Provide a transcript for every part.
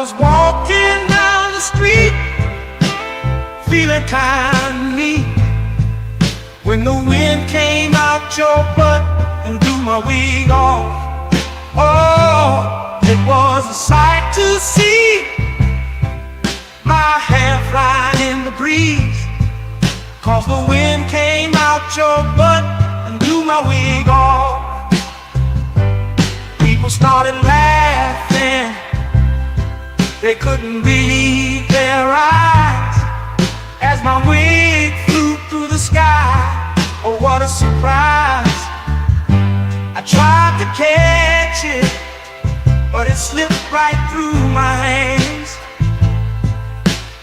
was walking down the street, feeling kind neat, when the wind came out your butt and blew my wig off. Oh, it was a sight to see, my hair flying in the breeze, 'cause the wind came out your butt and blew my wig off. People started laughing, they couldn't believe their eyes, as my wig flew through the sky. Oh, what a surprise. I tried to catch it, but it slipped right through my hands,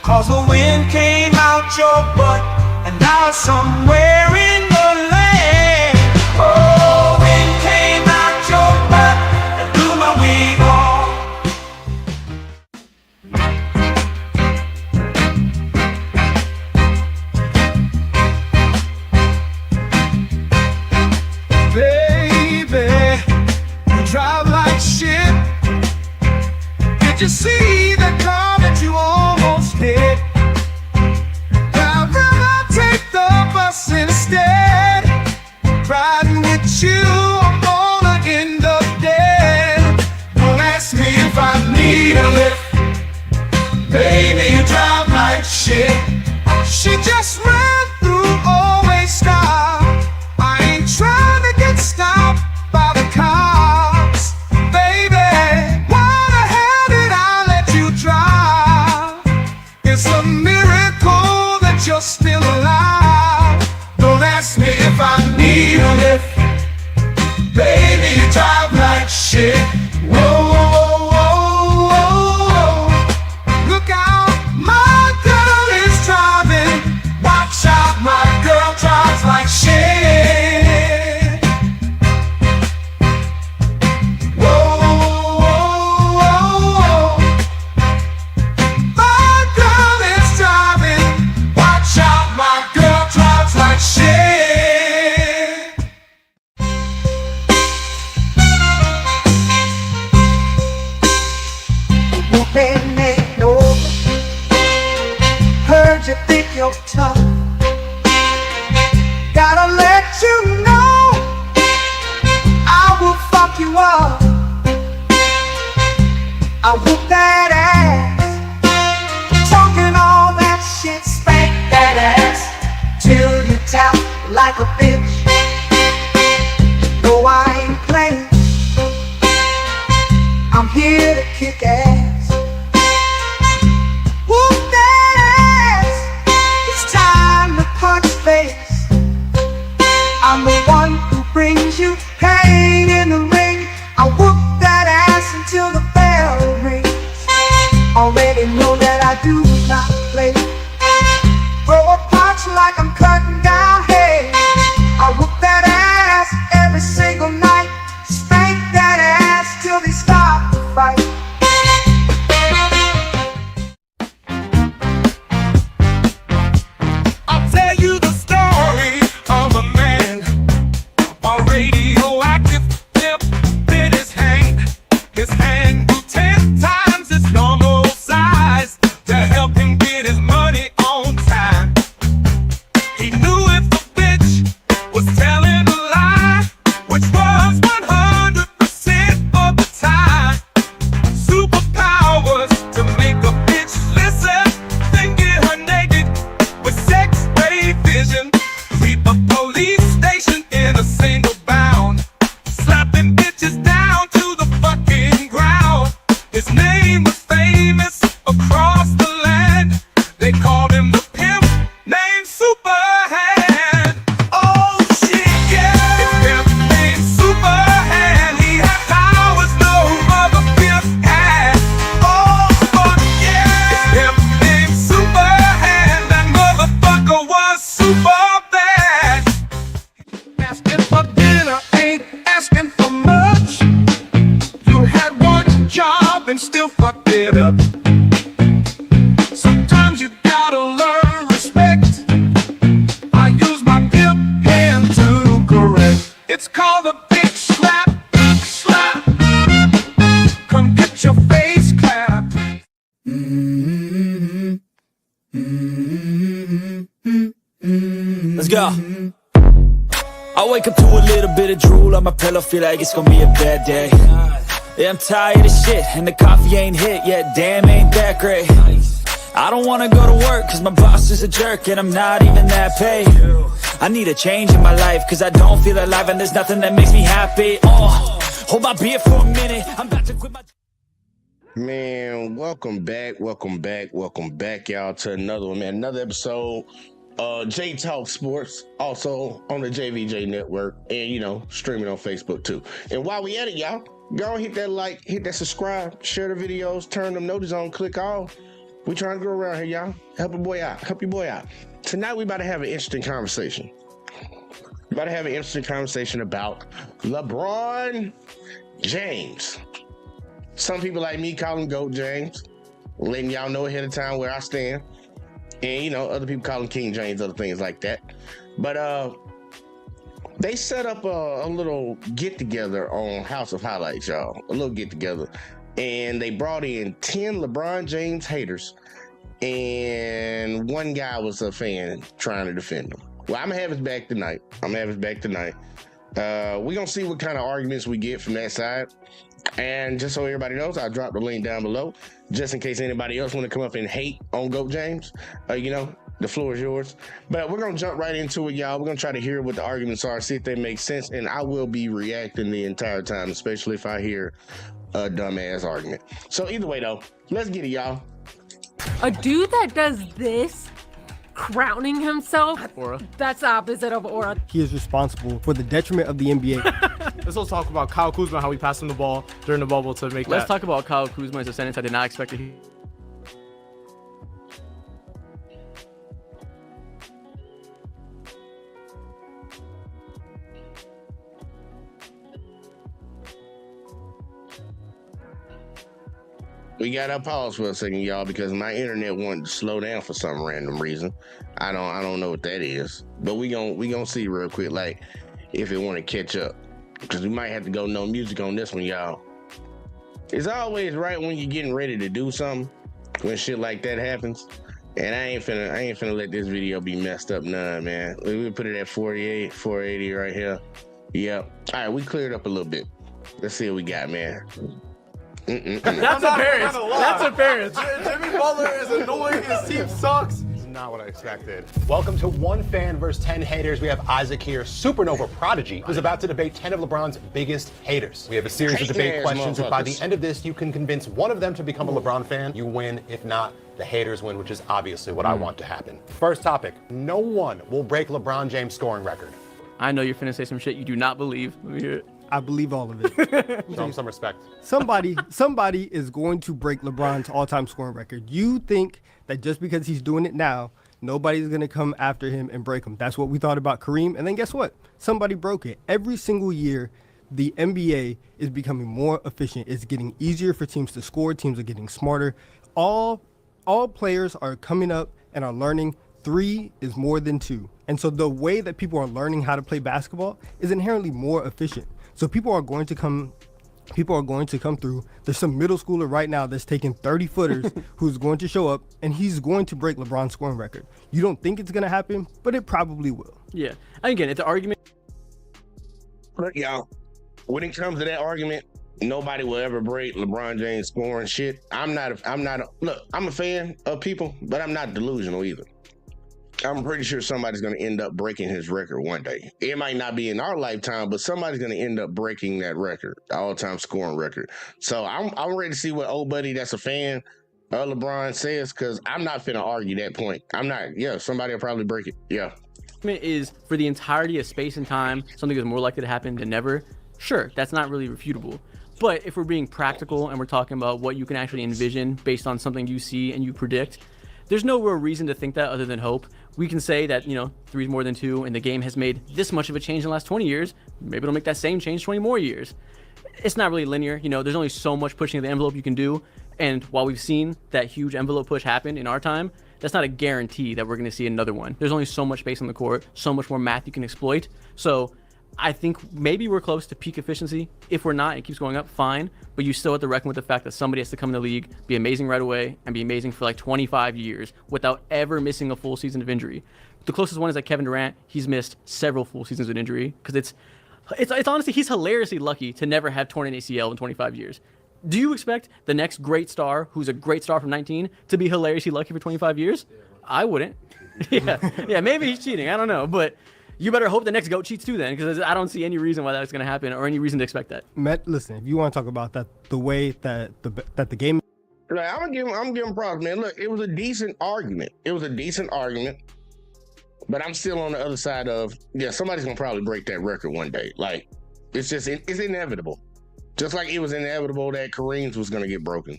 'cause the wind came out your butt and now it's somewhere in the land. Oh, wind came out your butt and blew my wig off. Baby, you drive like shit. Did you see the car that you almost hit? I'd rather take the bus instead. Riding with you, I'm gonna end up dead. Don't ask me if I need a lift. Baby, you drive like shit. She just ran through, always stop. I ain't trying to get stopped by the cops. Baby, why the hell did I let you drive? It's a miracle that you're still alive. Don't ask me if I need a lift. Baby, you drive like shit. Whoa, whoa, whoa, whoa. Look out, my girl is driving. Watch out, my girl drives like shit. Whoa, whoa, whoa. My girl is driving. Watch out, my girl drives like shit. Moving ain't over. Heard you think you're tough. Gotta let you know, I will fuck you up. I whoop that ass, talking all that shit, spank that ass till you tap like a bitch. No, I ain't playing, I'm here to kick ass. Whoop that ass, it's time to punch face. I'm the one who brings you pain in the ring. I whoop that ass until the bell rings. Already know that I do not play. Throw a punch like I'm cutting down hay. I whoop that ass every single night. Spank that ass till they stop the fight. I'll tell you the story of a man, a radioactive tip in his hand. His hand grew 10 times its normal size to help him get his money on time. He knew if the bitch was telling a lie, which was 100% of the time. Superpowers to make a bitch listen, then get her naked with sex-ray vision. Sweep a police station in a single bound, slapping bitches down to the fucking ground. His name was famous across the land. They called him the pimp named Superhand. Oh shit, yeah, his pimp named Superhand. He had powers no other pimp had. Oh fuck yeah, his pimp named Superhand. That motherfucker was super bad. Asking for dinner ain't asking for much. You had one job and still fucked it up. Sometimes you gotta learn respect. I use my pimp hand to correct. It's called a bitch slap. Slap. Come get your face clapped. go. I wake up to a little bit of drool on my pillow, feel like it's gonna be a bad day. Yeah, I'm tired of shit, and the coffee ain't hit yet, damn, ain't that great. I don't wanna go to work, cause my boss is a jerk, and I'm not even that paid. I need a change in my life, cause I don't feel alive, and there's nothing that makes me happy. Hold my beer for a minute, I'm about to quit my... Man, welcome back, y'all, to another one, man. Another episode, J Talk Sports, also on the JVJ Network, and, you know, streaming on Facebook, too. And while we at it, y'all, go and hit that like, hit that subscribe, share the videos, turn them notices on, click all. We trying to go around here, y'all. Help your boy out. Tonight, we about to have an interesting conversation. About LeBron James. Some people like me call him GOAT James, letting y'all know ahead of time where I stand. And, you know, other people call him King James, other things like that. But they set up a little get-together on House of Highlights, y'all. A little get-together. And they brought in 10 LeBron James haters. And one guy was a fan trying to defend him. Well, I'm going to have his back tonight. We're going to see what kind of arguments we get from that side. And just so everybody knows, I'll drop the link down below, just in case anybody else want to come up and hate on GOAT James. You know, the floor is yours. But we're going to jump right into it, y'all. We're going to try to hear what the arguments are, see if they make sense. And I will be reacting the entire time, especially if I hear a dumbass argument. So either way, though, let's get it, y'all. A dude that does this, crowning himself, Aura. That's the opposite of aura. He is responsible for the detriment of the NBA. Let's also talk about Kyle Kuzma, how we passed him the ball during the bubble to make Let's talk about Kyle Kuzma as a sentence I did not expect to hear. We got to pause for a second, y'all, because my internet wanted to slow down for some random reason. I don't know what that is, but we gonna see real quick, like, if it want to catch up, because we might have to go no music on this one, y'all. It's always right when you're getting ready to do something, when shit like that happens. And I ain't finna let this video be messed up none, man. We put it at 48, 480 right here. Yep. All right, we cleared up a little bit. Let's see what we got, man. That's apparent. Jimmy Butler is annoying. His team sucks. This is not what I expected. Welcome to One Fan vs 10 Haters. We have Isaac here, supernova prodigy, who's about to debate 10 of LeBron's biggest haters. We have a series of debate questions, and by the end of this, you can convince one of them to become a LeBron fan. You win. If not, the haters win, which is obviously what I want to happen. First topic: no one will break LeBron James' scoring record. I know you're finna say some shit you do not believe. Let me hear it. I believe all of it. Show him some respect. Somebody is going to break LeBron's all-time scoring record. You think that just because he's doing it now, nobody's going to come after him and break him. That's what we thought about Kareem. And then guess what? Somebody broke it. Every single year, the NBA is becoming more efficient. It's getting easier for teams to score. Teams are getting smarter. All players are coming up and are learning 3 is more than 2. And so the way that people are learning how to play basketball is inherently more efficient. So people are going to come through. There's some middle schooler right now that's taking 30-footers who's going to show up, and he's going to break LeBron's scoring record. You don't think it's going to happen, but it probably will. Yeah. And again, it's an argument. Look, y'all, when it comes to that argument, nobody will ever break LeBron James scoring shit. I'm a fan of people, but I'm not delusional either. I'm pretty sure somebody's going to end up breaking his record one day. It might not be in our lifetime, but somebody's going to end up breaking that record, the all-time scoring record. So I'm ready to see what old buddy that's a fan of LeBron says, because I'm not finna argue that point. Somebody will probably break it. Yeah. Is for the entirety of space and time, something is more likely to happen than never. Sure, that's not really refutable. But if we're being practical and we're talking about what you can actually envision based on something you see and you predict, there's no real reason to think that other than hope. We can say that, 3 is more than 2 and the game has made this much of a change in the last 20 years. Maybe it'll make that same change 20 more years. It's not really linear. There's only so much pushing of the envelope you can do. And while we've seen that huge envelope push happen in our time, that's not a guarantee that we're going to see another one. There's only so much space on the court, so much more math you can exploit. So I think maybe we're close to peak efficiency. If we're not, it keeps going up, fine. But you still have to reckon with the fact that somebody has to come in the league, be amazing right away, and be amazing for like 25 years without ever missing a full season of injury. The closest one is like Kevin Durant. He's missed several full seasons with injury because it's honestly, he's hilariously lucky to never have torn an ACL in 25 years. Do you expect the next great star, who's a great star from 19, to be hilariously lucky for 25 years? I wouldn't. Yeah, maybe he's cheating. I don't know, but you better hope the next GOAT cheats too then, because I don't see any reason why that's going to happen or any reason to expect that. Listen, if you want to talk about that, the way that the game. Like, I'm gonna give him props, man. Look, it was a decent argument. But I'm still on the other side of, somebody's gonna probably break that record one day. Like, it's inevitable. Just like it was inevitable that Kareem's was gonna get broken.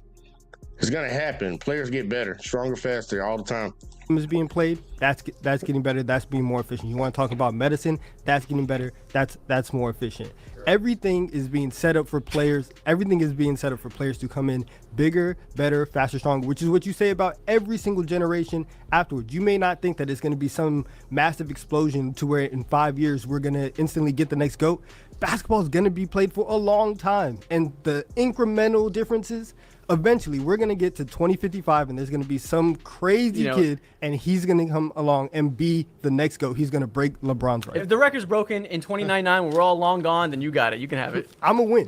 It's gonna happen. Players get better, stronger, faster all the time. Is being played, that's getting better, that's being more efficient. You want to talk about medicine, that's getting better, that's more efficient. Everything is being set up for players to come in bigger, better, faster, stronger, which is what you say about every single generation afterwards. You may not think that it's going to be some massive explosion to where in 5 years we're going to instantly get the next GOAT. Basketball is going to be played for a long time, and the incremental differences, eventually we're going to get to 2055 and there's going to be some crazy kid and he's going to come along and be the next GOAT. He's going to break LeBron's record. If the record's broken in 2099 when we're all long gone, then you got it. You can have it. I'm a win.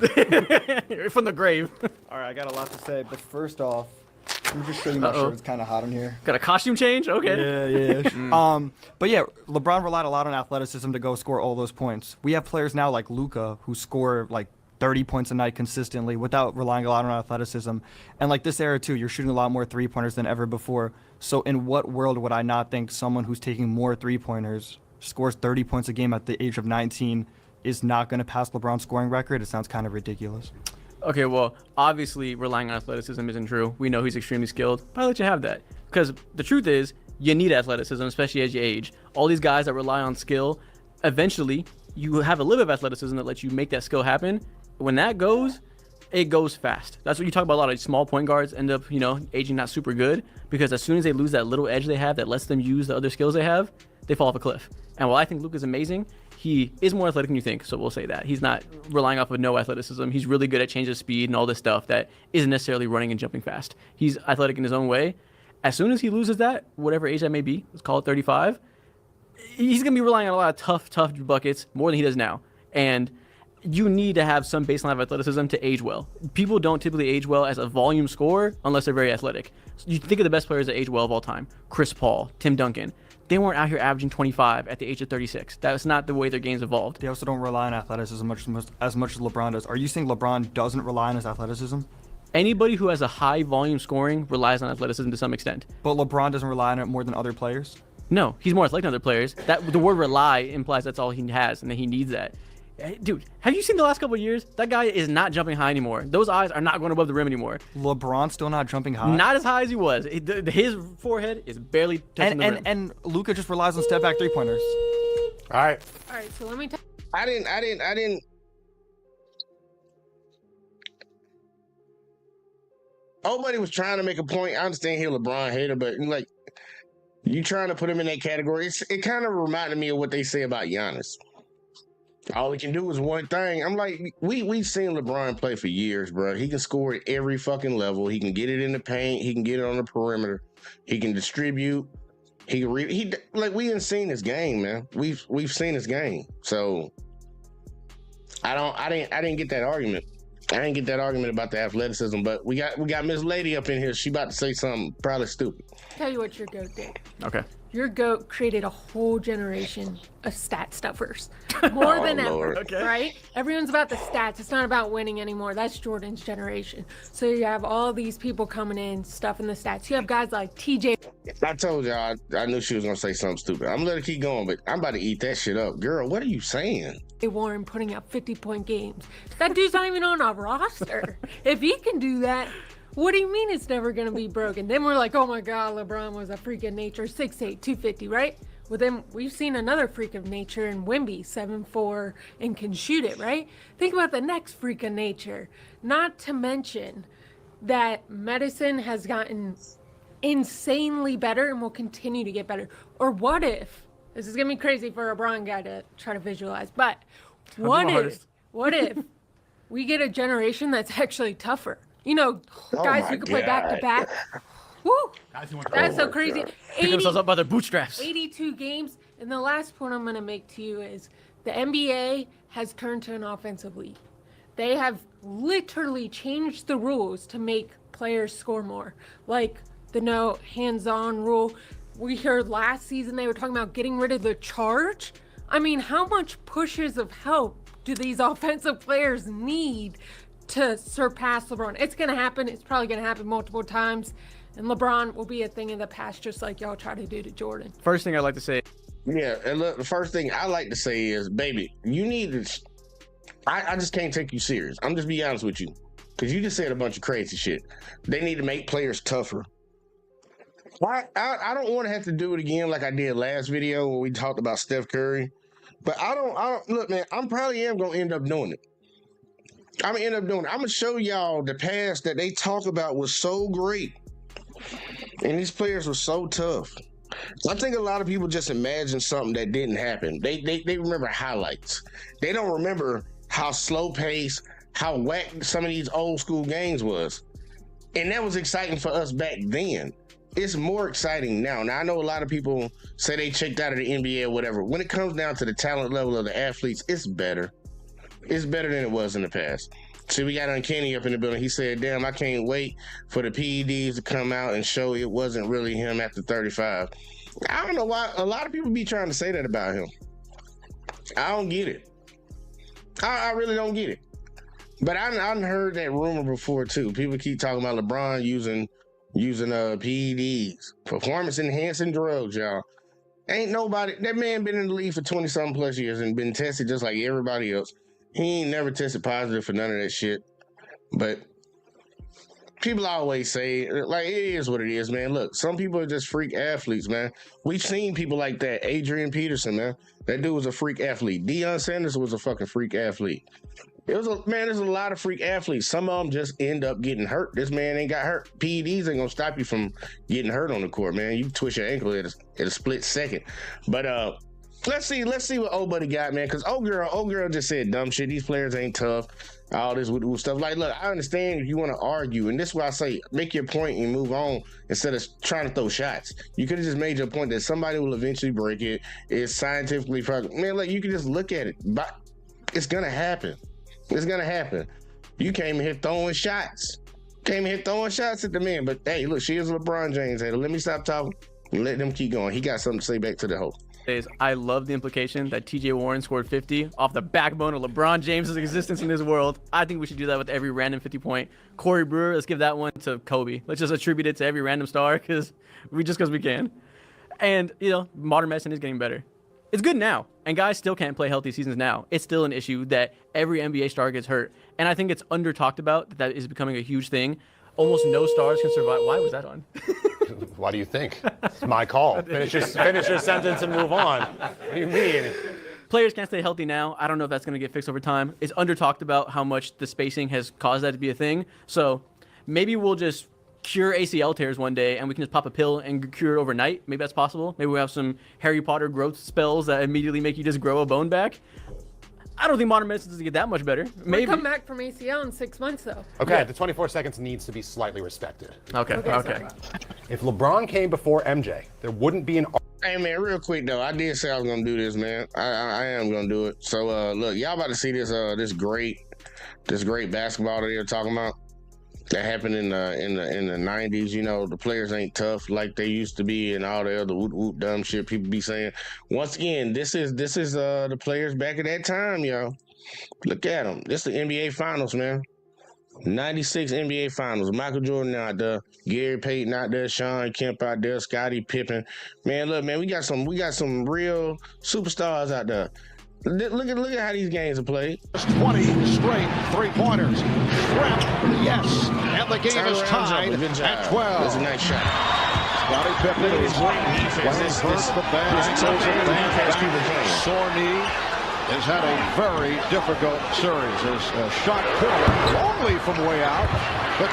From the grave. All right, I got a lot to say, but first off, let me just show you my shirt. It's kind of hot in here. Got a costume change? Okay. Yeah. But yeah, LeBron relied a lot on athleticism to go score all those points. We have players now like Luka who score like 30 points a night consistently without relying a lot on athleticism. And like this era too, you're shooting a lot more three-pointers than ever before. So in what world would I not think someone who's taking more three-pointers, scores 30 points a game at the age of 19, is not going to pass LeBron's scoring record? It sounds kind of ridiculous. Okay, well, obviously relying on athleticism isn't true. We know he's extremely skilled, but I'll let you have that. Because the truth is, you need athleticism, especially as you age. All these guys that rely on skill, eventually, you have a little bit of athleticism that lets you make that skill happen. When that goes, it goes fast. That's what you talk about. A lot of small point guards end up, aging not super good, because as soon as they lose that little edge they have that lets them use the other skills they have, they fall off a cliff. And while I think Luke is amazing, he is more athletic than you think, so we'll say that. He's not relying off of no athleticism. He's really good at change of speed and all this stuff that isn't necessarily running and jumping fast. He's athletic in his own way. As soon as he loses that, whatever age that may be, let's call it 35, he's going to be relying on a lot of tough buckets, more than he does now. And you need to have some baseline of athleticism to age well. People don't typically age well as a volume scorer unless they're very athletic. So you think of the best players that age well of all time. Chris Paul, Tim Duncan. They weren't out here averaging 25 at the age of 36. That's not the way their game's evolved. They also don't rely on athleticism as much as LeBron does. Are you saying LeBron doesn't rely on his athleticism? Anybody who has a high volume scoring relies on athleticism to some extent. But LeBron doesn't rely on it more than other players? No, he's more athletic than other players. The word rely implies that's all he has and that he needs that. Dude, have you seen the last couple of years? That guy is not jumping high anymore. Those eyes are not going above the rim anymore. LeBron's still not jumping high? Not as high as he was. His forehead is barely touching the rim. And Luka just relies on step-back three-pointers. All right, so let me tell I didn't. Nobody was trying to make a point. I understand he's a LeBron hater, but like, you trying to put him in that category, it kind of reminded me of what they say about Giannis. All he can do is one thing. I'm like, we've seen LeBron play for years, bro. He can score at every fucking level. He can get it in the paint. He can get it on the perimeter. He can distribute. We ain't seen his game, man. We've seen his game. So I didn't get that argument. I didn't get that argument about the athleticism, but we got Miss Lady up in here. She about to say something probably stupid. tell you what your GOAT did. Okay. Your GOAT created a whole generation of stat stuffers. More than ever, right? Everyone's about the stats. It's not about winning anymore. That's Jordan's generation. So you have all these people coming in, stuffing the stats. You have guys like TJ. I told y'all, I knew she was going to say something stupid. I'm going to let her keep going, but I'm about to eat that shit up. Girl, what are you saying? Warren putting up 50-point games. That dude's not even on a roster. If he can do that, what do you mean it's never going to be broken? Then we're like, oh my God, LeBron was a freak of nature, 6'8", 250, right? Well, then we've seen another freak of nature in Wemby, 7'4", and can shoot it, right? Think about the next freak of nature. Not to mention that medicine has gotten insanely better and will continue to get better. Or what if, this is going to be crazy for a LeBron guy to try to visualize, but what if we get a generation that's actually tougher? You know, guys who can play back to back. Woo! That's so crazy. Pick themselves up by their bootstraps. 82 games. And the last point I'm going to make to you is the NBA has turned to an offensive league. They have literally changed the rules to make players score more. Like the no hands-on rule. We heard last season they were talking about getting rid of the charge. I mean, how much pushes of help do these offensive players need to surpass LeBron? It's going to happen. It's probably going to happen multiple times. And LeBron will be a thing in the past, just like y'all try to do to Jordan. First thing I'd like to say. Yeah, and look, the first thing I like to say is, baby, you need to. I just can't take you serious. I'm just be honest with you, because you just said a bunch of crazy shit. They need to make players tougher. Why? I don't want to have to do it again like I did last video when we talked about Steph Curry. But I don't look, man. I'm probably gonna end up doing it. I'm gonna show y'all the past that they talk about was so great, and these players were so tough. I think a lot of people just imagine something that didn't happen. They remember highlights. They don't remember how slow paced, how whack some of these old school games was, and that was exciting for us back then. It's more exciting now. Now, I know a lot of people say they checked out of the NBA or whatever. When it comes down to the talent level of the athletes, it's better. It's better than it was in the past. See, we got Uncanny up in the building. He said, damn, I can't wait for the PEDs to come out and show it wasn't really him after 35. I don't know why a lot of people be trying to say that about him. I don't get it. I really don't get it. But I heard that rumor before, too. People keep talking about LeBron using PEDs, performance enhancing drugs, y'all. Ain't nobody, that man been in the league for 20 something plus years and been tested just like everybody else. He ain't never tested positive for none of that shit. But people always say, like, it is what it is, man. Look, some people are just freak athletes, man. We've seen people like that. Adrian Peterson, man. That dude was a freak athlete. Deion Sanders was a fucking freak athlete. There's a lot of freak athletes. Some of them just end up getting hurt. This man ain't got hurt. PEDs ain't gonna stop you from getting hurt on the court, man. You twist your ankle at a split second. But let's see what old buddy got, man. Because old girl just said dumb shit. These players ain't tough. All this with stuff. Like, look, I understand if you want to argue, and this is why I say make your point and move on instead of trying to throw shots. You could have just made your point that somebody will eventually break it. It's scientifically fucking, man. Look, you can just look at it. But it's gonna happen. It's gonna happen. You came in here throwing shots. Came in here throwing shots at the man. But hey, look, she is a LeBron James hater. Let me stop talking and let them keep going. He got something to say back to the host. I love the implication that TJ Warren scored 50 off the backbone of LeBron James' existence in this world. I think we should do that with every random 50-point. Corey Brewer, let's give that one to Kobe. Let's just attribute it to every random star because we can. And, you know, modern medicine is getting better. It's good now, and guys still can't play healthy seasons now. It's still an issue that every NBA star gets hurt, and I think it's under talked about that is becoming a huge thing. Almost no stars can survive. Why was that on? Why do you think? It's my call. Finish your sentence and move on. What do you mean? Players can't stay healthy now. I don't know if that's going to get fixed over time. It's under talked about how much the spacing has caused that to be a thing. So maybe we'll just cure ACL tears one day and we can just pop a pill and cure it overnight. Maybe that's possible. Maybe we have some Harry Potter growth spells that immediately make you just grow a bone back. I don't think modern medicine doesn't get that much better. Maybe. We come back from ACL in 6 months, though. Okay, yeah. The 24 seconds needs to be slightly respected. Okay. If LeBron came before MJ, there wouldn't be an... Hey, man, real quick, though. I did say I was going to do this, man. I am going to do it. So, look, y'all about to see this great basketball that they're talking about. That happened in the 90s. You know, the players ain't tough like they used to be and all the other whoop dumb shit people be saying. Once again, this is the players back at that time, y'all. Look at them. This is the NBA Finals, man. 96 NBA Finals. Michael Jordan out there, Gary Payton out there, Sean Kemp out there, Scottie Pippen. Man, look, man, we got some real superstars out there. Look at how these games are played. 20 straight three-pointers. Yes, and the game is tied at 12. That's a nice shot. Scottie Pippen is playing first the bad sore knee. Has had a very difficult series. There's a shot only from way out. But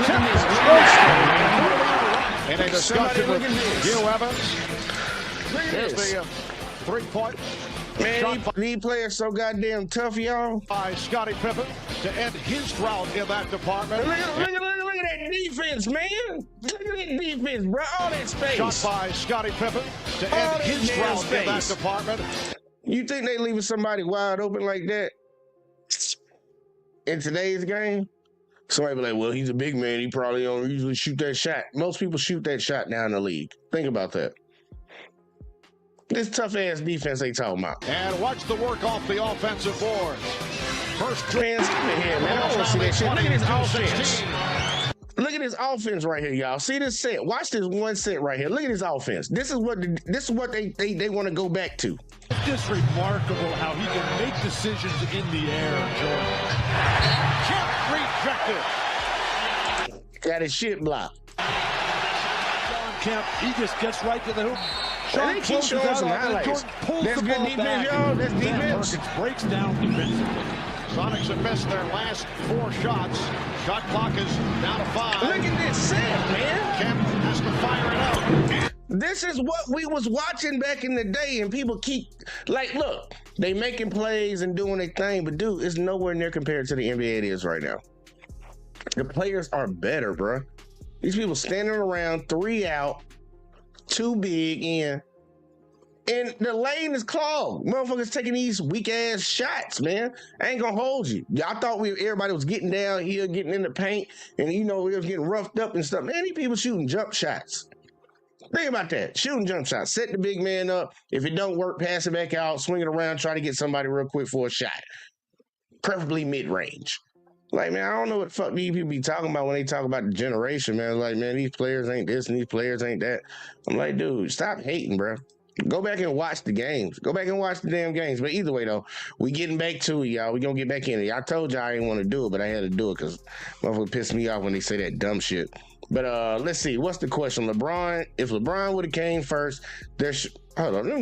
in a discussion with Gil Evans, here's the three-point. Man, these players so goddamn tough, y'all. By Scottie Pippen to end his drought in that department. Look at at that defense, man. Look at that defense, bro. All that space. Shot by Scottie Pippen to All end that his damn round in that space. department. You think they leaving somebody wide open like that in today's game? Somebody be like, well, he's a big man. He probably don't usually shoot that shot. Most people shoot that shot now in the league. Think about that. This tough-ass defense they talking about. And watch the work off the offensive boards. First Man, skip it here, man. I don't want to see that shit. Look at this offense. Look at this offense right here, y'all. See this set. Watch this one set right here. Look at this offense. This is what they want to go back to. It's just remarkable how he can make decisions in the air, Jordan. Kemp rejected. Got his shit blocked. Sean Kemp, he just gets right to the hoop. They keep closes showing out some on it. highlights. Jordan pulls That's the good ball defense, back. y'all. That's Then defense. Perkins breaks down defensively. Sonics have missed their last 4 shots. Shot clock is down to 5. Look at this set, man. Kemp has to fire it out. This is what we was watching back in the day, and people keep like, look, they making plays and doing their thing, but dude, it's nowhere near compared to the NBA it is right now. The players are better, bro. These people standing around, 3 out, 2 big in, and the lane is clogged. Motherfuckers taking these weak ass shots, man. I ain't gonna hold you. I thought everybody was getting down here, getting in the paint, and we was getting roughed up and stuff. Man, these people shooting jump shots. Think about that. Shooting jump shots. Set the big man up. If it don't work, pass it back out, swing it around, try to get somebody real quick for a shot. Preferably mid-range. Like, man, I don't know what the fuck these people be talking about when they talk about the generation, man. Like, man, these players ain't this and these players ain't that. I'm like, dude, stop hating, bro. Go back and watch the games. Go back and watch the damn games. But either way, though, we getting back to it, y'all. We gonna get back in it. I told y'all I didn't want to do it, but I had to do it because motherfucker pissed me off when they say that dumb shit. But let's see. What's the question? LeBron, if LeBron would have came first, hold on, let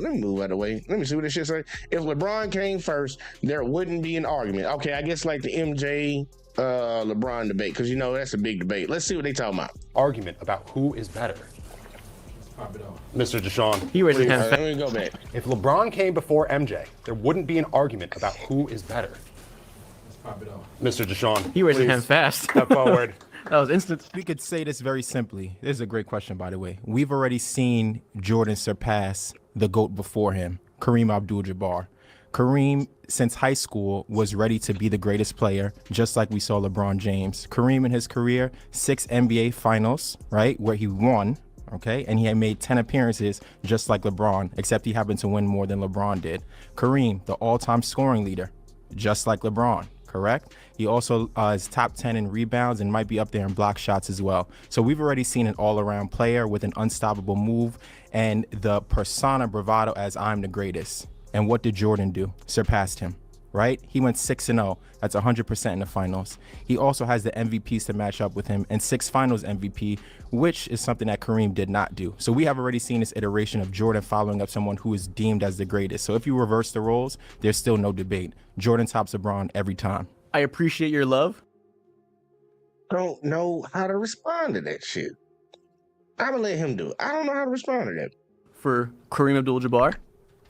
me move out of the way. Let me see what this shit say. If LeBron came first, there wouldn't be an argument. Okay, I guess like the MJ LeBron debate, because that's a big debate. Let's see what they talking about. Argument about who is better. Mr. Deshaun. He raised his hand. Let me go back. If LeBron came before MJ, there wouldn't be an argument about who is better. Mr. Deshaun. He raised his hand fast. Step forward. That was instant. We could say this very simply. This is a great question, by the way. We've already seen Jordan surpass the GOAT before him, Kareem Abdul-Jabbar. Kareem, since high school, was ready to be the greatest player, just like we saw LeBron James. Kareem in his career, 6 NBA finals, right, where he won, okay? And he had made 10 appearances, just like LeBron, except he happened to win more than LeBron did. Kareem, the all-time scoring leader, just like LeBron, correct? He also is top 10 in rebounds and might be up there in block shots as well. So we've already seen an all-around player with an unstoppable move and the persona bravado as I'm the greatest. And what did Jordan do? Surpassed him, right? He went 6-0. That's 100% in the finals. He also has the MVPs to match up with him and 6 finals MVP, which is something that Kareem did not do. So we have already seen this iteration of Jordan following up someone who is deemed as the greatest. So if you reverse the roles, there's still no debate. Jordan tops LeBron every time. I appreciate your love. Don't know how to respond to that shit. I'm gonna let him do it. I don't know how to respond to that. For Kareem Abdul-Jabbar.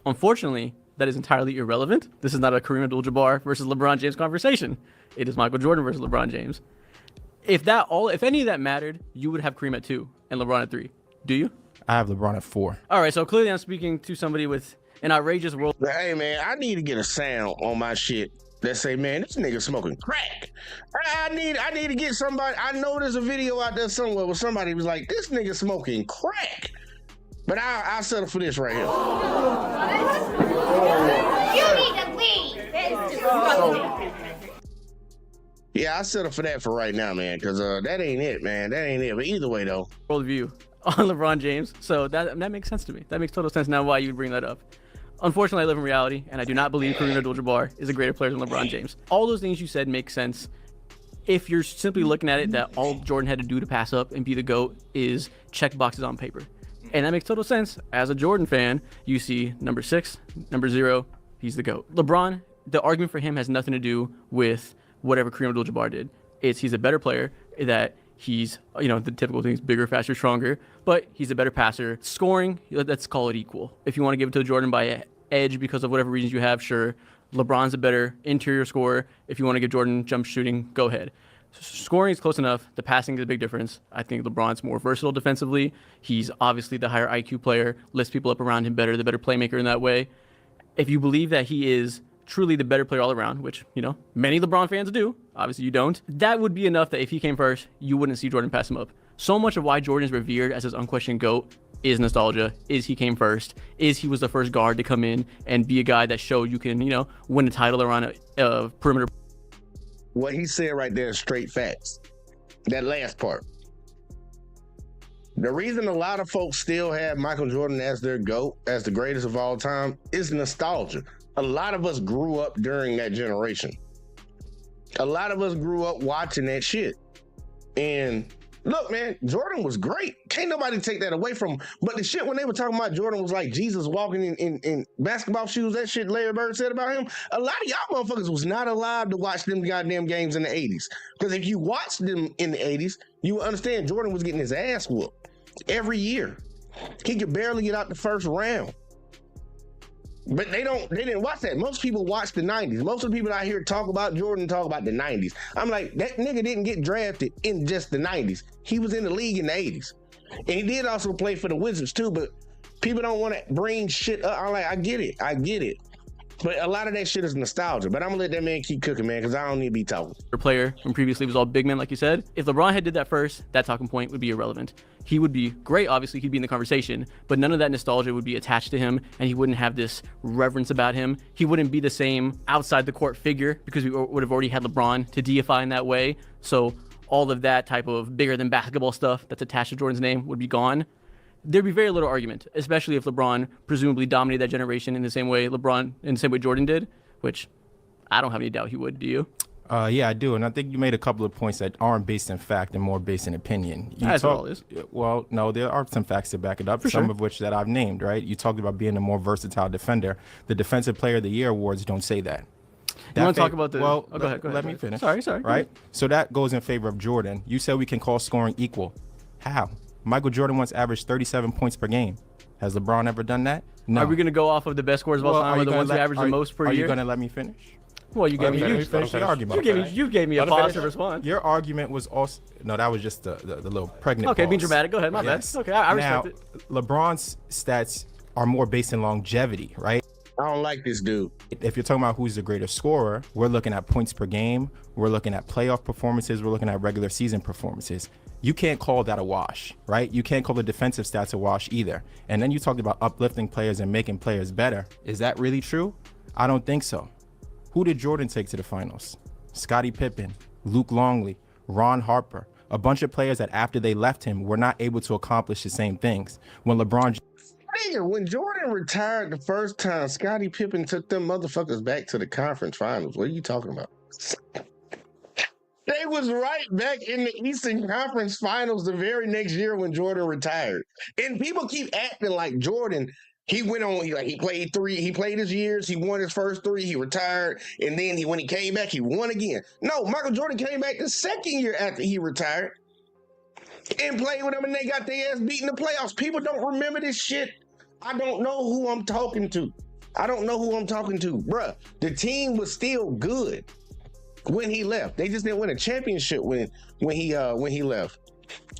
Unfortunately, that is entirely irrelevant. This is not a Kareem Abdul-Jabbar versus LeBron James conversation. It is Michael Jordan versus LeBron James. If any of that mattered, you would have Kareem at 2 and LeBron at 3. Do you? I have LeBron at 4. All right, so clearly I'm speaking to somebody with an outrageous world. Hey man, I need to get a sound on my shit that say, man, this nigga smoking crack. I need to get somebody. I know there's a video out there somewhere where somebody was like, this nigga smoking crack. But I'll settle for this right here. You need to leave. That is disgusting. Yeah, I'll settle for that for right now, man, because that ain't it, man. That ain't it. But either way, though. Worldview on LeBron James. So that makes sense to me. That makes total sense now why you would bring that up. Unfortunately, I live in reality, and I do not believe Kareem Abdul-Jabbar is a greater player than LeBron James. All those things you said make sense. If you're simply looking at it that all Jordan had to do to pass up and be the GOAT is check boxes on paper. And that makes total sense. As a Jordan fan, you see number 6, number 0, he's the GOAT. LeBron, the argument for him has nothing to do with whatever Kareem Abdul-Jabbar did. He's a better player, that he's, the typical things, bigger, faster, stronger, but he's a better passer. Scoring, let's call it equal. If you want to give it to Jordan by edge because of whatever reasons you have, sure. LeBron's a better interior scorer. If you want to give Jordan jump shooting, go ahead. Scoring is close enough. The passing is a big difference. I think LeBron's more versatile defensively. He's obviously the higher IQ player, lifts people up around him better, the better playmaker in that way. If you believe that he is truly the better player all around, which, many LeBron fans do, obviously you don't, that would be enough that if he came first, you wouldn't see Jordan pass him up. So much of why Jordan is revered as his unquestioned GOAT is nostalgia, is he came first, is he was the first guard to come in and be a guy that showed you can, win a title around a perimeter. What he said right there is straight facts. That last part. The reason a lot of folks still have Michael Jordan as their GOAT, as the greatest of all time, is nostalgia. A lot of us grew up during that generation. A lot of us grew up watching that shit. And look, man, Jordan was great. Can't nobody take that away from him. But the shit when they were talking about Jordan was like Jesus walking in basketball shoes, that shit Larry Bird said about him, a lot of y'all motherfuckers was not allowed to watch them goddamn games in the 80s. Because if you watched them in the 80s, you would understand Jordan was getting his ass whooped every year. He could barely get out the first round. But they didn't watch that. Most people watch the 90s. Most of the people out here talk about Jordan talk about the 90s. I'm like, that nigga didn't get drafted in just the 90s. He was in the league in the 80s. And he did also play for the Wizards too, but people don't want to bring shit up. I'm like, I get it. But a lot of that shit is nostalgia. But I'm going to let that man keep cooking, man, because I don't need to be talking. Player from previously was all big men, like you said. If LeBron had did that first, that talking point would be irrelevant. He would be great, obviously, he'd be in the conversation, but none of that nostalgia would be attached to him, and he wouldn't have this reverence about him. He wouldn't be the same outside the court figure because we would have already had LeBron to deify in that way. So all of that type of bigger than basketball stuff that's attached to Jordan's name would be gone. There'd be very little argument, especially if LeBron presumably dominated that generation in the same way Jordan did, which I don't have any doubt he would. Do you? Yeah, I do. And I think you made a couple of points that aren't based in fact and more based in opinion. That's all it is. Well, no, there are some facts to back it up, For some sure. of which that I've named, right? You talked about being a more versatile defender. The Defensive Player of the Year awards don't say that. You want to talk about the... Well, go ahead. let me finish. Sorry. Right? So that goes in favor of Jordan. You said we can call scoring equal. How? Michael Jordan once averaged 37 points per game. Has LeBron ever done that? No. Are we going to go off of the best scores of all time or the ones who average the most per year? Are you going to let me finish? Well, you gave me finish the argument. You gave me a pause to respond. Your argument was also that was just the little pregnant. Okay, pause. being dramatic. Go ahead, my bad. Okay, I respect it. LeBron's stats are more based in longevity, right? I don't like this dude. If you're talking about who's the greater scorer, we're looking at points per game. We're looking at playoff performances. We're looking at regular season performances. You can't call that a wash, right? You can't call the defensive stats a wash either. And then you talked about uplifting players and making players better. Is that really true? I don't think so. Who did Jordan take to the finals? Scottie Pippen, Luke Longley, Ron Harper, a bunch of players that after they left him were not able to accomplish the same things. When LeBron... Nigga, when Jordan retired the first time, Scottie Pippen took them motherfuckers back to the conference finals. What are you talking about? They was right back in the Eastern Conference Finals the very next year when Jordan retired. And people keep acting like Jordan, he went on, he played his years, he won his first 3, he retired, and then when he came back, he won again. No, Michael Jordan came back the second year after he retired and played with them, and they got their ass beat in the playoffs. People don't remember this shit. I don't know who I'm talking to. Bruh, the team was still good when he left. They just didn't win a championship when he left.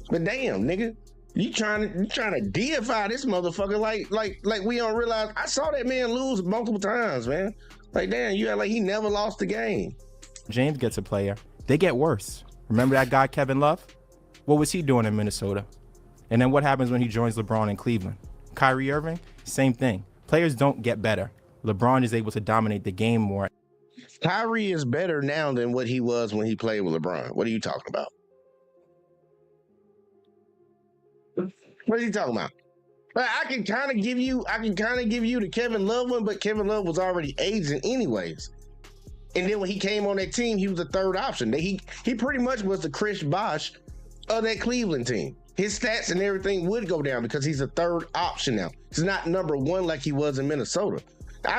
But damn, nigga, you trying to deify this motherfucker like we don't realize. I saw that man lose multiple times, man. Like, damn, you act like he never lost the game. James gets a player. They get worse. Remember that guy, Kevin Love? What was he doing in Minnesota? And then what happens when he joins LeBron in Cleveland? Kyrie Irving, same thing. Players don't get better. LeBron is able to dominate the game more. Kyrie is better now than what he was when he played with LeBron. What are you talking about? What are you talking about? I can kind of give you the Kevin Love one, but Kevin Love was already aging anyways. And then when he came on that team, he was the third option. He pretty much was the Chris Bosh of that Cleveland team. His stats and everything would go down because he's a third option now. He's not number 1 like he was in Minnesota.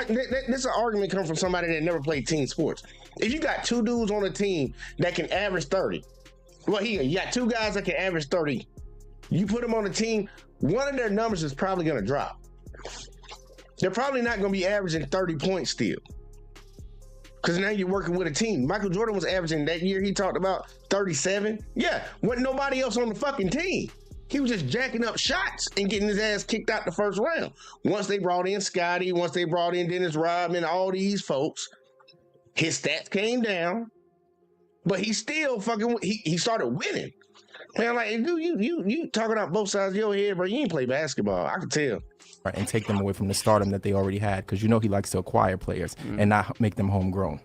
This an argument coming from somebody that never played team sports. If you got 2 dudes on a team that can average 30, well, you got 2 guys that can average 30. You put them on a team, one of their numbers is probably going to drop. They're probably not going to be averaging 30 points still. Because now you're working with a team. Michael Jordan was averaging that year he talked about 37. Yeah, wasn't nobody else on the fucking team. He was just jacking up shots and getting his ass kicked out the first round. Once they brought in Scotty, once they brought in Dennis Rodman, all these folks, his stats came down, but he still fucking, he started winning. Man, like, you talking out both sides of your head, bro. You ain't play basketball. I can tell. Right, and take them away from the stardom that they already had, because you know he likes to acquire players and not make them homegrown.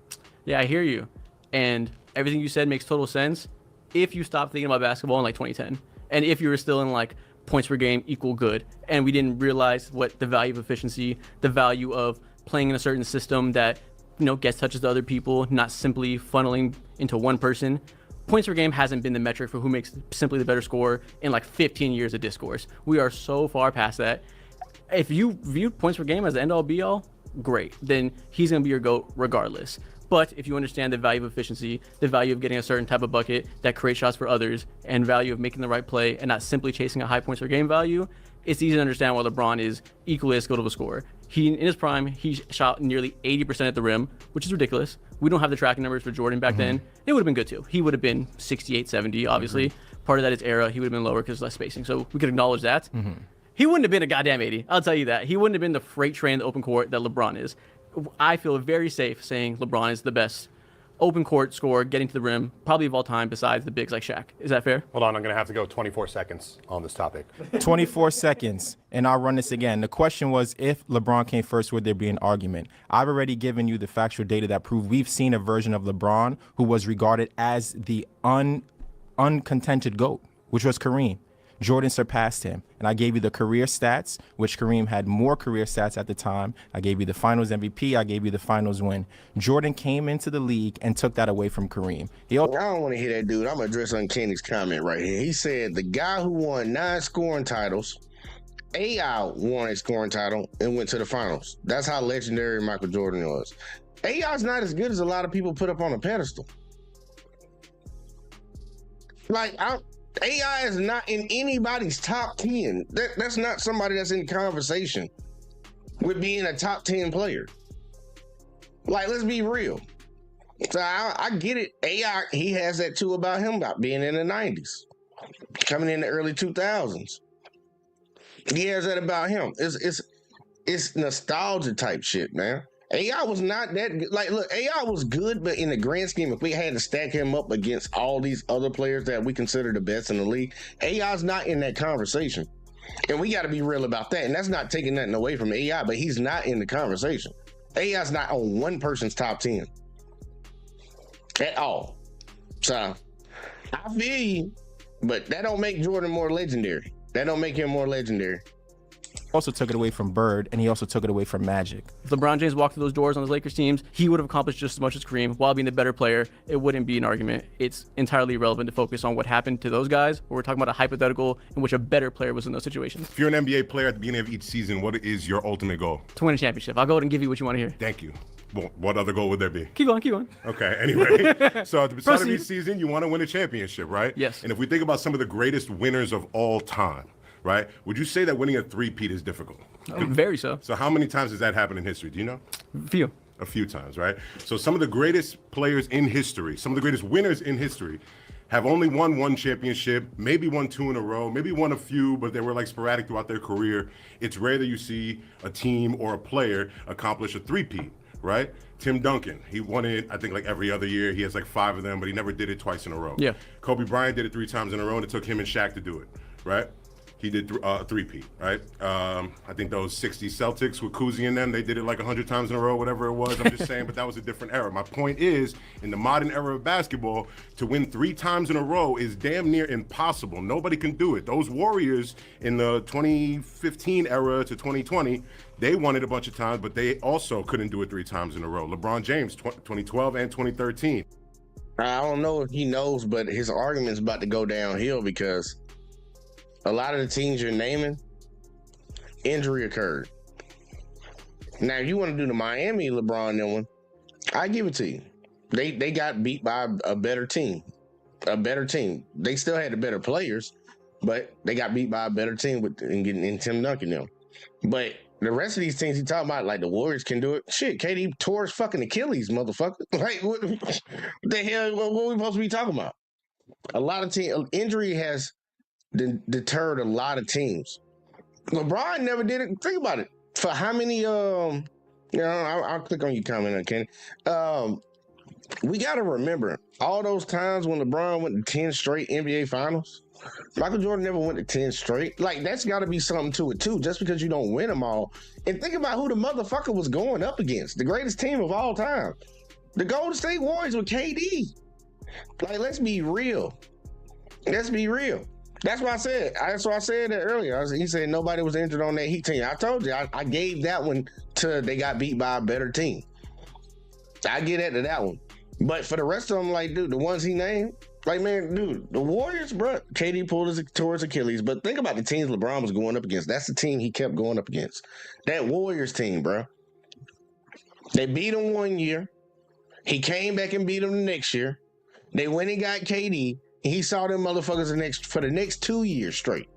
Yeah, I hear you. And everything you said makes total sense if you stopped thinking about basketball in like 2010. And if you were still in like points per game equal good, and we didn't realize what the value of efficiency, the value of playing in a certain system that, you know, gets touches to other people, not simply funneling into one person. Points per game hasn't been the metric for who makes simply the better scorer in like 15 years of discourse. We are so far past that. If you view points per game as the end all be all, great. Then he's going to be your GOAT regardless. But if you understand the value of efficiency, the value of getting a certain type of bucket that creates shots for others, and value of making the right play and not simply chasing a high points per game value, it's easy to understand why LeBron is equally as good of a scorer. In his prime, he shot nearly 80% at the rim, which is ridiculous. We don't have the tracking numbers for Jordan back then. It would have been good too. He would have been 68, 70, obviously. Part of that is era. He would have been lower because less spacing. So we could acknowledge that. He wouldn't have been a goddamn 80. I'll tell you that. He wouldn't have been the freight train in the open court that LeBron is. I feel very safe saying LeBron is the best open court scorer getting to the rim, probably of all time, besides the bigs like Shaq. Is that fair? Hold on, I'm going to have to go 24 seconds on this topic. 24 seconds, and I'll run this again. The question was, if LeBron came first, would there be an argument? I've already given you the factual data that prove we've seen a version of LeBron who was regarded as the uncontended GOAT, which was Kareem. Jordan surpassed him. And I gave you the career stats, which Kareem had more career stats at the time. I gave you the finals MVP. I gave you the finals win. Jordan came into the league and took that away from Kareem. I don't want to hear that dude. I'm going to address Uncanny's comment right here. He said the guy who won 9 scoring titles, AI won a scoring title and went to the finals. That's how legendary Michael Jordan was. AI's not as good as a lot of people put up on a pedestal. Like, AI is not in anybody's top 10. That's not somebody that's in conversation with being a top 10 player. Like, let's be real. So I get it. AI, he has that too about him, about being in the 90s, coming in the early 2000s. He has that about him. It's nostalgia type shit, man. AI was not that good. Like, look, AI was good, but in the grand scheme, if we had to stack him up against all these other players that we consider the best in the league, AI's not in that conversation. And we got to be real about that. And that's not taking nothing away from AI, but he's not in the conversation. AI's not on one person's top 10 at all. So I feel you, but that don't make Jordan more legendary. That don't make him more legendary. Also took it away from Bird, and he also took it away from Magic. If LeBron James walked through those doors on his Lakers teams, he would have accomplished just as much as Kareem while being the better player. It wouldn't be an argument. It's entirely irrelevant to focus on what happened to those guys. We're talking about a hypothetical in which a better player was in those situations. If you're an NBA player at the beginning of each season, what is your ultimate goal? To win a championship. I'll go ahead and give you what you want to hear. Thank you. Well, what other goal would there be? Keep going. Okay, anyway. So at the start of each season, you want to win a championship, right? Yes. And if we think about some of the greatest winners of all time, right, would you say that winning a three-peat is difficult? Very so. So how many times has that happened in history? Do you know? A few times, right? So some of the greatest players in history, some of the greatest winners in history have only won one championship, maybe won 2 in a row, maybe won a few, but they were like sporadic throughout their career. It's rare that you see a team or a player accomplish a three-peat, right? Tim Duncan, he won it, I think, like every other year. He has like 5 of them, but he never did it twice in a row. Yeah. Kobe Bryant did it 3 times in a row, and it took him and Shaq to do it, right? He did a three-peat, right? I think those 60 Celtics with Cousy and them, they did it like 100 times in a row, whatever it was. I'm just saying, but that was a different era. My point is, in the modern era of basketball, to win 3 times in a row is damn near impossible. Nobody can do it. Those Warriors in the 2015 era to 2020, they won it a bunch of times, but they also couldn't do it 3 times in a row. LeBron James, 2012 and 2013. I don't know if he knows, but his argument's about to go downhill because a lot of the teams you're naming, injury occurred. Now, if you want to do the Miami LeBron one, I give it to you. They got beat by a better team. They still had the better players, but they got beat by a better team in Tim Duncan them. But the rest of these teams you talking about, like the Warriors can do it. Shit, KD tore his fucking Achilles, motherfucker. Like, what the hell, what we supposed to be talking about? A lot of injury has deterred a lot of teams. LeBron never did it. Think about it. For how many? I'll click on your comment, Kenny. We got to remember all those times when LeBron went to 10 straight NBA Finals. Michael Jordan never went to 10 straight. Like, that's got to be something to it, too, just because you don't win them all. And think about who the motherfucker was going up against. The greatest team of all time. The Golden State Warriors with KD. Like, let's be real. Let's be real. That's why I said that earlier. He said nobody was injured on that Heat team. I told you, I gave that one to they got beat by a better team. I get into that one. But for the rest of them, like, dude, the ones he named, like, man, dude, the Warriors, bro, KD tore his Achilles. But think about the teams LeBron was going up against. That's the team he kept going up against. That Warriors team, bro. They beat him 1 year. He came back and beat him the next year. They went and got KD. And he saw them motherfuckers for the next 2 years straight.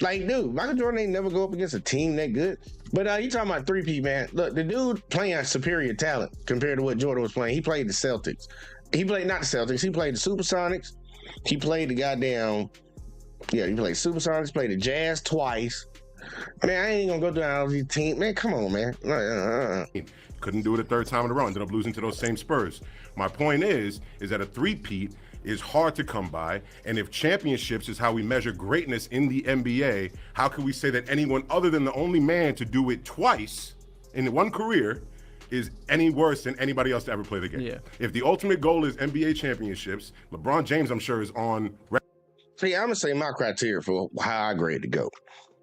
Like, dude, Michael Jordan ain't never go up against a team that good. But you talking about 3P, man. Look, the dude playing superior talent compared to what Jordan was playing. He played the Celtics. He played not the Celtics. He played the Supersonics. He played the goddamn... Yeah, he played Supersonics, played the Jazz twice. Man, I ain't gonna go down all these teams. Man, come on, man. Couldn't do it a third time in a row. Ended up losing to those same Spurs. My point is that a three-peat is hard to come by, and if championships is how we measure greatness in the NBA, how can we say that anyone other than the only man to do it twice in one career is any worse than anybody else to ever play the game? Yeah. If the ultimate goal is NBA championships, LeBron James, I'm sure, is on... See, I'm going to say my criteria for how I grade to go.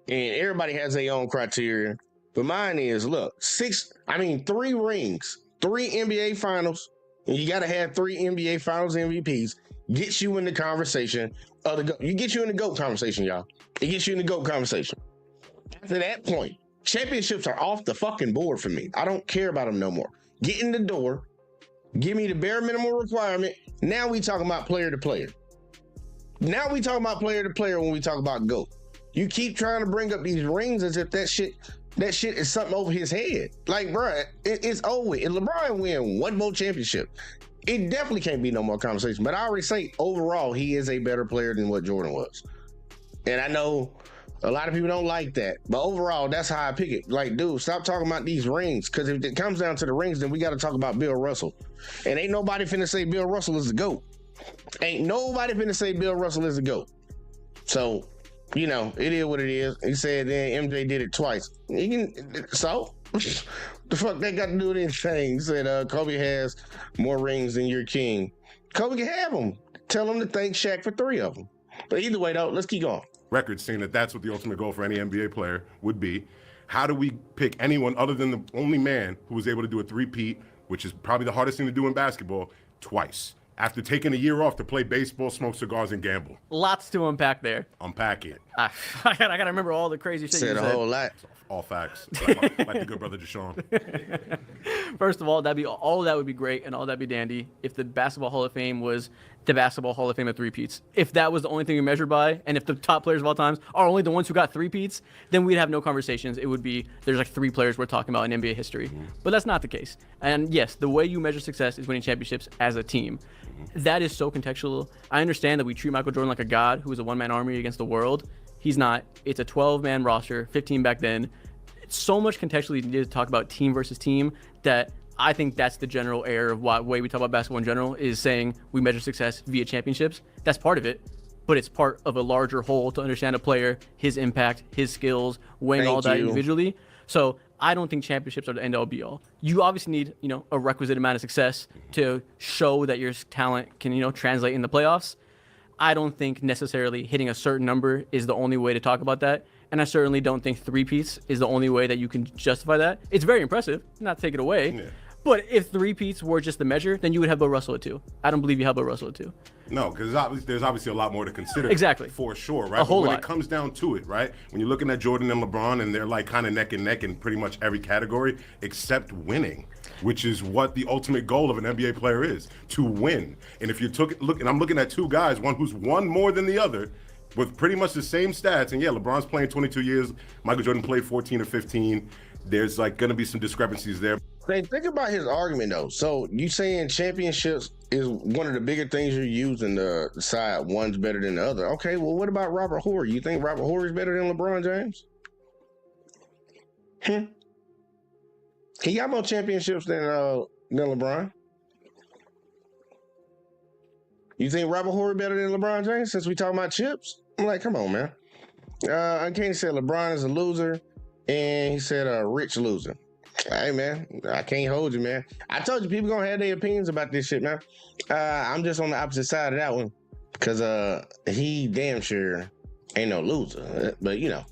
And everybody has their own criteria. But mine is, look, 3 rings, 3 NBA finals, and you got to have 3 NBA finals MVPs, gets you in the conversation of the GOAT. You get you in the GOAT conversation, y'all. It gets you in the GOAT conversation. After that point, championships are off the fucking board for me. I don't care about them no more. Get in the door, give me the bare minimum requirement. Now we talking about player to player. Now we talking about player to player when we talk about GOAT. You keep trying to bring up these rings as if that shit is something over his head. Like, bruh, it's over. If LeBron win one more championship, it definitely can't be no more conversation. But I already say, overall, he is a better player than what Jordan was. And I know a lot of people don't like that. But overall, that's how I pick it. Like, dude, stop talking about these rings. Because if it comes down to the rings, then we got to talk about Bill Russell. And ain't nobody finna say Bill Russell is the GOAT. Ain't nobody finna say Bill Russell is the GOAT. So... you know, it is what it is. He said then MJ did it twice. So? The fuck that got to do with anything? He said Kobe has more rings than your king. Kobe can have them. Tell him to thank Shaq for 3 of them. But either way, though, let's keep going. Records saying that that's what the ultimate goal for any NBA player would be. How do we pick anyone other than the only man who was able to do a three-peat, which is probably the hardest thing to do in basketball, twice? After taking a year off to play baseball, smoke cigars, and gamble. Lots to unpack there. Unpack it. I gotta remember all the crazy shit you said. Said a whole lot. All facts. Like the good brother Deshaun. First of all, all of that would be great and all that'd be dandy if the Basketball Hall of Fame was the Basketball Hall of Fame of three-peats. If that was the only thing we measured by, and if the top players of all times are only the ones who got three-peats, then we'd have no conversations. It would be, there's like 3 players we're talking about in NBA history. But that's not the case. And yes, the way you measure success is winning championships as a team. That is so contextual. I understand that we treat Michael Jordan like a god who is a one-man army against the world. He's not. It's a 12-man roster, 15 back then. It's so much contextually needed to talk about team versus team that I think that's the general error of what way we talk about basketball in general, is saying we measure success via championships. That's part of it, but it's part of a larger whole to understand a player, his impact, his skills, weighing all that individually. So I don't think championships are the end all be all. You obviously need, a requisite amount of success to show that your talent can, translate in the playoffs. I don't think necessarily hitting a certain number is the only way to talk about that. And I certainly don't think three-peats is the only way that you can justify that. It's very impressive, not take it away. Yeah. But if three-peats were just the measure, then you would have Bill Russell at 2. I don't believe you have Bill Russell at 2. No, because there's obviously a lot more to consider. Exactly. For sure, right? A whole but when lot. it comes down to it, right? When you're looking at Jordan and LeBron and they're like kind of neck and neck in pretty much every category except winning, which is what the ultimate goal of an NBA player is, to win. And if you and I'm looking at 2 guys, one who's won more than the other, with pretty much the same stats. And yeah, LeBron's playing 22 years. Michael Jordan played 14 or 15. There's like going to be some discrepancies there. Hey, think about his argument though. So you saying championships is one of the bigger things you're using to decide one's better than the other. Okay, well, what about Robert Horry? You think Robert Horry is better than LeBron James? He got more championships than LeBron. You think Robert Horry better than LeBron James since we talking about chips? I'm like, come on, man. Uncanny said LeBron is a loser, and he said a rich loser. Hey, man, I can't hold you, man. I told you people gonna have their opinions about this shit, man. I'm just on the opposite side of that one because he damn sure ain't no loser. But, you know,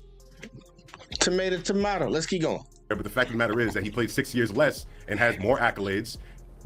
tomato. Let's keep going. But the fact of the matter is that he played 6 years less and has more accolades,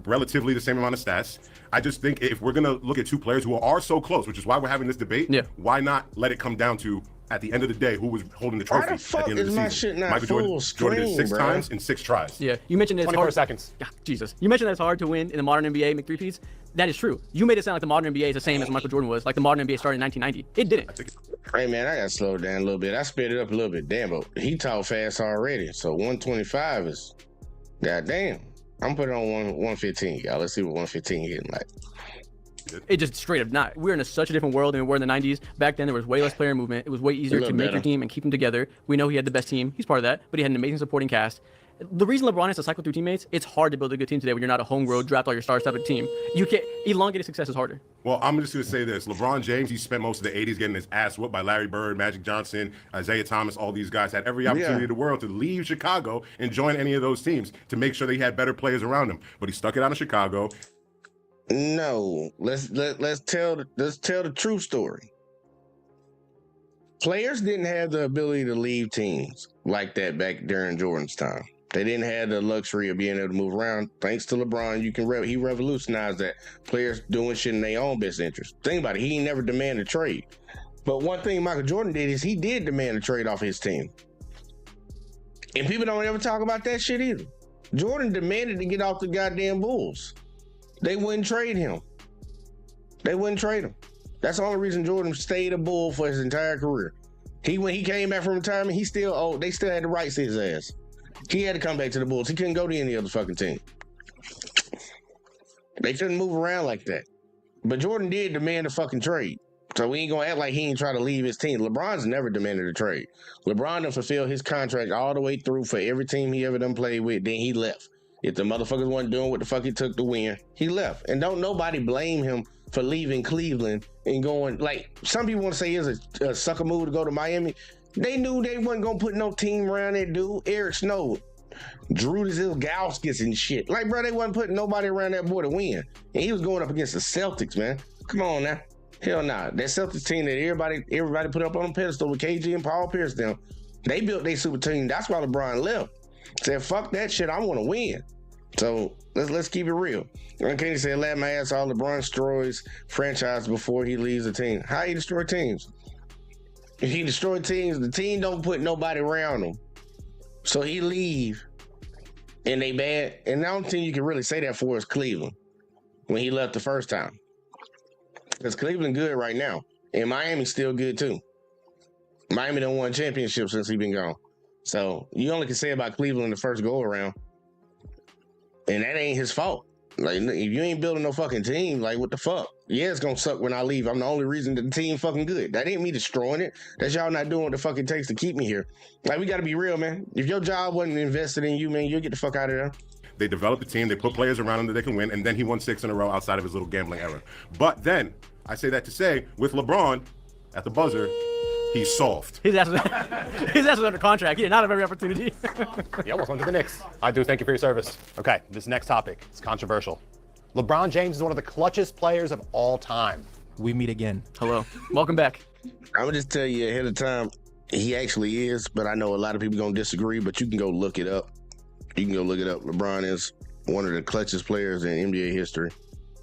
relatively the same amount of stats. I just think if we're going to look at two players who are so close, which is why we're having this debate, why not let it come down to, at the end of the day, who was holding the trophy at the end of the season? Michael Jordan did it 6 times in 6 tries. Yeah, you mentioned it's 24 hard. seconds. Jesus. You mentioned that it's hard to win in the modern NBA, make three-peats. That is true. You made it sound like the modern NBA is the same as Michael Jordan was, like the modern NBA started in 1990. It didn't. Hey, man, I got to slow down a little bit. I sped it up a little bit. Damn, but he talked fast already. So 125 is, goddamn. I'm putting on 115, y'all. Let's see what 115 hitting like. It just straight up not. We're in such a different world than we were in the 90s. Back then, there was way less player movement. It was way easier to make your team and keep them together. We know he had the best team. He's part of that, but he had an amazing supporting cast. The reason LeBron has to cycle through teammates, it's hard to build a good team today when you're not a homegrown, draft all your stars type of team. You can't, elongated success is harder. Well, I'm just going to say this. LeBron James, he spent most of the 80s getting his ass whooped by Larry Bird, Magic Johnson, Isaiah Thomas, all these guys. Had every opportunity in the world to leave Chicago and join any of those teams to make sure they had better players around him. But he stuck it out in Chicago. No, let's tell the true story. Players didn't have the ability to leave teams like that back during Jordan's time. They didn't have the luxury of being able to move around. Thanks to LeBron, he revolutionized that. Players doing shit in their own best interest. Think about it. He never demanded a trade. But one thing Michael Jordan did is he did demand a trade off his team. And people don't ever talk about that shit either. Jordan demanded to get off the goddamn Bulls. They wouldn't trade him. That's the only reason Jordan stayed a Bull for his entire career. When he came back from retirement, they still had the rights to his ass. He had to come back to the Bulls. He couldn't go to any other fucking team. They couldn't move around like that. But Jordan did demand a fucking trade. So we ain't gonna act like he ain't try to leave his team. LeBron's never demanded a trade. LeBron done fulfilled his contract all the way through for every team he ever done played with. Then he left. If the motherfuckers wasn't doing what the fuck he took to win, he left. And don't nobody blame him for leaving Cleveland and going, like, some people want to say it's a sucker move to go to Miami. They knew they wasn't going to put no team around that dude. Eric Snow, Drew Ilgauskas and shit. Like, bro, they wasn't putting nobody around that boy to win. And he was going up against the Celtics, man. Come on now. Hell nah. That Celtics team that everybody put up on a pedestal with KG and Paul Pierce down. They built their super team. That's why LeBron left. Said, fuck that shit. I want to win. So let's keep it real. Kenny said, laugh my ass off. LeBron destroys franchise before he leaves the team. How he destroy teams? If he destroy teams, the team don't put nobody around him. So he leave and they bad. And the only team you can really say that for is Cleveland when he left the first time. Because Cleveland good right now. And Miami's still good too. Miami done won championships since he been gone. So you only can say about Cleveland the first go around. And that ain't his fault. Like, if you ain't building no fucking team, like, what the fuck? Yeah, it's gonna suck when I leave. I'm the only reason the team fucking good. That ain't me destroying it. That's y'all not doing what the fuck it takes to keep me here. Like, we gotta be real, man. If your job wasn't invested in you, man, you'll get the fuck out of there. They developed a team, they put players around him that they can win, and then he won 6 in a row outside of his little gambling era. But then, I say that to say, with LeBron at the buzzer, he's soft. His ass was under contract. He did not have every opportunity. Yeah, welcome to the Knicks. I do thank you for your service. Okay, this next topic is controversial. LeBron James is one of the clutchest players of all time. We meet again. Hello. Welcome back. I'm gonna just tell you ahead of time, he actually is, but I know a lot of people gonna disagree, but you can go look it up. LeBron is one of the clutchest players in NBA history.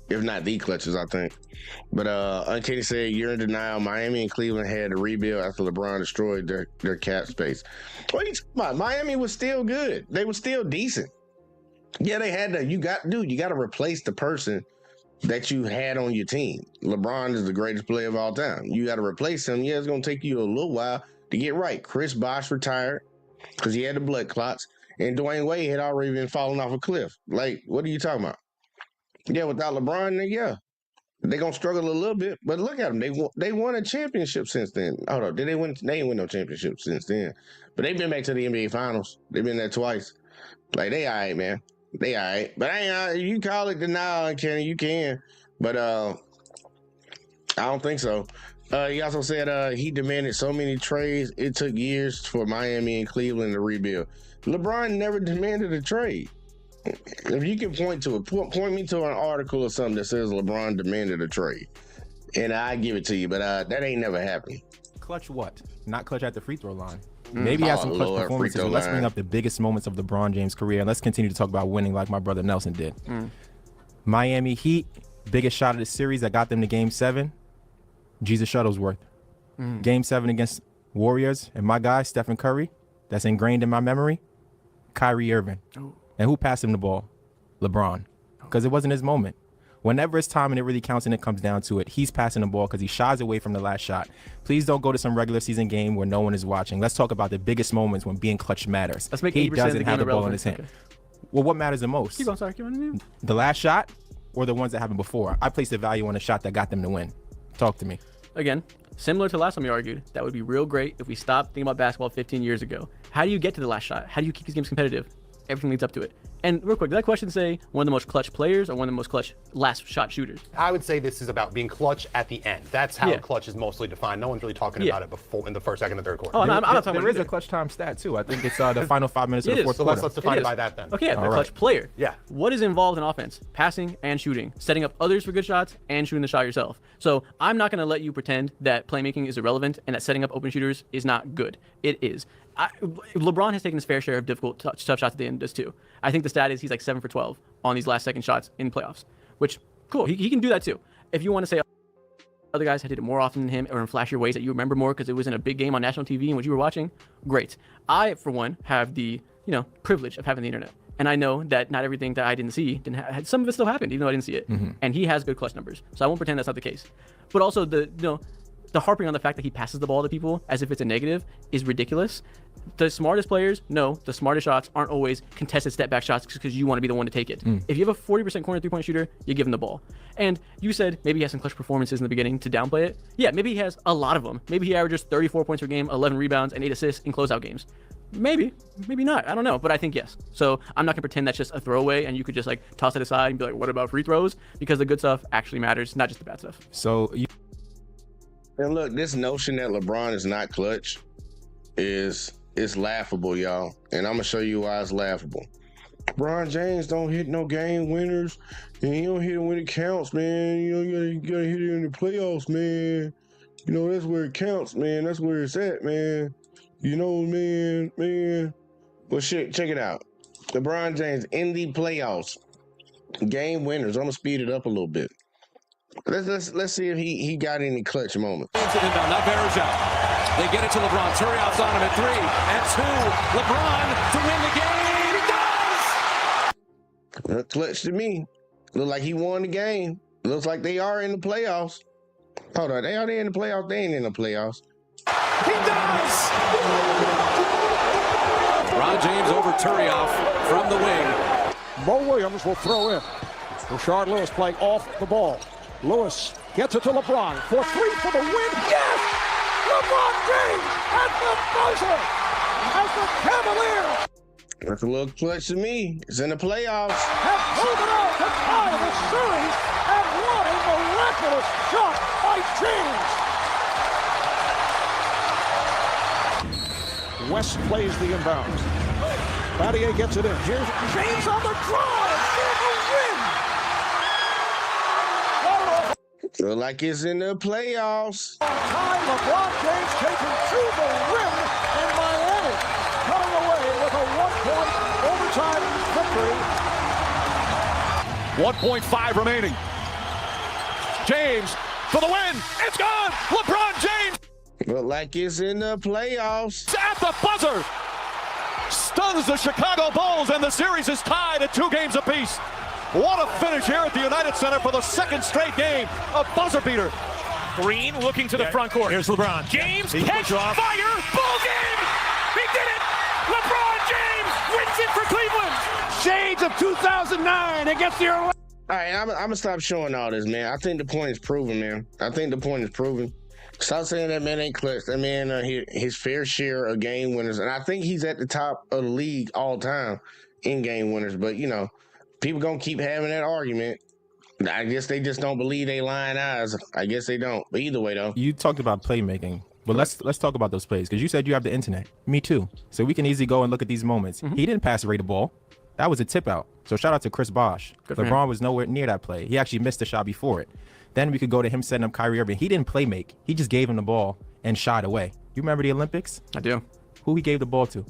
If not the clutches, I think. But Uncanny said, you're in denial. Miami and Cleveland had to rebuild after LeBron destroyed their cap space. What are you talking about? Miami was still good. They were still decent. Yeah, they had to. You got to replace the person that you had on your team. LeBron is the greatest player of all time. You got to replace him. Yeah, it's going to take you a little while to get right. Chris Bosh retired because he had the blood clots. And Dwayne Wade had already been falling off a cliff. Like, what are you talking about? Yeah, without LeBron, then yeah. They're going to struggle a little bit, but look at them. They won a championship since then. Hold on. Did they win? They ain't win no championship since then. But they've been back to the NBA Finals. They've been there twice. Like, they all right, man. They all right. But I ain't, you call it denial, Kenny, you can. But I don't think so. He also said he demanded so many trades, it took years for Miami and Cleveland to rebuild. LeBron never demanded a trade. If you can point to it, point me to an article or something that says LeBron demanded a trade, and I give it to you. But that ain't never happened. Clutch what? Not clutch at the free throw line. Maybe he has some clutch performances, but let's bring up the biggest moments of LeBron James' career, and let's continue to talk about winning like my brother Nelson did. Miami Heat, biggest shot of the series that got them to Game 7, Jesus Shuttlesworth. Game 7 against Warriors, and my guy, Stephen Curry, that's ingrained in my memory, Kyrie Irving. And who passed him the ball? LeBron. Because it wasn't his moment. Whenever it's time and it really counts and it comes down to it, he's passing the ball because he shies away from the last shot. Please don't go to some regular season game where no one is watching. Let's talk about the biggest moments when being clutch matters. Let's make he 80% doesn't of the have game the ball in irrelevant. his hand. Okay. Well, what matters the most? Keep on, sorry. Keep on. The last shot or the ones that happened before? I placed a value on the shot that got them to win. Talk to me. Again, similar to last time we argued, that would be real great if we stopped thinking about basketball 15 years ago. How do you get to the last shot? How do you keep these games competitive? Everything leads up to it. And real quick, did that question say one of the most clutch players or one of the most clutch last shot shooters? I would say this is about being clutch at the end. That's how clutch is mostly defined. No one's really talking about it before in the first, second, and third quarter. Oh, I'm not talking about There is a clutch time stat, too. I think it's the final 5 minutes of the fourth quarter. Let's define it by that then. Okay, the clutch player. Yeah. What is involved in offense? Passing and shooting. Setting up others for good shots and shooting the shot yourself. So I'm not going to let you pretend that playmaking is irrelevant and that setting up open shooters is not good. It is. LeBron has taken his fair share of difficult, tough shots at the end of this too. I think the stat is he's like 7 for 12 on these last second shots in playoffs, which, cool, he can do that too. If you want to say other guys had did it more often than him or in flashier ways that you remember more because it was in a big game on national TV and what you were watching, great. I, for one, have the privilege of having the internet. And I know that not everything that I didn't see, some of it still happened, even though I didn't see it. And he has good clutch numbers. So I won't pretend that's not the case. But also the harping on the fact that he passes the ball to people as if it's a negative is ridiculous. The smartest players know the smartest shots aren't always contested step back shots because you want to be the one to take it. If you have a 40% corner three-point shooter, you give him the ball. And you said maybe he has some clutch performances in the beginning to downplay it. Yeah, maybe he has a lot of them. Maybe he averages 34 points per game, 11 rebounds, and 8 assists in closeout games. Maybe not. I don't know, but I think yes. So I'm not gonna pretend that's just a throwaway and you could just like toss it aside and be like, what about free throws? Because the good stuff actually matters, not just the bad stuff. And look, this notion that LeBron is not clutch is laughable, y'all. And I'm gonna show you why it's laughable. LeBron James don't hit no game winners, and he don't hit it when it counts, man. You gotta hit it in the playoffs, man. That's where it counts, man. That's where it's at, man. Man. Well, shit, check it out. LeBron James in the playoffs, game winners. I'm gonna speed it up a little bit. Let's see if he got any clutch moments. Now Bergeron. They get it to LeBron. Turiaf's on him at 3 and 2. LeBron to win the game. He does. Clutch to me. Look like he won the game. Looks like they are in the playoffs. Hold on, are they in the playoffs? They ain't in the playoffs. He does. Ron James over Turiaf from the wing. Mo Williams will throw in. Rashard Lewis playing off the ball. Lewis gets it to LeBron for 3 for the win. Yes! LeBron James at the buzzer as the Cavaliers. That's a little clutch to me. It's in the playoffs. Have proven out to tie the series and what a miraculous shot by James. West plays the inbounds. Battier gets it in. Here's James on the drive for the win. Feel like it's in the playoffs. Time LeBron James taking to the rim in Miami, coming away with a 1-point overtime victory. 1.5 remaining. James for the win. It's gone. LeBron James. Feel like it's in the playoffs. At the buzzer. Stuns the Chicago Bulls, and the series is tied at 2 games apiece. What a finish here at the United Center for the second straight game. A buzzer beater. Green looking to the front court. Here's LeBron. James catch fire. Ball game. He did it. LeBron James wins it for Cleveland. Shades of 2009 against the All right, I'm gonna stop showing all this, man. I think the point is proven, man. I think the point is proven. Stop saying that man ain't clutch. That man his fair share of game winners, and I think he's at the top of the league all time in game winners. But you know, people gonna keep having that argument. I guess they just don't believe they lying eyes. I guess they don't. But either way, though, You talked about playmaking, but let's talk about those plays because you said you have the internet. Me too. So we can easily go and look at these moments. He didn't pass Ray the ball. That was a tip out. So shout out to Chris Bosh. Good for LeBron him. was nowhere near that play. He actually missed the shot before it. Then we could go to him setting up Kyrie Irving. He didn't play make. He just gave him the ball and shot away. You remember the Olympics? I do. Who he gave the ball to?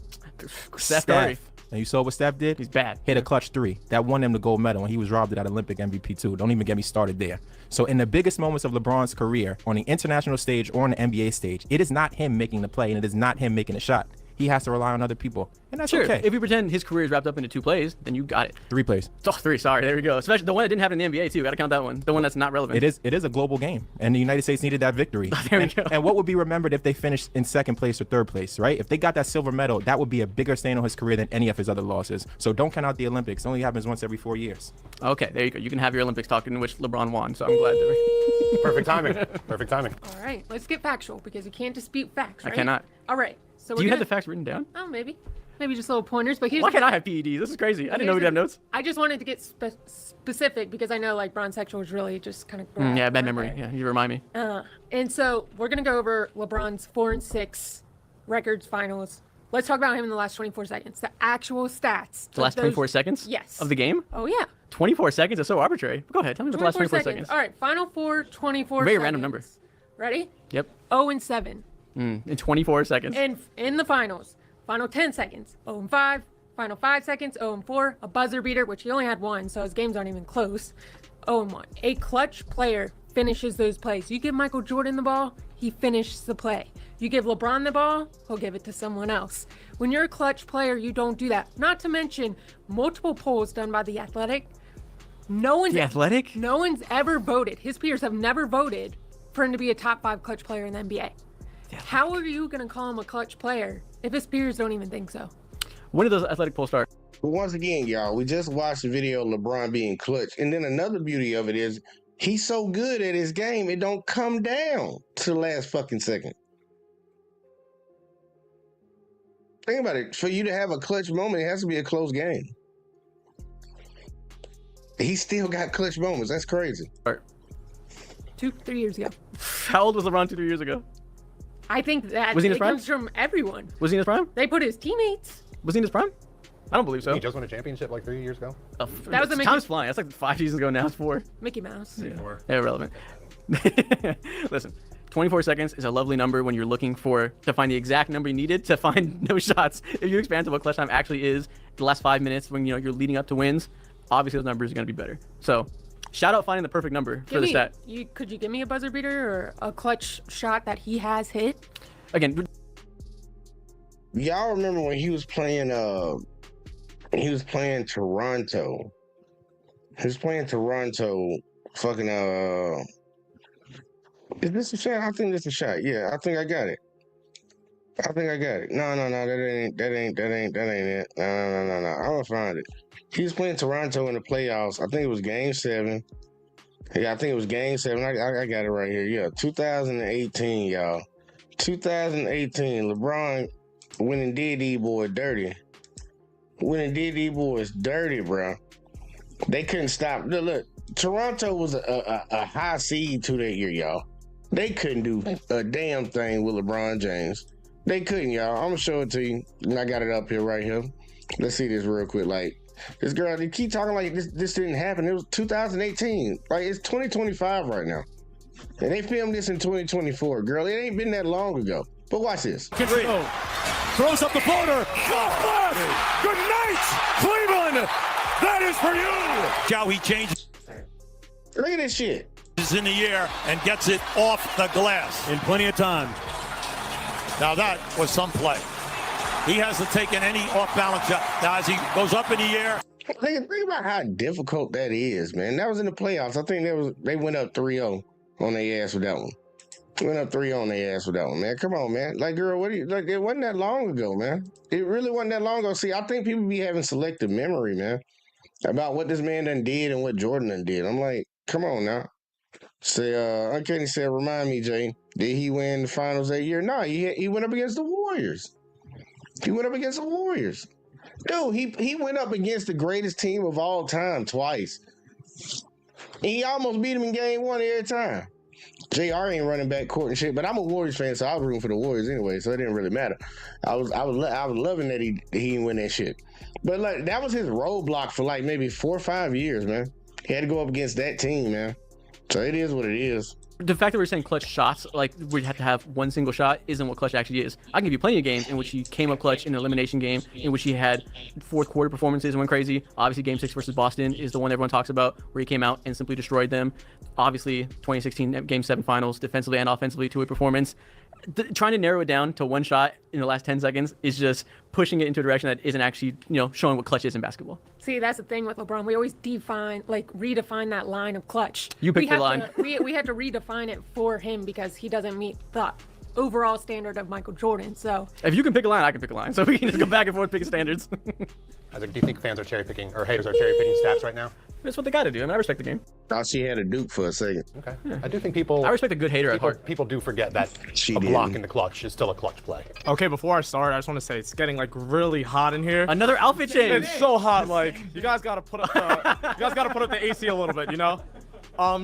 Steph Curry. And you saw what Steph did? He's bad. Hit a clutch three. That won him the gold medal, and he was robbed of that Olympic MVP too. Don't even get me started there. So in the biggest moments of LeBron's career, on the international stage or on the NBA stage, it is not him making the play, and it is not him making the shot. He has to rely on other people, and that's Sure. okay. If you pretend his career is wrapped up into 2 plays, then you got it. 3 plays. Oh, 3. Sorry. There we go. Especially the one that didn't happen in the NBA too. Got to count that one. The one that's not relevant. It is a global game, and the United States needed that victory. There we go. And what would be remembered if they finished in 2nd place or 3rd place, right? If they got that silver medal, that would be a bigger stain on his career than any of his other losses. So don't count out the Olympics. It only happens once every 4 years. Okay, there you go. You can have your Olympics talk in which LeBron won. So I'm glad that. Perfect timing. Perfect timing. All right, let's get factual because you can't dispute facts, I right? cannot. All right. So Do you have the facts written down? Oh, maybe just little pointers. But here's Why the can't I thing. have PEDs? This is crazy. I didn't Here's know we'd the- have notes. I just wanted to get specific because I know like Bronzexual is really just kind of Yeah, bad memory. Yeah, you remind me. And so we're gonna go over LeBron's 4-6 records finals. Let's talk about him in the last 24 seconds. The actual stats. The last 24 seconds? Yes. Of the game? Oh yeah. 24 seconds is so arbitrary. Go ahead. Tell me about the last 24 seconds. All right. Final four, 24 Very seconds. random number. Ready? Yep. 0-7. In 24 seconds. And in the finals, final 10 seconds, 0-5. Final 5 seconds, 0-4. A buzzer beater, which he only had 1, so his games aren't even close. 0-1. A clutch player finishes those plays. You give Michael Jordan the ball, he finishes the play. You give LeBron the ball, he'll give it to someone else. When you're a clutch player, you don't do that. Not to mention multiple polls done by The Athletic. No one's ever voted. His peers have never voted for him to be a top 5 clutch player in the NBA. How are you going to call him a clutch player if his peers don't even think so? When did those athletic polls start? But once again, y'all, we just watched the video of LeBron being clutch. And then another beauty of it is he's so good at his game, it don't come down to the last fucking second. Think about it. For you to have a clutch moment, it has to be a close game. He still got clutch moments. That's crazy. 2-3 years ago. How old was LeBron 2-3 years ago? I think that Was he in his it prime? comes from everyone. Was he in his prime? They put his teammates. Was he in his prime? I don't believe so. He just won a championship like 3 years ago. That was a Mickey- Time's flying. That's like 5 seasons ago now. It's 4. Mickey Mouse. Yeah. Irrelevant. Listen, 24 seconds is a lovely number when you're looking to find the exact number you needed to find no shots. If you expand to what clutch time actually is, the last 5 minutes when you're leading up to wins, obviously those numbers are going to be better. So, shout out finding the perfect number for the stat. Could you give me a buzzer beater or a clutch shot that he has hit? Again, Y'all remember when he was playing Toronto? He was playing Toronto fucking is this a shot? I think this is a shot. Yeah, I think I got it. No, that ain't it. No. I'm gonna find it. He was playing Toronto in the playoffs. I think it was game 7. Yeah, I think it was game 7. I got it right here. Yeah, 2018, y'all. 2018, LeBron winning DD boy dirty. Winning DD boys dirty, bro. They couldn't stop. Look, Toronto was a high seed to that year, y'all. They couldn't do a damn thing with LeBron James. They couldn't, y'all. I'm gonna show it to you. And I got it up here right here. Let's see this real quick. Like, this girl, they keep talking like this didn't happen. It was 2018. Like, it's 2025 right now. And they filmed this in 2024. Girl, it ain't been that long ago. But watch this. Throws up the floater. Good night, Cleveland. That is for you. How he changes. Look at this shit. Is in the air and gets it off the glass in plenty of time. Now that was some play. He hasn't taken any off-balance shot. Now as he goes up in the air. Think about how difficult that is, man. That was in the playoffs. I think they went up 3-0 on their ass with that one. Went up 3-0 on their ass with that one, man. Come on, man. Like, girl, it wasn't that long ago, man. It really wasn't that long ago. See, I think people be having selective memory, man. about what this man done did and what Jordan done did. I'm like, come on now. Say, Uncanny said, remind me, Jay, did he win the finals that year? No, he went up against the Warriors. He went up against the Warriors. Dude, he went up against the greatest team of all time twice. And he almost beat him in game 1 every time. JR ain't running back court and shit, but I'm a Warriors fan, so I was rooting for the Warriors anyway, so it didn't really matter. I was loving that he didn't win that shit. But like that was his roadblock for like maybe 4 or 5 years, man. He had to go up against that team, man. So it is what it is. The fact that we're saying clutch shots, like we have to have one single shot, isn't what clutch actually is. I can give you plenty of games in which he came up clutch in an elimination game, in which he had fourth quarter performances and went crazy. Obviously, Game 6 versus Boston is the one everyone talks about, where he came out and simply destroyed them. Obviously, 2016 Game 7 finals, defensively and offensively, two-way performance. Trying to narrow it down to one shot in the last 10 seconds is just pushing it into a direction that isn't actually, showing what clutch is in basketball. See, that's the thing with LeBron. We always redefine that line of clutch. You picked the line. We had to redefine it for him because he doesn't meet the overall standard of Michael Jordan. So if you can pick a line, I can pick a line. So we can just go back and forth picking standards. Do you think fans are cherry picking, or haters are cherry picking stats right now? That's what they got to do. I mean, I respect the game. Thought she had a Duke for a second. Okay. Yeah. I do think people. I respect a good hater at heart. People do forget that a block in the clutch is still a clutch play. Okay, before I start, I just want to say it's getting like really hot in here. Another outfit change. It's so hot. Like you guys got to put up the AC a little bit,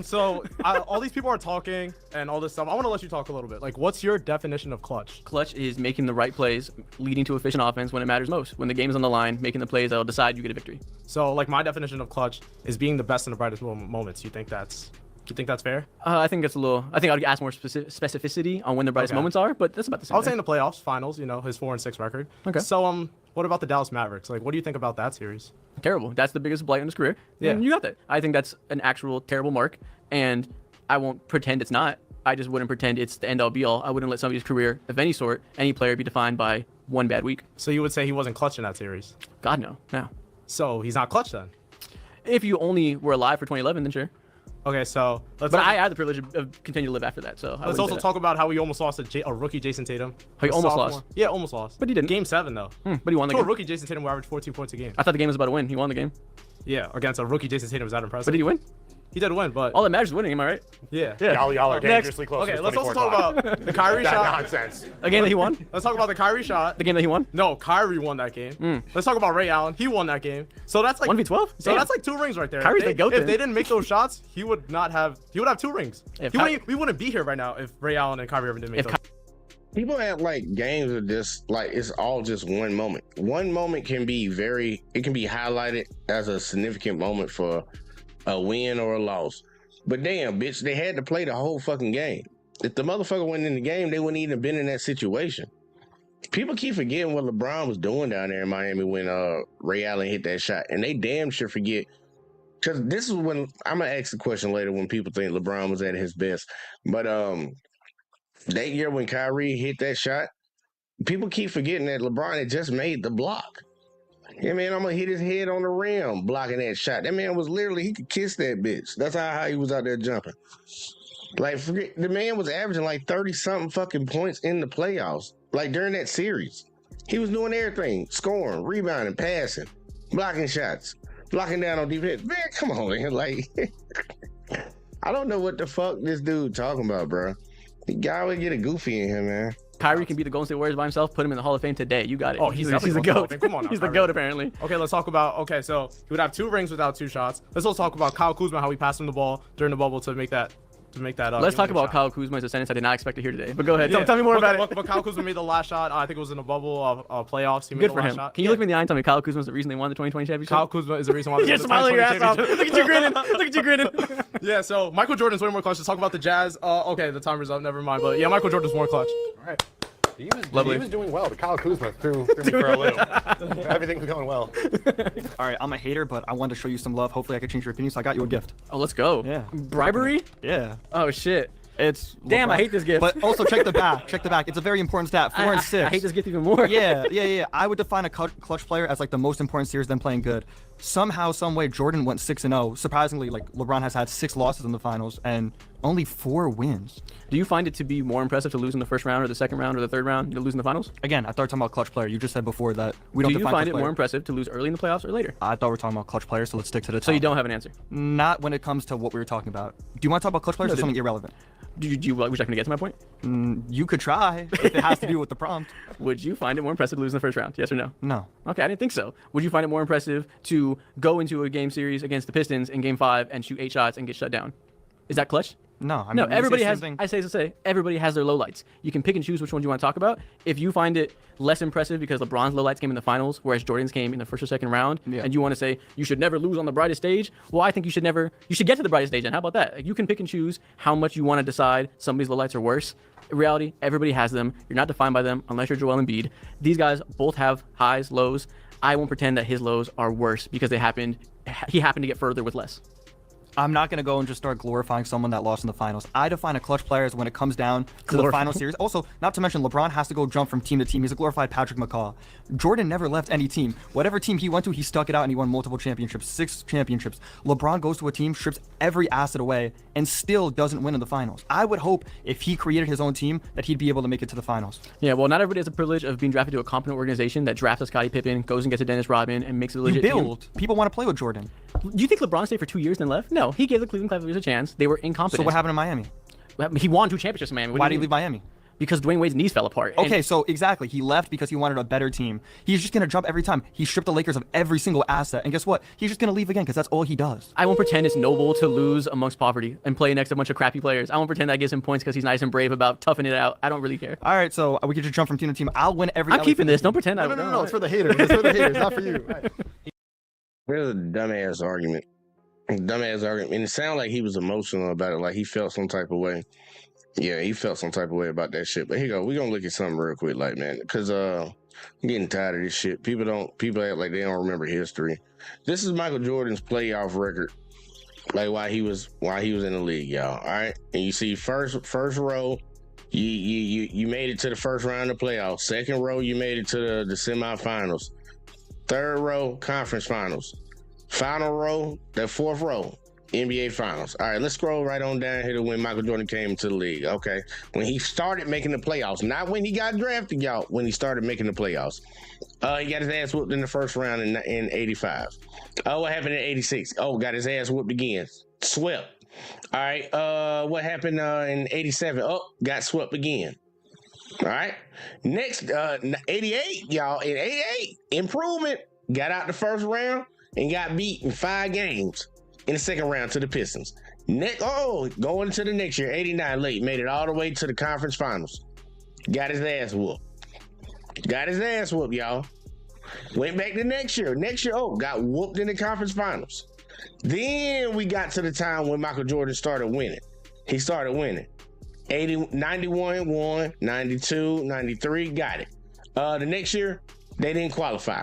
So all these people are talking and all this stuff. I want to let you talk a little bit. Like, what's your definition of clutch? Clutch is making the right plays, leading to efficient offense when it matters most. When the game is on the line, making the plays that'll decide you get a victory. So, like, my definition of clutch is being the best in the brightest moments. You think that's fair? I think that's I think I'd ask more specificity on when the brightest moments are, but that's about the same. I would say in the playoffs, finals, his 4-6 record. Okay. So, what about the Dallas Mavericks? Like, what do you think about that series? Terrible. That's the biggest blight in his career. Yeah. And you got that. I think that's an actual terrible mark, and I won't pretend it's not. I just wouldn't pretend it's the end-all be-all. I wouldn't let somebody's career of any sort, any player, be defined by one bad week. So you would say he wasn't clutch in that series? God, no. No. So he's not clutch then? If you only were alive for 2011, then sure. Okay, so I had the privilege of continuing to live after that. So let's also talk about how he almost lost a rookie Jason Tatum. How he almost lost? Yeah, almost lost. But he didn't. Game 7 though. But he won the game. A rookie Jason Tatum who averaged 14 points a game. I thought the game was about to win. He won the game. Yeah, against a rookie Jason Tatum. Was that impressive? But did he win? He did win, but all that matters is winning. Am I right? Yeah. Y'all are dangerously close. Okay, to let's also talk about the Kyrie that shot. Nonsense. A game that he won. Let's talk about the Kyrie shot. The game that he won. No, Kyrie won that game. Let's talk about Ray Allen. He won that game. So that's like 1v12. So that's like 2 rings right there. Kyrie's the GOAT. If they didn't make those shots, he would have 2 rings. We wouldn't be here right now if Ray Allen and Kyrie ever didn't make those. People act like games are just like it's all just one moment. One moment can be highlighted as a significant moment for a win or a loss. But damn, bitch, they had to play the whole fucking game. If the motherfucker wasn't in the game, they wouldn't even have been in that situation. People keep forgetting what LeBron was doing down there in Miami when Ray Allen hit that shot. And they damn sure forget. Because this is when, I'm going to ask the question later when people think LeBron was at his best. But that year when Kyrie hit that shot, people keep forgetting that LeBron had just made the block. Yeah, man, I'm going to hit his head on the rim blocking that shot. That man was literally, he could kiss that bitch. That's how he was out there jumping. Like, forget, the man was averaging like 30-something fucking points in the playoffs. Like, during that series. He was doing everything. Scoring, rebounding, passing, blocking shots, blocking down on defense. Man, come on, man. Like, I don't know what the fuck this dude talking about, bro. The guy would get a goofy in him, man. Kyrie can beat the Golden State Warriors by himself. Put him in the Hall of Fame today. You got it. Oh, he's a GOAT. Come on now, he's the GOAT, apparently. Okay, let's talk about, so he would have 2 rings without 2 shots. Let's also talk about Kyle Kuzma, how he passed him the ball during the bubble to make that up. Let's talk about Kyle Kuzma as a sentence I did not expect to hear today. But go ahead. Tell me more about it. But Kyle Kuzma made the last shot. I think it was in the bubble of playoffs. He made Good the for last him. shot. Can you look me in the eye and tell me Kyle Kuzma is the reason they won the 2020 championship? Kyle Kuzma is the reason why they You're won the smiling your ass off. 2020 Look at you grinning. Look at you grinning. Yeah, so Michael Jordan's way more clutch. Let's talk about the Jazz. Okay, the timer's up. Never mind. But yeah, Michael Jordan's more clutch. All right. He was doing well. But Kyle Kuzma threw me for a loop. Everything was going well. All right, I'm a hater, but I wanted to show you some love. Hopefully I could change your opinion, so I got you a gift. Oh, let's go. Yeah. Bribery? Yeah. Oh, shit. It's damn. LeBron. I hate this gift. But also check the back. Check the back. It's a very important stat. 4 and 6. I hate this gift even more. Yeah. I would define a clutch player as like the most important series than playing good. Somehow, some way, Jordan went 6-0. Surprisingly, like LeBron has had 6 losses in the finals, and Only 4 wins. Do you find it to be more impressive to lose in the first round or the second round or the third round to lose in the finals? Again, I thought we were talking about clutch player. You just said before that we don't Do you define find clutch it player. more impressive to lose early in the playoffs or later? I thought we were talking about clutch players, so let's stick to the top. So you don't have an answer? Not when it comes to what we were talking about. Do you want to talk about clutch players or something irrelevant? Would you like me to get to my point? You could try if it has to do with the prompt. Would you find it more impressive to lose in the first round? Yes or no? No. Okay, I didn't think so. Would you find it more impressive to go into a game series against the Pistons in Game 5 and shoot 8 shots and get shut down? Is that clutch? No. No, everybody has. I say everybody has their lowlights. You can pick and choose which ones you want to talk about. If you find it less impressive because LeBron's lowlights came in the finals, whereas Jordan's came in the first or second round, and you want to say you should never lose on the brightest stage, well, I think you should get to the brightest stage. And how about that? Like, you can pick and choose how much you want to decide somebody's lowlights are worse. In reality, everybody has them. You're not defined by them unless you're Joel Embiid. These guys both have highs, lows. I won't pretend that his lows are worse because he happened to get further with less. I'm not going to go and just start glorifying someone that lost in the finals. I define a clutch player as when it comes down to the final series. Also, not to mention, LeBron has to go jump from team to team. He's a glorified Patrick McCaw. Jordan never left any team. Whatever team he went to, he stuck it out and he won multiple championships, 6 championships. LeBron goes to a team, strips every asset away, and still doesn't win in the finals. I would hope if he created his own team that he'd be able to make it to the finals. Yeah, well, not everybody has the privilege of being drafted to a competent organization that drafts a Scottie Pippen, goes and gets a Dennis Rodman, and makes it a legit team. Team. People want to play with Jordan. Do you think LeBron stayed for 2 years and then left? No, he gave the Cleveland Cavaliers a chance. They were incompetent. So what happened in Miami? He won 2 championships in Miami. Why did he leave Miami? Because Dwayne Wade's knees fell apart. Okay, so exactly. He left because he wanted a better team. He's just going to jump every time. He stripped the Lakers of every single asset. And guess what? He's just going to leave again because that's all he does. I won't pretend it's noble to lose amongst poverty and play next to a bunch of crappy players. I won't pretend that gives him points because he's nice and brave about toughing it out. I don't really care. All right, so we could just jump from team to team. I'll win every... I'm keeping this. Don't pretend I don't. No, it's for the haters. It's for the haters, not for you. Right. There's a dumbass argument. And it sounded like he was emotional about it, like he felt some type of way. Yeah, he felt some type of way about that shit. But here you go. We're going to look at something real quick, like, man, because I'm getting tired of this shit. People act like they don't remember history. This is Michael Jordan's playoff record, like while he was in the league, y'all. All right, and you see first row, you made it to the first round of the playoffs. Second row, you made it to the semifinals. Third row, conference finals. Final row, that fourth row, NBA Finals. All right, let's scroll right on down here to when Michael Jordan came into the league. Okay, when he started making the playoffs, not when he got drafted, y'all. When he started making the playoffs, he got his ass whooped in the first round in '85. What happened in '86? Got his ass whooped again, swept. All right, what happened in '87? Got swept again. All right, next '88, y'all. In '88, improvement. Got out the first round and got beat in 5 games. In the second round to the Pistons. Going into the next year, 89 late, made it all the way to the conference finals. Got his ass whooped. Y'all. Went back to next year. Got whooped in the conference finals. Then we got to the time when Michael Jordan started winning. He started winning. 91 won, 92, 93, got it. The next year, they didn't qualify.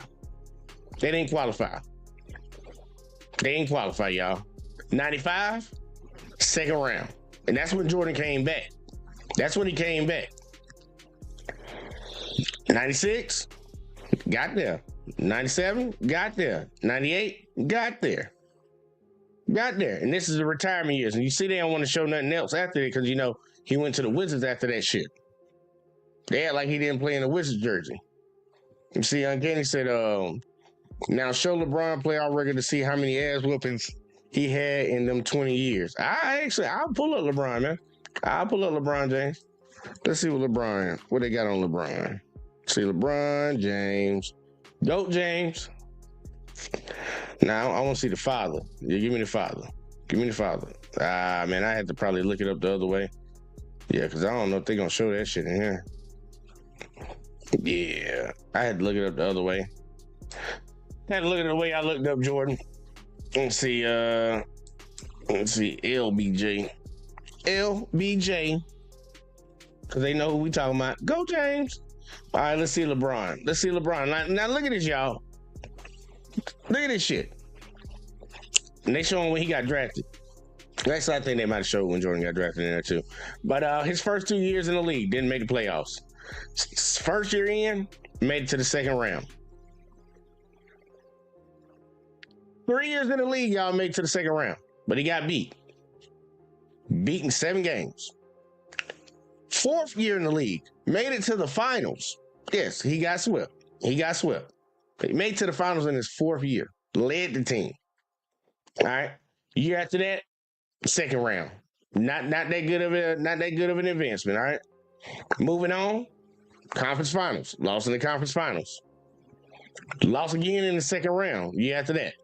They didn't qualify, y'all. 95, second round. And that's when Jordan came back. That's when he came back. 96, got there. 97, got there. 98, got there. And this is the retirement years. And you see they don't want to show nothing else after it because, he went to the Wizards after that shit. They act like he didn't play in the Wizards jersey. You see, Uncanny said, now show LeBron playoff record to see how many ass whoopings he had in them 20 years. I'll pull up LeBron, man. I'll pull up LeBron James. Let's see what they got on LeBron. See LeBron James. GOAT James. Now I want to see the father. Yeah, give me the father. Man, I had to probably look it up the other way. Yeah, because I don't know if they're going to show that shit in here. Yeah, I had to look it up the other way. Had to look at the way I looked up Jordan. Let's see, LBJ. Because they know who we talking about. Go, James. All right, let's see LeBron. Now look at this, y'all. Look at this shit. And they showing when he got drafted. Actually, I think they might have showed when Jordan got drafted in there, too. But his first 2 years in the league, didn't make the playoffs. First year in, made it to the second round. 3 years in the league, y'all made it to the second round, but he got beat. beaten 7 games. 4th year in the league, made it to the finals. Yes, he got swept. He made it to the finals in his 4th year, led the team. All right. Year after that, 2nd round. Not that good of an advancement. All right. Moving on, conference finals. Lost in the conference finals. Lost again in the 2nd round. Year after that.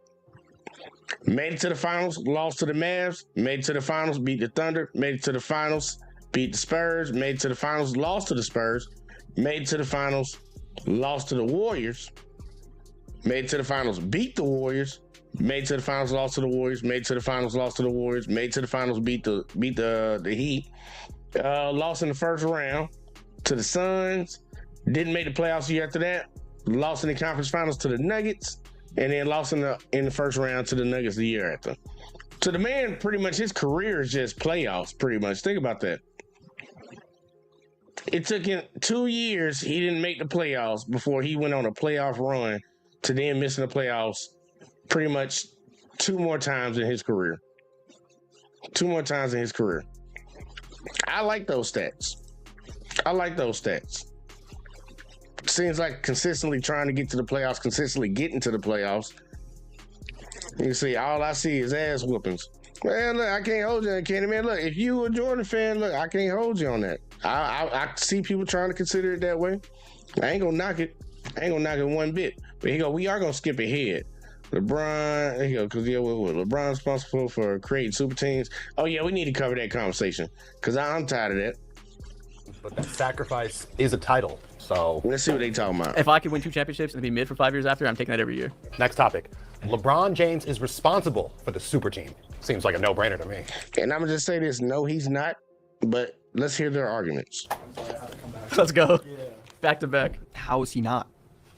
Made it to the finals, lost to the Mavs. Made it to the finals, beat the Thunder. Made it to the finals, beat the Spurs. Made it to the finals, lost to the Spurs. Made it to the finals, lost to the Warriors. Made it to the finals, beat the Warriors. Made it to the finals, lost to the Warriors. Made it to the finals, lost to the Warriors. Made it to the finals, beat the Heat. Lost in the 1st round to the Suns. Didn't make the playoffs the year after that. Lost in the conference finals to the Nuggets. And then lost in the 1st round to the Nuggets the year after. So the man, pretty much, his career is just playoffs, pretty much. Think about that. It took him 2 years. He didn't make the playoffs before he went on a playoff run to then missing the playoffs pretty much 2 more times in his career. 2 more times in his career. I like those stats. Seems like consistently trying to get to the playoffs, consistently getting to the playoffs. You see, all I see is ass whoopings. Man, look, I can't hold you on that, Kenny, man. Look, if you a Jordan fan, look, I can't hold you on that. I see people trying to consider it that way. I ain't gonna knock it. One bit. But we are gonna skip ahead. LeBron, because LeBron's responsible for creating super teams. Oh yeah, we need to cover that conversation because I'm tired of that. But that sacrifice is a title. So let's see what they talking about. If I could win 2 championships and be mid for 5 years after, I'm taking that every year. Next topic. LeBron James is responsible for the super team. Seems like a no-brainer to me. And I'm gonna just say this: no, he's not. But let's hear their arguments. Let's go. Back to back. How is he not?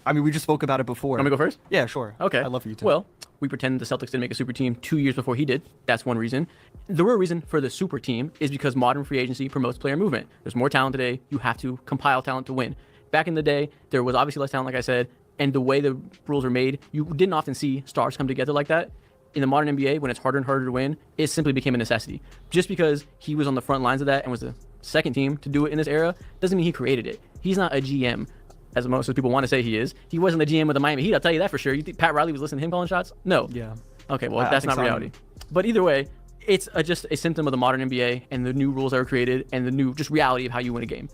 I mean, we just spoke about it before. Want me to go first? Yeah, sure. Okay. I'd love for you to. Well, we pretend the Celtics didn't make a super team 2 years before he did. That's one reason. The real reason for the super team is because modern free agency promotes player movement. There's more talent today. You have to compile talent to win. Back in the day, there was obviously less talent, like I said, and the way the rules were made, you didn't often see stars come together like that. In the modern NBA, when it's harder and harder to win, it simply became a necessity. Just because he was on the front lines of that and was the second team to do it in this era, doesn't mean he created it. He's not a GM, as most of the people want to say he is. He wasn't the GM of the Miami Heat, I'll tell you that for sure. You think Pat Riley was listening to him calling shots? No. Yeah. Okay, well, that's not reality. But either way, it's just a symptom of the modern NBA and the new rules that were created and the new just reality of how you win a game.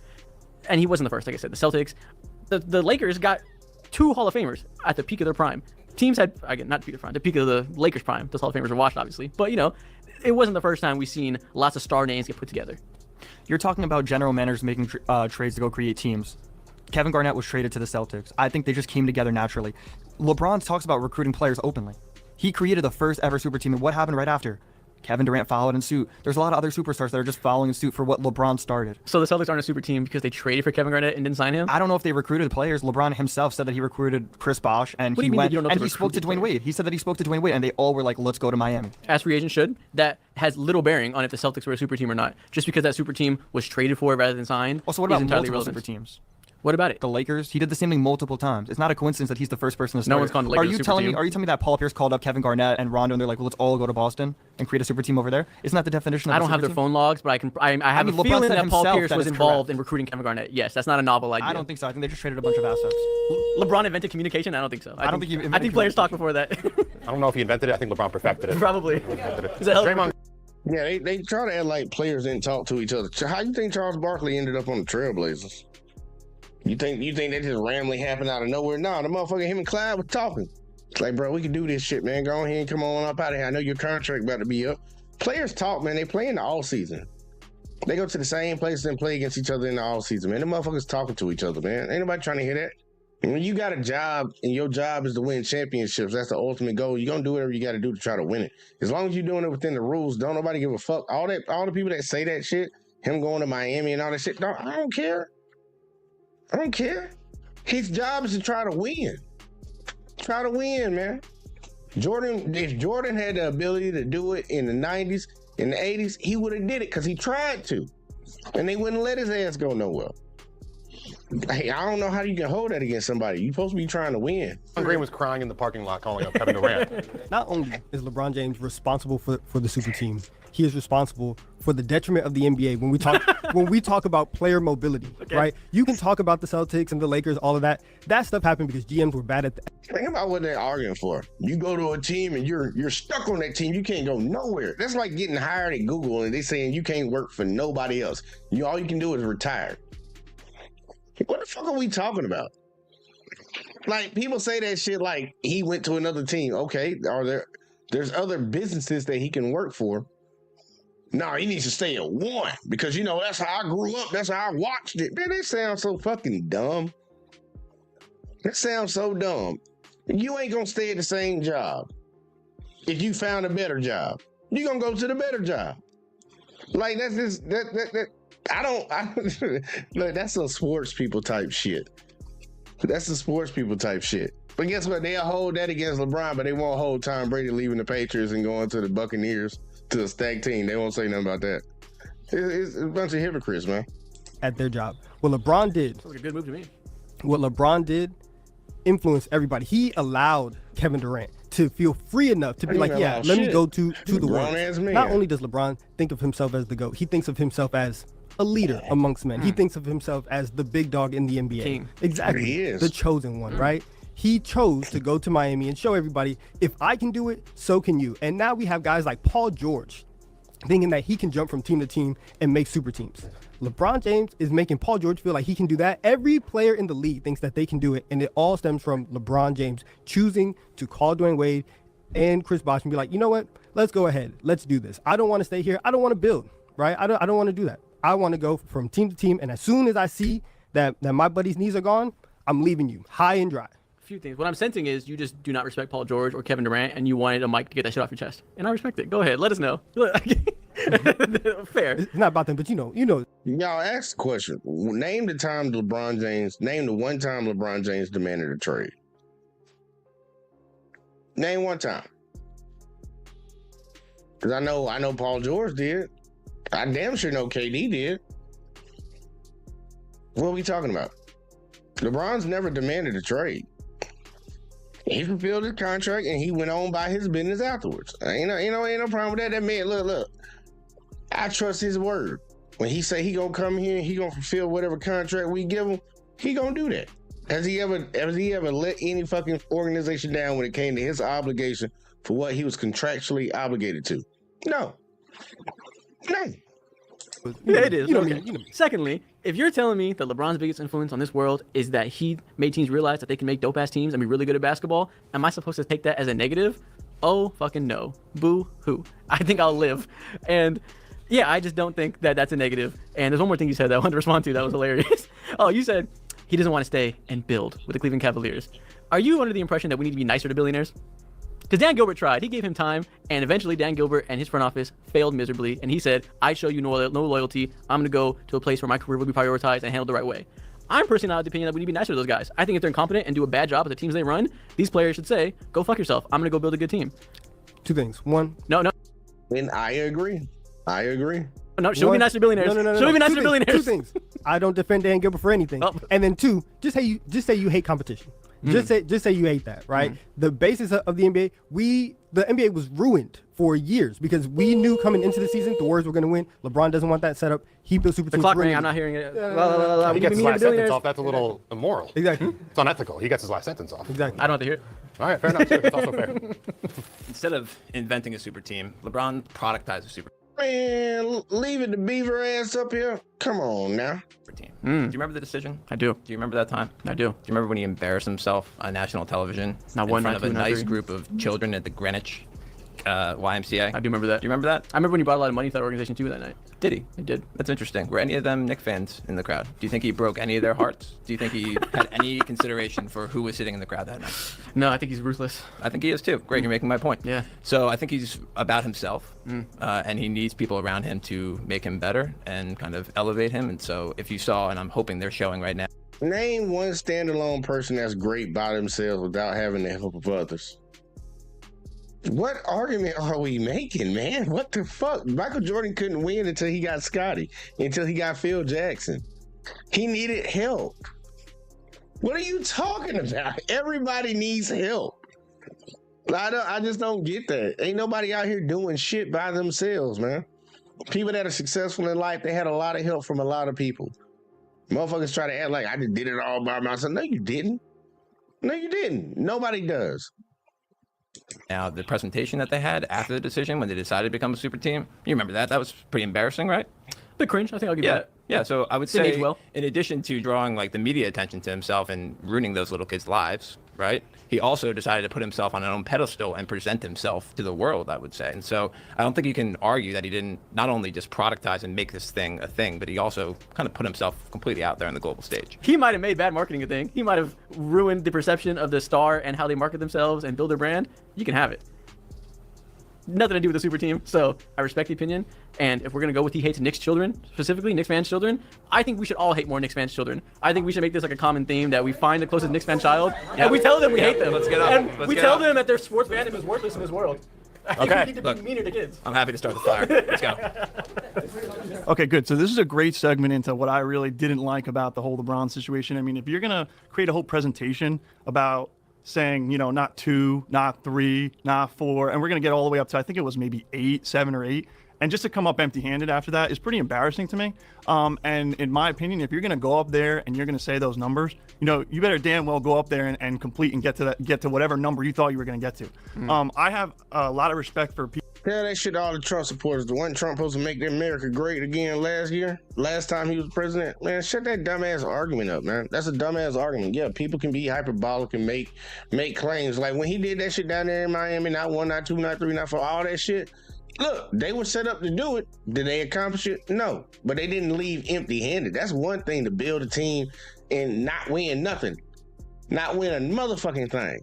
And he wasn't the first, like I said. The Celtics, the Lakers got 2 Hall of Famers at the peak of their prime. Teams had, again, not peak of prime, the peak of the Lakers' prime. Those Hall of Famers are washed, obviously. But, it wasn't the first time we've seen lots of star names get put together. You're talking about general managers making trades to go create teams. Kevin Garnett was traded to the Celtics. I think they just came together naturally. LeBron talks about recruiting players openly. He created the first ever super team, and what happened right after? Kevin Durant followed in suit. There's a lot of other superstars that are just following in suit for what LeBron started. So the Celtics aren't a super team because they traded for Kevin Garnett and didn't sign him? I don't know if they recruited players. LeBron himself said that he recruited Chris Bosh, and he went and he spoke to Dwayne Wade. He said that he spoke to Dwayne Wade, and they all were like, "Let's go to Miami." As free agents should. That has little bearing on if the Celtics were a super team or not. Just because that super team was traded for rather than signed. Also, what about multiple super teams? What about it? The Lakers. He did the same thing multiple times. It's not a coincidence that he's the first person to start. No one's called the Lakers a super team. Are you telling me that Paul Pierce called up Kevin Garnett and Rondo and they're like, well, let's all go to Boston and create a super team over there? Isn't that the definition of I don't have their phone logs, but I have a feeling that Paul Pierce was involved in recruiting Kevin Garnett. Yes, that's not a novel idea. I don't think so. I think they just traded a bunch of assets. LeBron invented communication? I don't think so. I think players talked before that. I don't know if he invented it. I think LeBron perfected it. Probably. Draymond. Yeah, they try to act like players didn't talk to each other. How you think Charles Barkley ended up on the Trailblazers? You think that just randomly happened out of nowhere? Nah, the motherfucker, him and Clyde were talking. It's like, bro, we can do this shit, man. Go ahead and come on up out of here. I know your contract about to be up. Players talk, man. They play in the all season. They go to the same places and play against each other in the all season, man. The motherfuckers talking to each other, man. Ain't nobody trying to hear that. And when you got a job and your job is to win championships, that's the ultimate goal. You're gonna do whatever you got to do to try to win it. As long as you're doing it within the rules, don't nobody give a fuck. All the people that say that shit, him going to Miami and all that shit, I don't care. I don't care. His job is to try to win. Try to win, man. If Jordan had the ability to do it in the 90s, in the 80s, he would have did it because he tried to. And they wouldn't let his ass go nowhere. Hey, I don't know how you can hold that against somebody. You're supposed to be trying to win. Green was crying in the parking lot calling up Kevin Durant. Not only is LeBron James responsible for the super team, he is responsible for the detriment of the NBA when we talk about player mobility, right? You can talk about the Celtics and the Lakers, all of that. That stuff happened because GMs were bad at that. Think about what they're arguing for. You go to a team and you're stuck on that team. You can't go nowhere. That's like getting hired at Google and they saying you can't work for nobody else. All you can do is retire. What the fuck are we talking about? Like, people say that shit like he went to another team. Okay, there's other businesses that he can work for. No, he needs to stay at one because, that's how I grew up. That's how I watched it. Man, that sounds so fucking dumb. That sounds so dumb. You ain't gonna stay at the same job. If you found a better job, you're gonna go to the better job. Like, that's just, I don't look, that's some sports people type shit. That's the sports people type shit. But guess what? They'll hold that against LeBron, but they won't hold Tom Brady leaving the Patriots and going to the Buccaneers to a stacked team. They won't say nothing about that. It's a bunch of hypocrites, man. At their job. What LeBron did. Sounds like a good move to me. What LeBron did influenced everybody. He allowed Kevin Durant to feel free enough to be like, yeah, let me go to the world. Not only does LeBron think of himself as the GOAT, he thinks of himself as a leader amongst men. He thinks of himself as the big dog in the NBA. King. Exactly. He is. The chosen one, right? He chose to go to Miami and show everybody, if I can do it, so can you. And now we have guys like Paul George thinking that he can jump from team to team and make super teams. LeBron James is making Paul George feel like he can do that. Every player in the league thinks that they can do it, and it all stems from LeBron James choosing to call Dwayne Wade and Chris Bosh and be like, you know what? Let's go ahead. Let's do this. I don't want to stay here. I don't want to build, right? I don't want to do that. I want to go from team to team, and as soon as I see that my buddy's knees are gone, I'm leaving you high and dry. Few things. What I'm sensing is you just do not respect Paul George or Kevin Durant, and you wanted a mic to get that shit off your chest. And I respect it. Go ahead. Let us know. Fair. It's not about them, but you know. Y'all ask the question. Name the one time LeBron James demanded a trade. Name one time. Because I know Paul George did. I damn sure know KD did. What are we talking about? LeBron's never demanded a trade. He fulfilled his contract and he went on by his business afterwards. Ain't no problem with that. That man, look. I trust his word. When he say he gonna come here and he gonna fulfill whatever contract we give him, he gonna do that. Has he ever let any fucking organization down when it came to his obligation for what he was contractually obligated to? No. Yeah, it is. Secondly, if you're telling me that LeBron's biggest influence on this world is that he made teams realize that they can make dope-ass teams and be really good at basketball, am I supposed to take that as a negative? Oh, fucking no. Boo-hoo. I think I'll live. And yeah, I just don't think that that's a negative. And there's one more thing you said that I wanted to respond to that was hilarious. Oh, you said he doesn't want to stay and build with the Cleveland Cavaliers. Are you under the impression that we need to be nicer to billionaires? Because Dan Gilbert tried. He gave him time, and eventually Dan Gilbert and his front office failed miserably, and he said, I show you no loyalty. I'm going to go to a place where my career will be prioritized and handled the right way. I'm personally not of the opinion that we need to be nicer to those guys. I think if they're incompetent and do a bad job at the teams they run, these players should say, go fuck yourself. I'm going to go build a good team. Two things. One. No. And I agree. No, show me nicer to billionaires. No. Show me nicer to billionaires. Two things. I don't defend Dan Gilbert for anything. Oh. And then two, just say you hate competition. Just say you hate that, right? The basis of the NBA, the NBA was ruined for years because we knew coming into the season the Warriors were going to win. LeBron doesn't want that setup. He built super teams. The clock rang. I'm not hearing it. He gets his last sentence off. That's a little immoral. Exactly. It's unethical. He gets his last sentence off. Exactly. I don't have to hear it. All right, fair enough. Too. That's also fair. Instead of inventing a super team, LeBron productized a super Man, leaving the beaver ass up here. Come on now. team. Do you remember the decision? I do. Do you remember that time? I do. Do you remember when he embarrassed himself on national television Not in one, front not of a two, not nice three. group of children at the Greenwich YMCA? I do remember that. Do you remember that? I remember when you brought a lot of money to that organization too that night. Did he? I did. That's interesting. Were any of them Knicks fans in the crowd? Do you think he broke any of their hearts? Do you think he had any consideration for who was sitting in the crowd that night? No, I think he's ruthless. I think he is too. Great, you're making my point. Yeah. So I think he's about himself, and he needs people around him to make him better and kind of elevate him. And so if you saw, and I'm hoping they're showing right now. Name one standalone person that's great by themselves without having the help of others. What argument are we making, man? What the fuck? Michael Jordan couldn't win until he got Scottie, until he got Phil Jackson. He needed help. What are you talking about? Everybody needs help. I just don't get that. Ain't nobody out here doing shit by themselves, man. People that are successful in life, they had a lot of help from a lot of people. Motherfuckers try to act like I just did it all by myself. No, you didn't. No, you didn't. Nobody does. Now, the presentation that they had after the decision when they decided to become a super team, you remember that? That was pretty embarrassing, right? Bit cringe. I think I'll give you that. Yeah, so I would Didn't age say, well. in addition to drawing like the media attention to himself and ruining those little kids' lives, right? He also decided to put himself on an own pedestal and present himself to the world, I would say. And so I don't think you can argue that he didn't not only just productize and make this thing a thing, but he also kind of put himself completely out there on the global stage. He might have made bad marketing a thing. He might have ruined the perception of the star and how they market themselves and build their brand. You can have it. Nothing to do with the super team, so I respect the opinion. And if we're gonna go with he hates Knicks children, specifically Knicks fans' children, I think we should all hate more Knicks fans' children. I think we should make this like a common theme that we find the closest Knicks fan child and we tell them we hate them. Let's get up. And Let's we get tell up. them that their sports fandom is worthless in this world. I think we need to be meaner to kids. I'm happy to start the fire. Let's go. Okay, good. So this is a great segment into what I really didn't like about the whole LeBron situation. I mean, if you're gonna create a whole presentation about saying, you know, not 2, not 3, not 4, and we're going to get all the way up to, I think it was maybe 8, 7 or 8. And just to come up empty-handed after that is pretty embarrassing to me. And in my opinion, if you're going to go up there and you're going to say those numbers, you know, you better damn well go up there and complete and get to whatever number you thought you were going to get to. I have a lot of respect for people. Tell that shit to all the Trump supporters. The one Trump supposed to make America great again last time he was president. Man, shut that dumbass argument up, man. That's a dumbass argument. Yeah, people can be hyperbolic and make claims. Like when he did that shit down there in Miami, not 1, not 2, not 3, not 4, all that shit. Look, they were set up to do it. Did they accomplish it? No. But they didn't leave empty-handed. That's one thing, to build a team and not win nothing. Not win a motherfucking thing.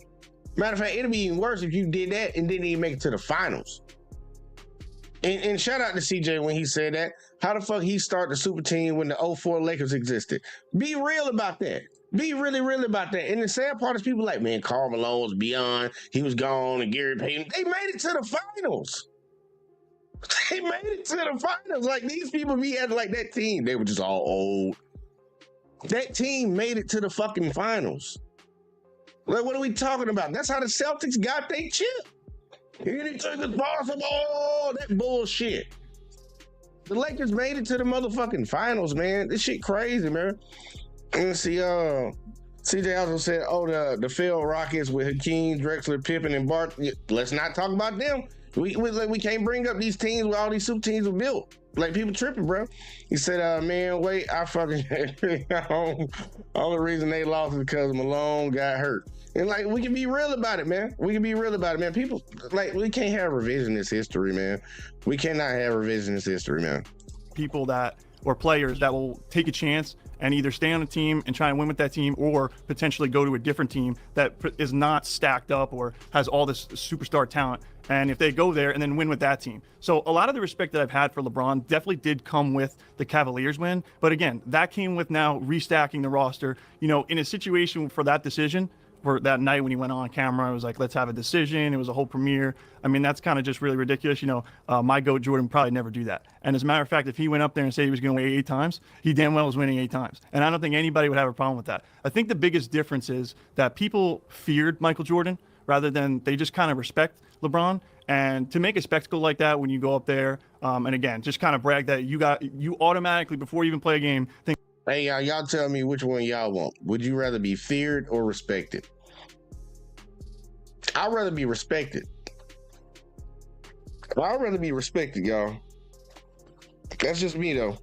Matter of fact, it'd be even worse if you did that and didn't even make it to the finals. And shout out to CJ when he said that. How the fuck he start the super team when the 04 Lakers existed? Be real about that. Be really real about that. And the sad part is people like, man, Karl Malone was beyond. He was gone, and Gary Payton. They made it to the finals. They made it to the finals. Like, these people be acting like that team. They were just all old. That team made it to the fucking finals. Like, what are we talking about? That's how the Celtics got their chip. Anything is possible. That bullshit. The Lakers made it to the motherfucking finals, man. This shit crazy, man. And see, CJ also said, the failed Rockets with Hakeem, Drexler, Pippen, and Bart. Let's not talk about them. We can't bring up these teams where all these super teams were built. Like, people tripping, bro. He said, man, wait, I fucking only reason they lost is because Malone got hurt. And like, we can be real about it, man. People, like, we can't have revisionist history, man. We cannot have revisionist history, man. People or players that will take a chance and either stay on a team and try and win with that team, or potentially go to a different team that is not stacked up or has all this superstar talent. And if they go there and then win with that team. So a lot of the respect that I've had for LeBron definitely did come with the Cavaliers win. But again, that came with now restacking the roster. You know, in a situation for that decision, for that night when he went on camera, it was like, let's have a decision. It was a whole premiere. I mean, that's kind of just really ridiculous. You know, my GOAT Jordan would probably never do that. And as a matter of fact, if he went up there and said he was going to win 8 times, he damn well was winning 8 times. And I don't think anybody would have a problem with that. I think the biggest difference is that people feared Michael Jordan rather than they just kind of respect LeBron. And to make a spectacle like that when you go up there, and again, just kind of brag that you automatically, before you even play a game, think, hey, y'all tell me which one y'all want. Would you rather be feared or respected? I'd rather be respected. I'd rather be respected, y'all. That's just me, though.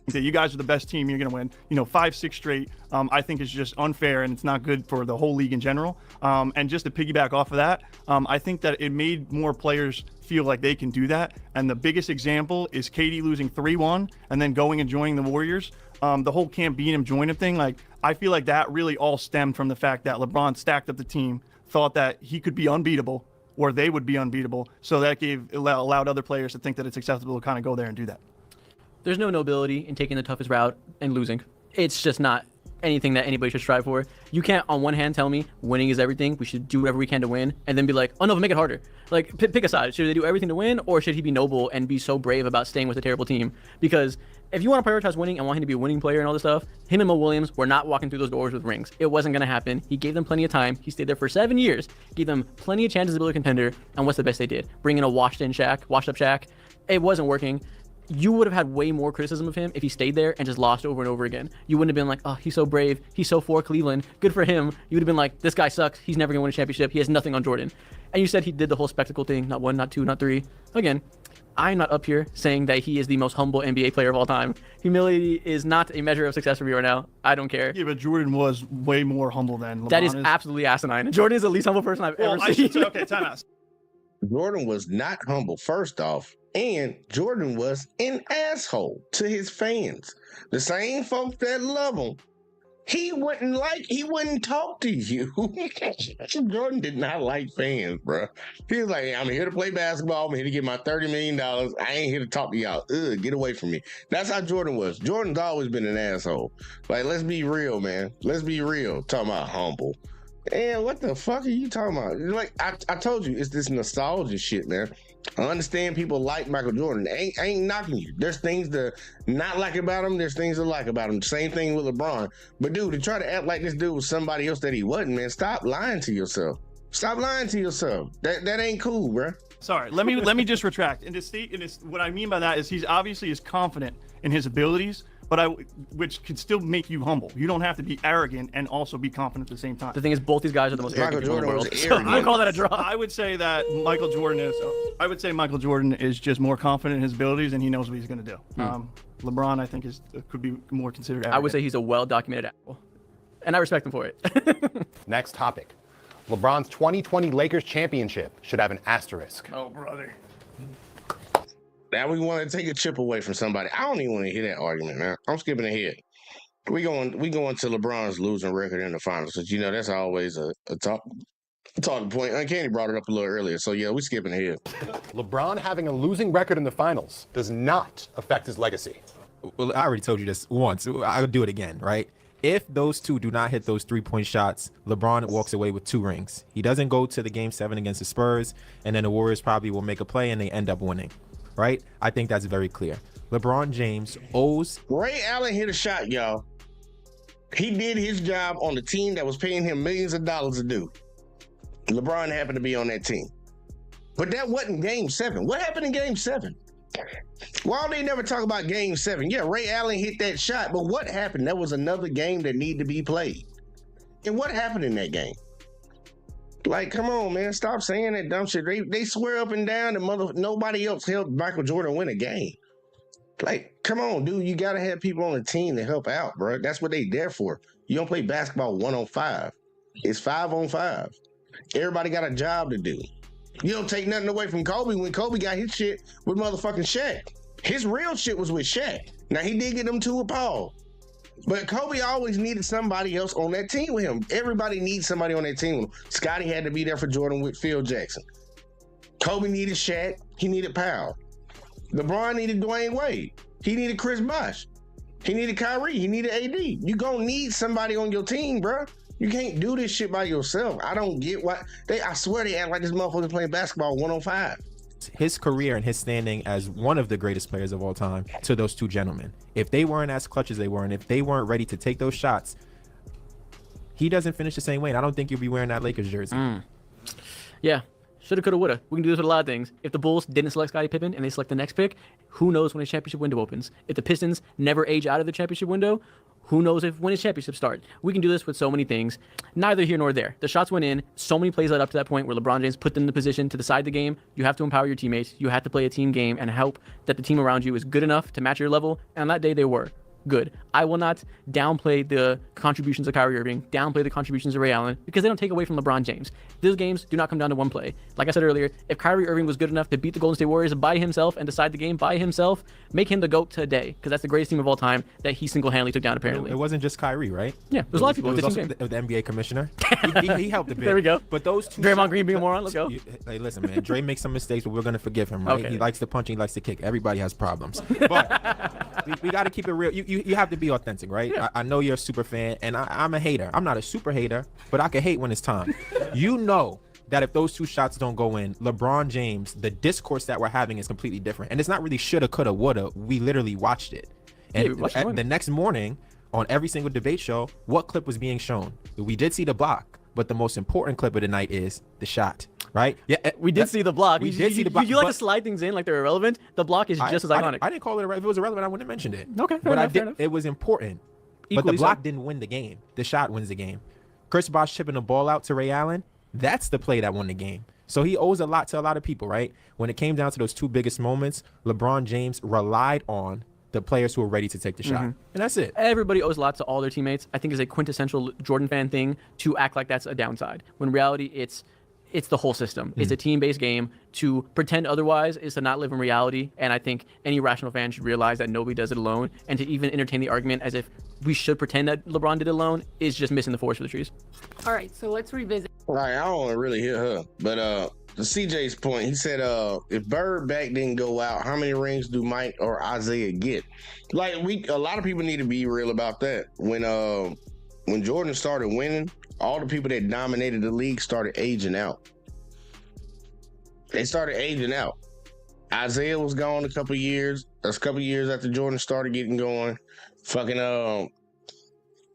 that you guys are the best team, you're going to win, 5-6 straight, I think is just unfair, and it's not good for the whole league in general. And just to piggyback off of that, I think that it made more players feel like they can do that. And the biggest example is KD losing 3-1 and then going and joining the Warriors. The whole can't beat him, join him thing, I feel like that really all stemmed from the fact that LeBron stacked up the team, thought that he could be unbeatable, or they would be unbeatable. So that allowed other players to think that it's acceptable to kind of go there and do that. There's no nobility in taking the toughest route and losing. It's just not anything that anybody should strive for. You can't, on one hand, tell me winning is everything. We should do whatever we can to win, and then be like, oh no, make it harder. Like, pick a side. Should they do everything to win, or should he be noble and be so brave about staying with a terrible team? Because if you want to prioritize winning and want him to be a winning player and all this stuff, him and Mo Williams were not walking through those doors with rings. It wasn't going to happen. He gave them plenty of time. He stayed there for 7 years, gave them plenty of chances to build a contender, and what's the best they did? Bring in a washed up Shaq. It wasn't working. You would have had way more criticism of him if he stayed there and just lost over and over again. You wouldn't have been like, oh, he's so brave. He's so for Cleveland. Good for him. You would have been like, this guy sucks. He's never going to win a championship. He has nothing on Jordan. And you said he did the whole spectacle thing. Not one, not two, not three. Again, I'm not up here saying that he is the most humble NBA player of all time. Humility is not a measure of success for me right now. I don't care. Yeah, but Jordan was way more humble than LeBron That is absolutely asinine. Jordan is the least humble person I've ever seen. Okay, time out. Jordan was not humble, first off, and Jordan was an asshole to his fans. The same folks that love him, he wouldn't talk to you. Jordan did not like fans, bro. He was like, I'm here to play basketball. I'm here to get my $30 million. I ain't here to talk to y'all. Get away from me. That's how Jordan was. Jordan's always been an asshole. Like, let's be real, man. Let's be real. Talking about humble. And what the fuck are you talking about? Like, I told you, it's this nostalgia shit, man. I understand people like Michael Jordan. I ain't knocking you. There's things to not like about him. There's things to like about him. Same thing with LeBron. But dude, to try to act like this dude was somebody else that he wasn't, man, stop lying to yourself. Stop lying to yourself. That ain't cool, bro. Sorry, let me just retract. What I mean by that is he's obviously is confident in his abilities, which can still make you humble. You don't have to be arrogant and also be confident at the same time. The thing is, both these guys are the most arrogant people in the world. So I would call that a draw. I would say that Michael Jordan is just more confident in his abilities and he knows what he's going to do. LeBron, I think, could be more considered arrogant. I would say he's a well-documented asshole, and I respect him for it. Next topic. LeBron's 2020 Lakers championship should have an asterisk. Oh, brother. Now we want to take a chip away from somebody. I don't even want to hear that argument, man. I'm skipping ahead. We going to LeBron's losing record in the finals, because you know that's always a talking point. Uncanny brought it up a little earlier, so yeah, we skipping ahead. LeBron having a losing record in the finals does not affect his legacy. Well, I already told you this once. I'll do it again, right? If those two do not hit those 3-point shots, LeBron walks away with 2 rings. He doesn't go to the Game 7 against the Spurs, and then the Warriors probably will make a play and they end up winning. Right? I think that's very clear. LeBron James owes... Ray Allen hit a shot, y'all. He did his job on the team that was paying him millions of dollars to do. LeBron happened to be on that team. But that wasn't Game 7. What happened in Game 7? Why they never talk about Game 7? Yeah, Ray Allen hit that shot, but what happened? That was another game that needed to be played. And what happened in that game? Like, come on, man. Stop saying that dumb shit. They swear up and down that nobody else helped Michael Jordan win a game. Like, come on, dude. You got to have people on the team to help out, bro. That's what they there for. You don't play basketball 1-on-5. It's 5-on-5. Everybody got a job to do. You don't take nothing away from Kobe when Kobe got his shit with motherfucking Shaq. His real shit was with Shaq. Now, he did get them two with Paul. But Kobe always needed somebody else on that team with him. Everybody needs somebody on that team with him. Scottie had to be there for Jordan with Phil Jackson. Kobe needed Shaq. He needed Powell. LeBron needed Dwayne Wade. He needed Chris Bosh. He needed Kyrie. He needed AD. You gonna need somebody on your team, bro. You can't do this shit by yourself. I don't get why. I swear they act like this motherfucker playing basketball 1-on-5. His career and his standing as one of the greatest players of all time to those two gentlemen. If they weren't as clutch as they were, and if they weren't ready to take those shots, he doesn't finish the same way. And I don't think you'll be wearing that Lakers jersey. Yeah. Shoulda, coulda, woulda. We can do this with a lot of things. If the Bulls didn't select Scottie Pippen and they select the next pick, who knows when his championship window opens? If the Pistons never age out of the championship window, who knows when his championships start? We can do this with so many things. Neither here nor there. The shots went in. So many plays led up to that point where LeBron James put them in the position to decide the game. You have to empower your teammates. You have to play a team game and hope that the team around you is good enough to match your level. And on that day, they were good. I will not downplay the contributions of Kyrie Irving, downplay the contributions of Ray Allen, because they don't take away from LeBron James. Those games do not come down to one play. Like I said earlier, if Kyrie Irving was good enough to beat the Golden State Warriors by himself and decide the game by himself, make him the GOAT today, because that's the greatest team of all time that he single-handedly took down, apparently. It wasn't just Kyrie, right? Yeah, there's a lot of people. It was also the NBA commissioner. he helped a bit. There we go. But those two... Draymond Green being a moron, let's go. Hey, listen, man. Dre makes some mistakes, but we're going to forgive him, right? Okay. He likes to punch, he likes to kick. Everybody has problems. But we got to keep it real. You have to be authentic, right? Yeah. I know you're a super fan, and I'm a hater. I'm not a super hater, but I can hate when it's time. You know that if those 2 shots don't go in, LeBron James, the discourse that we're having is completely different. And it's not really shoulda, coulda, woulda. We literally watched it. And the next morning, on every single debate show, what clip was being shown? We did see the block, but the most important clip of the night is the shot, right? Yeah, we did see the block. We did see the block. You like to slide things in like they're irrelevant. The block is just as iconic. I didn't call it irrelevant. If it was irrelevant, I wouldn't have mentioned it. Okay, fair enough. It was important. But Equally the block so. didn't win the game. The shot wins the game. Chris Bosh chipping the ball out to Ray Allen, that's the play that won the game. So he owes a lot to a lot of people, right? When it came down to those 2 biggest moments, LeBron James relied on the players who were ready to take the shot. And that's it. Everybody owes a lot to all their teammates. I think it's a quintessential Jordan fan thing to act like that's a downside. When in reality, it's the whole system. It's a team-based game. To pretend otherwise is to not live in reality. And I think any rational fan should realize that nobody does it alone. And to even entertain the argument as if we should pretend that LeBron did it alone is just missing the forest for the trees. All right, so let's revisit. Right, I don't want to really hear her, but to CJ's point, he said, if Bird back didn't go out, how many rings do Mike or Isaiah get? Like a lot of people need to be real about that. When Jordan started winning, all the people that dominated the league started aging out. They started aging out. Isaiah was gone a couple years. That's a couple years after Jordan started getting going. Fucking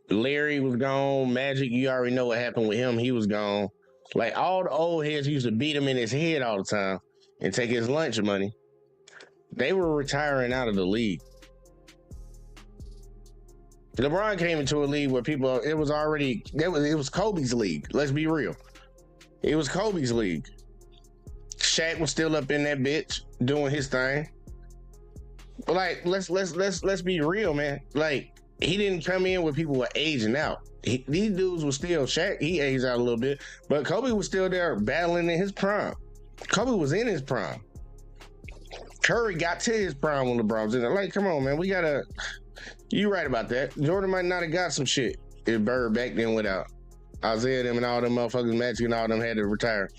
Larry was gone. Magic, you already know what happened with him. He was gone. Like, all the old heads used to beat him in his head all the time and take his lunch money. They were retiring out of the league. LeBron came into a league where it was Kobe's league. Let's be real. It was Kobe's league. Shaq was still up in that bitch doing his thing. But like, let's be real, man. Like, he didn't come in when people were aging out. These dudes were still Shaq. He aged out a little bit, but Kobe was still there battling in his prime. Kobe was in his prime. Curry got to his prime when LeBron was in there. Like, come on, man. You right about that. Jordan might not have got some shit if Bird back then went out. Isaiah them and all them motherfuckers, Magic and all them had to retire.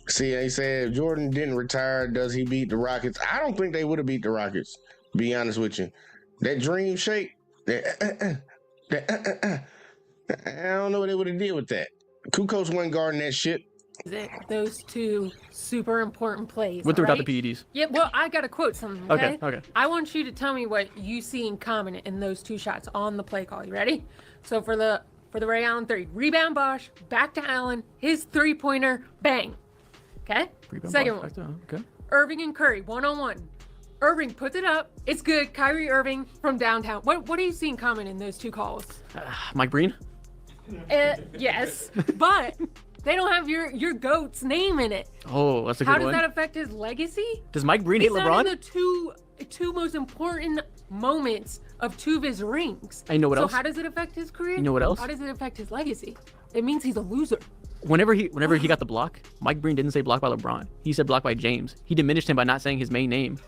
See, he said if Jordan didn't retire, does he beat the Rockets? I don't think they would have beat the Rockets, be honest with you. That dream shake, I don't know what they would have did with that. Kukoc wasn't guarding that shit. Those 2 super important plays. With or without right? the PEDs. Yeah, well, I got to quote something, okay? Okay. I want you to tell me what you see in common in those 2 shots on the play call. You ready? So for the Ray Allen 3, rebound Bosh, back to Allen, his 3-pointer, bang. Okay? Second one. Okay. Irving and Curry, 1-on-1. Irving puts it up. It's good. Kyrie Irving from downtown. What do you see in common in those 2 calls? Mike Breen? Yes, but they don't have your GOAT's name in it. Oh, that's a good How one. does that affect his legacy? Does Mike Breen hate It's LeBron? not in the two most important moments of 2 of his rings. And you know what else? So how does it affect his career? You know what else? How does it affect his legacy? It means he's a loser. Whenever he got the block, Mike Breen didn't say block by LeBron. He said block by James. He diminished him by not saying his main name.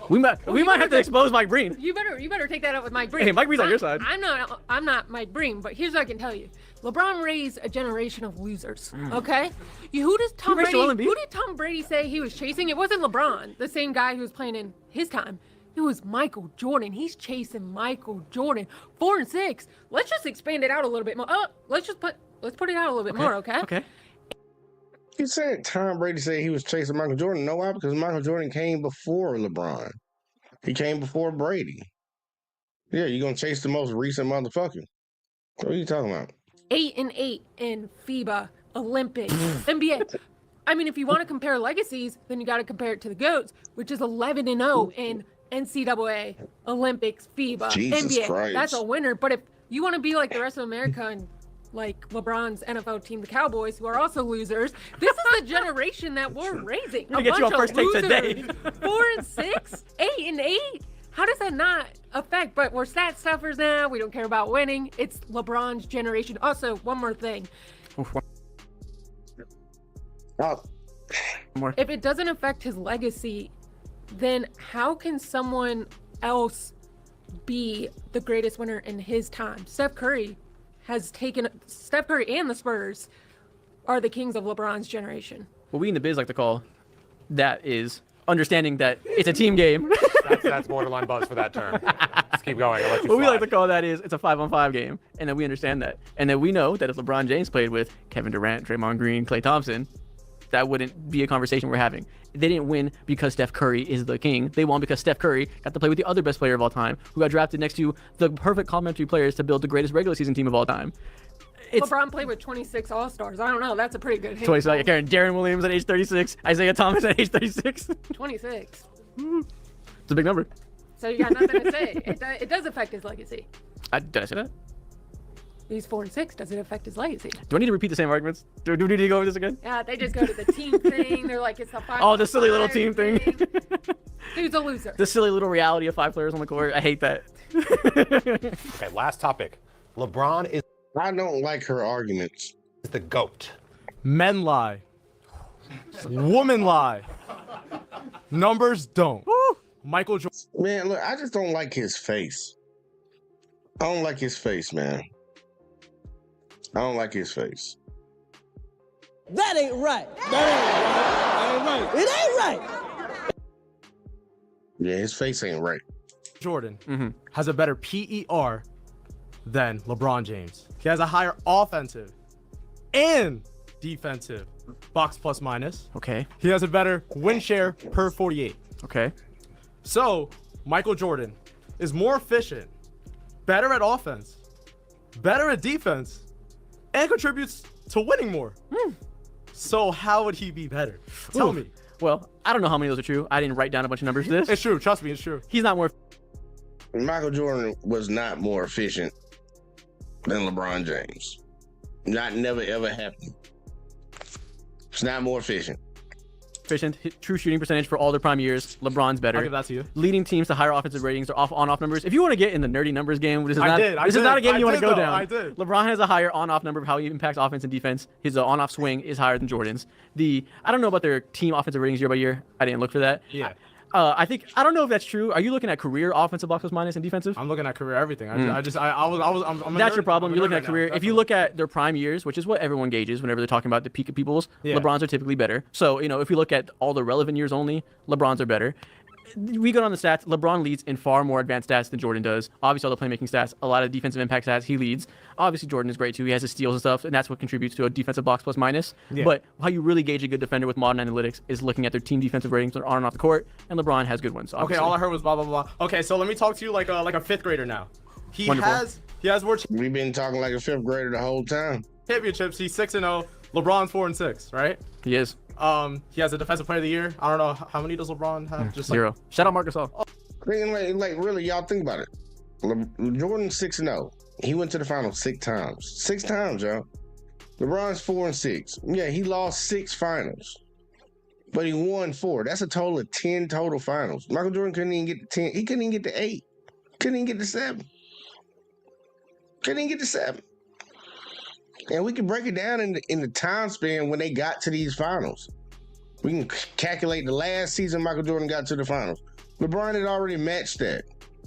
We might have to expose Mike Breen. You better take that up with Mike Breen. Hey, Mike Breen's on your side. I'm not Mike Breen, but here's what I can tell you. LeBron raised a generation of losers. Okay? Who did Tom Brady say he was chasing? It wasn't LeBron, the same guy who was playing in his time. It was Michael Jordan. He's chasing Michael Jordan. 4 and 6. Let's just expand it out a little bit more. Let's put it out a little bit more, okay? Okay. You said Tom Brady said he was chasing Michael Jordan. No, why? Because Michael Jordan came before LeBron. He came before Brady. Yeah, you're going to chase the most recent motherfucker. What are you talking about? 8-8 in FIBA, Olympics, NBA. I mean, if you want to compare legacies, then you got to compare it to the GOATs, which is 11-0 in NCAA, Olympics, FIBA, Jesus NBA. Christ. That's a winner. But if you want to be like the rest of America and like LeBron's NFL team, the Cowboys, who are also losers, this is the generation that we're raising. We'll get you on first take today. 4 and 6, 8-8. How does that not affect? But we're stat stuffers now. We don't care about winning. It's LeBron's generation. Also, one more thing. If it doesn't affect his legacy, then how can someone else be the greatest winner in his time? Steph Curry and the Spurs are the kings of LeBron's generation. What we in the biz like to call that is understanding that it's a team game. That's borderline buzz for that term. Let's keep going. I'll let you What we slide. like to call that is it's a 5-on-5 game, and then we understand that. And then we know that if LeBron James played with Kevin Durant, Draymond Green, Klay Thompson, that wouldn't be a conversation we're having. They didn't win because Steph Curry is the king. They won because Steph Curry got to play with the other best player of all time, who got drafted next to the perfect complementary players to build the greatest regular season team of all time. LeBron played with 26 All-Stars. I don't know. That's a pretty good hit. 26, like Darren Williams at age 36, Isaiah Thomas at age 36. 26. It's a big number. So you got nothing to say. It does affect his legacy. Did I say that? He's 4-6. Does it affect his legacy? Do I need to repeat the same arguments? Do we need to go over this again? Yeah, they just go to the team thing. They're like, it's a 5. Oh, the silly little team thing. Dude's a loser. The silly little reality of 5 players on the court. I hate that. Okay, last topic. LeBron is. I don't like her arguments. The GOAT. Men lie. Women lie. Numbers don't. Michael Jordan. Man, look, I just don't like his face. I don't like his face, man. I don't like his face. That ain't right. That ain't right. It ain't right. Yeah, his face ain't right. Jordan has a better PER than LeBron James. He has a higher offensive and defensive box plus minus. Okay. He has a better win share per 48. Okay. So, Michael Jordan is more efficient, better at offense, better at defense, and contributes to winning more. So how would he be better? Tell me. Well, I don't know how many of those are true. I didn't write down a bunch of numbers for this. It's true. Trust me, it's true. He's not more. Michael Jordan was not more efficient than LeBron James. Never ever happened. It's not more efficient. Efficient, true shooting percentage for all their prime years. LeBron's better. I'll give that to you. Leading teams to higher offensive ratings or on-off numbers. If you want to get in the nerdy numbers game, this is not a game you want to go down. I did. LeBron has a higher on-off number of how he impacts offense and defense. His on-off swing is higher than Jordan's. I don't know about their team offensive ratings year by year. I didn't look for that. Yeah. I don't know if that's true. Are you looking at career offensive box plus minus and defensive? I'm looking at career everything. I'm That's a your problem. I'm You're looking right at career. now, If you look at their prime years, which is what everyone gauges whenever they're talking about the peak of people's, Yeah. LeBron's are typically better. So, if you look at all the relevant years only, LeBron's are better. We go on the stats. LeBron leads in far more advanced stats than Jordan does. Obviously, all the playmaking stats, a lot of defensive impact stats, he leads. Obviously, Jordan is great too. He has his steals and stuff, and that's what contributes to a defensive box plus minus. Yeah. But how you really gauge a good defender with modern analytics is looking at their team defensive ratings on and off the court, and LeBron has good ones. Okay, Obviously. all I heard was blah blah blah. Okay, so let me talk to you like a fifth grader now. He Wonderful. has more We've been talking like a fifth grader the whole time. championships. He's 6-0. LeBron's 4-6, right? He is. He has a defensive player of the year. I don't know how many does LeBron have? Just 0. Shout out Marc Gasol. Like really, y'all think about it. Jordan 6-0. He went to the finals 6 times. 6 times, y'all. LeBron's 4-6. Yeah, he lost 6 finals, but he won 4. That's a total of 10 total finals. Michael Jordan couldn't even get to 10. He couldn't even get to 8. Couldn't even get to 7. Couldn't even get to 7. And we can break it down in the time span when they got to these finals. We can calculate the last season Michael Jordan got to the finals. LeBron had already matched that.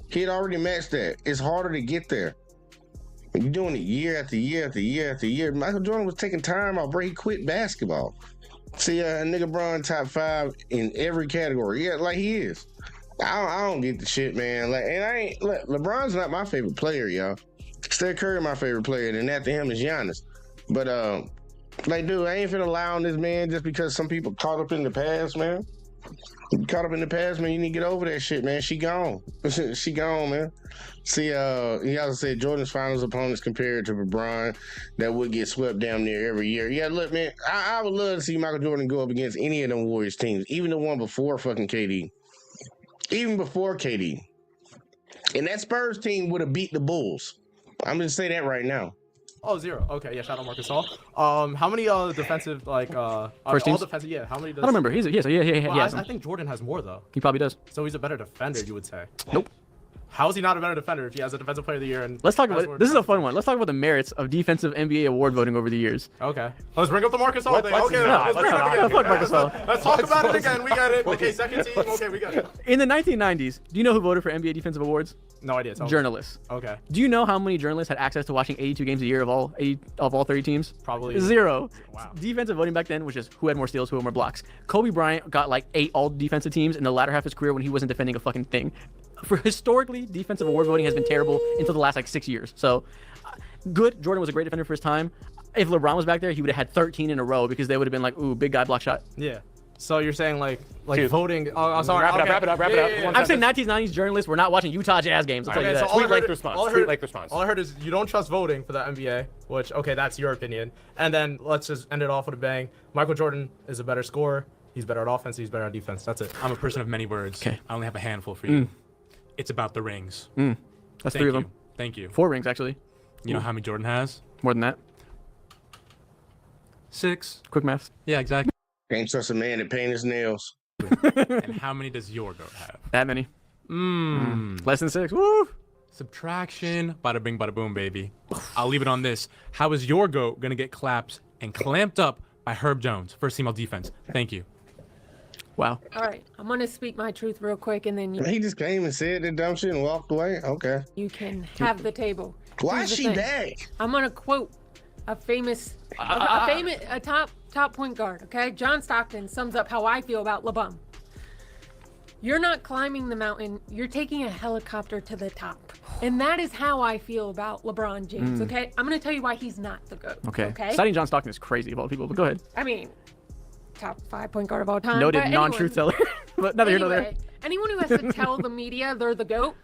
He had already matched that. It's harder to get there. And you're doing it year after year after year after year. Michael Jordan was taking time off, bro. He quit basketball. See, nigga Bron top 5 in every category. Yeah, like he is. I don't get the shit, man. LeBron's not my favorite player, y'all. Steph Curry my favorite player, and after him is Giannis. But dude, I ain't finna allow on this man just because some people caught up in the past, man. Caught up in the past, man. You need to get over that shit, man. She gone. She gone, man. See, he also said Jordan's finals opponents compared to LeBron that would get swept down near every year. Yeah, look, man, I would love to see Michael Jordan go up against any of them Warriors teams, even the one before fucking KD. Even before KD. And that Spurs team would have beat the Bulls. I'm going to say that right now. Oh, 0. Okay, yeah, shout out Marc Gasol. How many defensive First teams? all defensive? Yeah, how many? I don't remember. He has Well, them. I think Jordan has more though. He probably does. So he's a better defender, you would say. Nope. How is he not a better defender if he has a defensive player of the year? And Let's talk about this. Is a fun one. Let's talk about the merits of defensive NBA award voting over the years. Okay. Let's bring up the Marcus All thing. Okay, let's bring it up again. fuck Marcus All. Let's talk about it again. We got it. Okay, second team. Okay, we got it. In the 1990s, do you know who voted for NBA defensive awards? No idea. Journalists. Okay. Do you know how many journalists had access to watching 82 games a year of all 30 teams? Probably 0. Wow. Defensive voting back then was just who had more steals, who had more blocks. Kobe Bryant got like 8 all defensive teams in the latter half of his career when he wasn't defending a fucking thing. For historically, defensive award voting has been terrible until the last like 6 years. So, good. Jordan was a great defender for his time. If LeBron was back there, he would have had 13 in a row because they would have been like, ooh, big guy block shot. Yeah. So you're saying like Dude. voting? Oh, sorry. Wrap it up. I'm saying 1990s journalists were not watching Utah Jazz games. I'll tell you that. So Tweet-like response. All I heard is you don't trust voting for the NBA, which, okay, that's your opinion. And then let's just end it off with a bang. Michael Jordan is a better scorer. He's better at offense. He's better at defense. That's it. I'm a person of many words. Okay. I only have a handful for you. It's about the rings. That's 3 of them. Thank you. 4 rings, actually. You know how many Jordan has? More than that. 6. Quick math. Yeah, exactly. Can't trust a man that paint his nails. And how many does your GOAT have? That many. Less than 6. Woo! Subtraction. Bada bing, bada boom, baby. I'll leave it on this. How is your GOAT going to get clapped and clamped up by Herb Jones, first team all defense? Thank you. Wow. All right, I'm gonna speak my truth real quick, and then He just came and said the dumb shit and walked away. Okay. you can have the table. Why Here's is the she thing. back? I'm gonna quote a top point guard. Okay, John Stockton sums up how I feel about LeBron. You're not climbing the mountain. You're taking a helicopter to the top, and that is how I feel about LeBron James. Okay, I'm gonna tell you why he's not the GOAT. Okay. Citing John Stockton is crazy of all people, but go ahead. I mean, top 5 point guard of all time. Noted but non-truth teller. But neither here nor there. Anyone who has to tell the media they're the GOAT,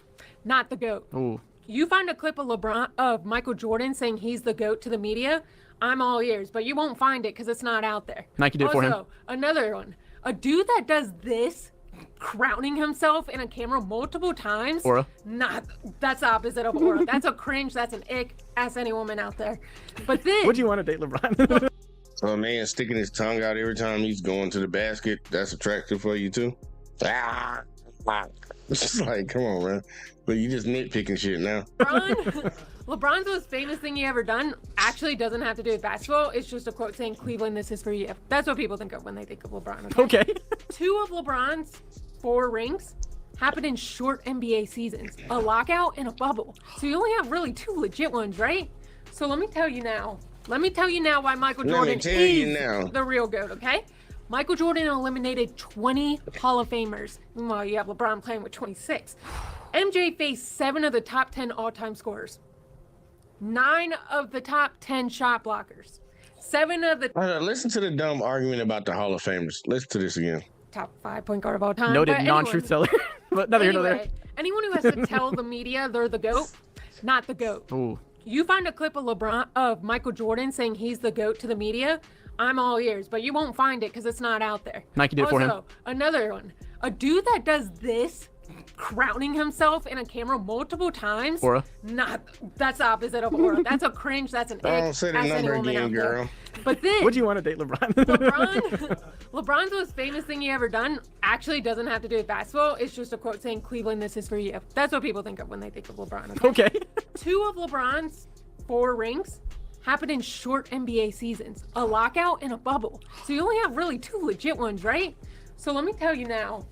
not the GOAT. Ooh. You find a clip of Michael Jordan saying he's the GOAT to the media, I'm all ears, but you won't find it because it's not out there. Nike did it for him. Also, another one. A dude that does this, crowning himself in a camera multiple times. Aura. That's the opposite of aura. That's a cringe. That's an ick. Ask any woman out there. But then. Would you want to date LeBron? So a man sticking his tongue out every time he's going to the basket, that's attractive for you too? It's just like, come on, man. But you just nitpicking shit now. LeBron's most famous thing he ever done actually doesn't have to do with basketball. It's just a quote saying, Cleveland, this is for you. That's what people think of when they think of LeBron. Okay. 2 of LeBron's 4 rings happened in short NBA seasons, a lockout and a bubble. So you only have really 2 legit ones, right? So let me tell you now why Michael Jordan is the real GOAT, okay? Michael Jordan eliminated 20 Hall of Famers. Meanwhile, you have LeBron playing with 26. MJ faced 7 of the top 10 all-time scorers. 9 of the top 10 shot blockers. 7 of the Listen to the dumb argument about the Hall of Famers. Listen to this again. top 5 point guard of all time. Noted non-truth teller. But neither here nor there. Anyone who has to tell the media they're the GOAT, not the GOAT. Ooh. You find a clip of Michael Jordan saying he's the GOAT to the media, I'm all ears, but you won't find it because it's not out there. Nike did it for him. Another one. A dude that does this, crowning himself in a camera multiple times. Aura. That's the opposite of aura. That's a cringe. That's an ick. Don't say that Ask any number woman again, out there. girl. But then. Would you want to date LeBron? LeBron's most famous thing he ever done actually doesn't have to do with basketball. It's just a quote saying, Cleveland, this is for you. That's what people think of when they think of LeBron. Okay. 2 of LeBron's 4 rings happened in short NBA seasons, a lockout and a bubble. So you only have really 2 legit ones, right? So let me tell you now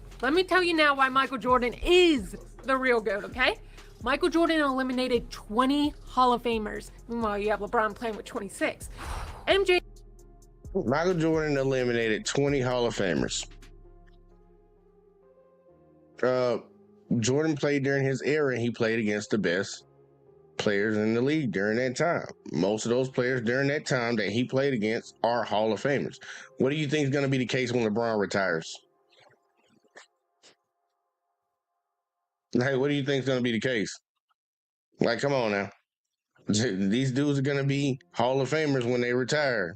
why Michael Jordan is the real GOAT, okay? Michael Jordan eliminated 20 Hall of Famers. Meanwhile, you have LeBron playing with 26. Michael Jordan eliminated 20 Hall of Famers. Jordan played during his era, and he played against the best players in the league during that time. Most of those players during that time that he played against are Hall of Famers. What do you think is going to be the case when LeBron retires? Like, what do you think is going to be the case? Like, come on now. These dudes are going to be Hall of Famers when they retire.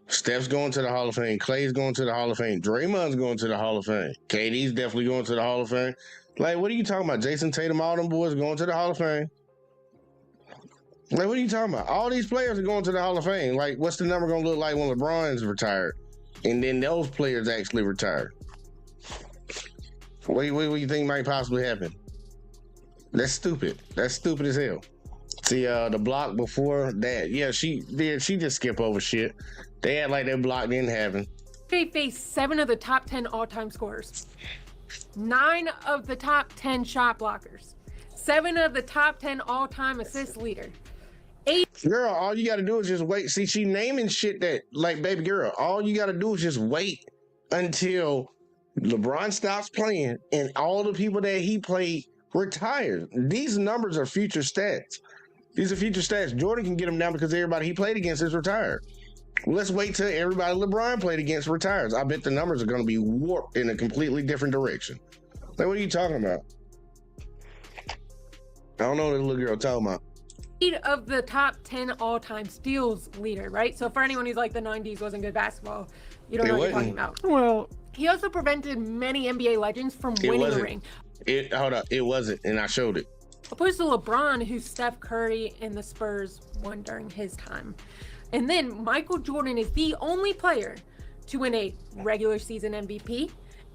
Steph's going to the Hall of Fame. Clay's going to the Hall of Fame. Draymond's going to the Hall of Fame. KD's definitely going to the Hall of Fame. Like, what are you talking about? Jason Tatum, all them boys going to the Hall of Fame. Like, what are you talking about? All these players are going to the Hall of Fame. Like, what's the number going to look like when LeBron's retired? And then those players actually retire. What do you think might possibly happen? That's stupid. That's stupid as hell. See, the block before that, yeah, she just skip over shit. They act like that block didn't happen. They faced 7 of the top 10 all-time scorers, 9 of the top 10 shot blockers, 7 of the top 10 all-time assist leader. 8. Girl, all you gotta do is just wait. See, she naming shit that, like, baby girl, all you gotta do is just wait until LeBron stops playing and all the people that he played retire. These numbers are future stats. These are future stats. Jordan can get them now because everybody he played against is retired. Let's wait till everybody LeBron played against retires. I bet the numbers are going to be warped in a completely different direction. Like, what are you talking about? I don't know what this little girl talking about. 8 of the top 10 all-time steals leader, right? So for anyone who's like the 90s wasn't good basketball, you don't know what you're talking about. Well, he also prevented many NBA legends from winning a ring. Hold up, it wasn't, and I showed it. Opposed to LeBron, who Steph Curry and the Spurs won during his time. And then Michael Jordan is the only player to win a regular season MVP,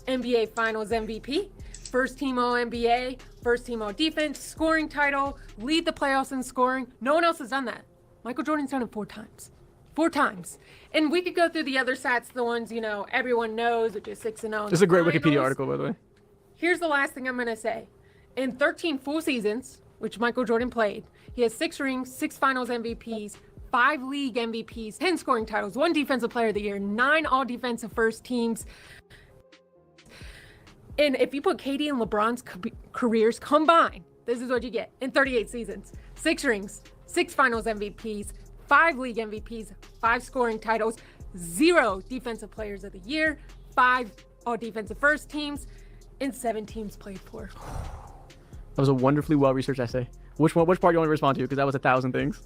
NBA Finals MVP, first team All-NBA, first team All-Defense, scoring title, lead the playoffs in scoring. No one else has done that. Michael Jordan's done it 4 times. 4 times. And we could go through the other stats, the ones, you know, everyone knows, which is 6-0. This is a great Wikipedia article, by the way. Here's the last thing I'm going to say. In 13 full seasons, which Michael Jordan played, he has 6 rings, 6 finals MVPs, 5 league MVPs, 10 scoring titles, 1 defensive player of the year, 9 all defensive first teams. And if you put KD and LeBron's careers combined, this is what you get in 38 seasons. 6 rings, 6 finals MVPs, 5 league MVPs, 5 scoring titles, 0 defensive players of the year, 5 all defensive first teams, and 7 teams played for. That was a wonderfully well-researched essay. Which part do you want to respond to? Because that was 1,000 things.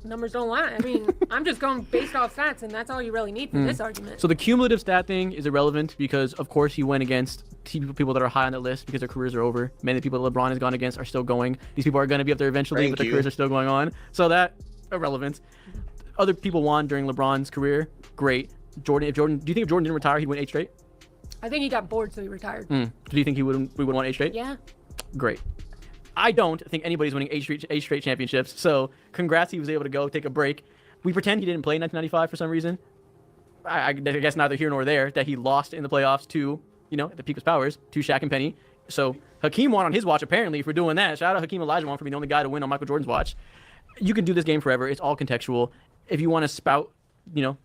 Numbers don't lie. I mean, I'm just going based off stats, and that's all you really need for this argument. So the cumulative stat thing is irrelevant because, of course, he went against people that are high on the list because their careers are over. Many of the people that LeBron has gone against are still going. These people are going to be up there eventually, but their careers are still going on. So that, irrelevant. Other people won during LeBron's career. Great. Do you think if Jordan didn't retire, he'd win 8 straight? I think he got bored, so he retired. Do you think we would win 8 straight? Yeah. Great. I don't think anybody's winning 8 straight championships. So congrats, he was able to go take a break. We pretend he didn't play in 1995 for some reason. I guess neither here nor there that he lost in the playoffs to, at the peak of his powers, to Shaq and Penny. So Hakeem won on his watch, apparently, for doing that. Shout out Hakeem Olajuwon for being the only guy to win on Michael Jordan's watch. You can do this game forever. It's all contextual. If you want to spout, the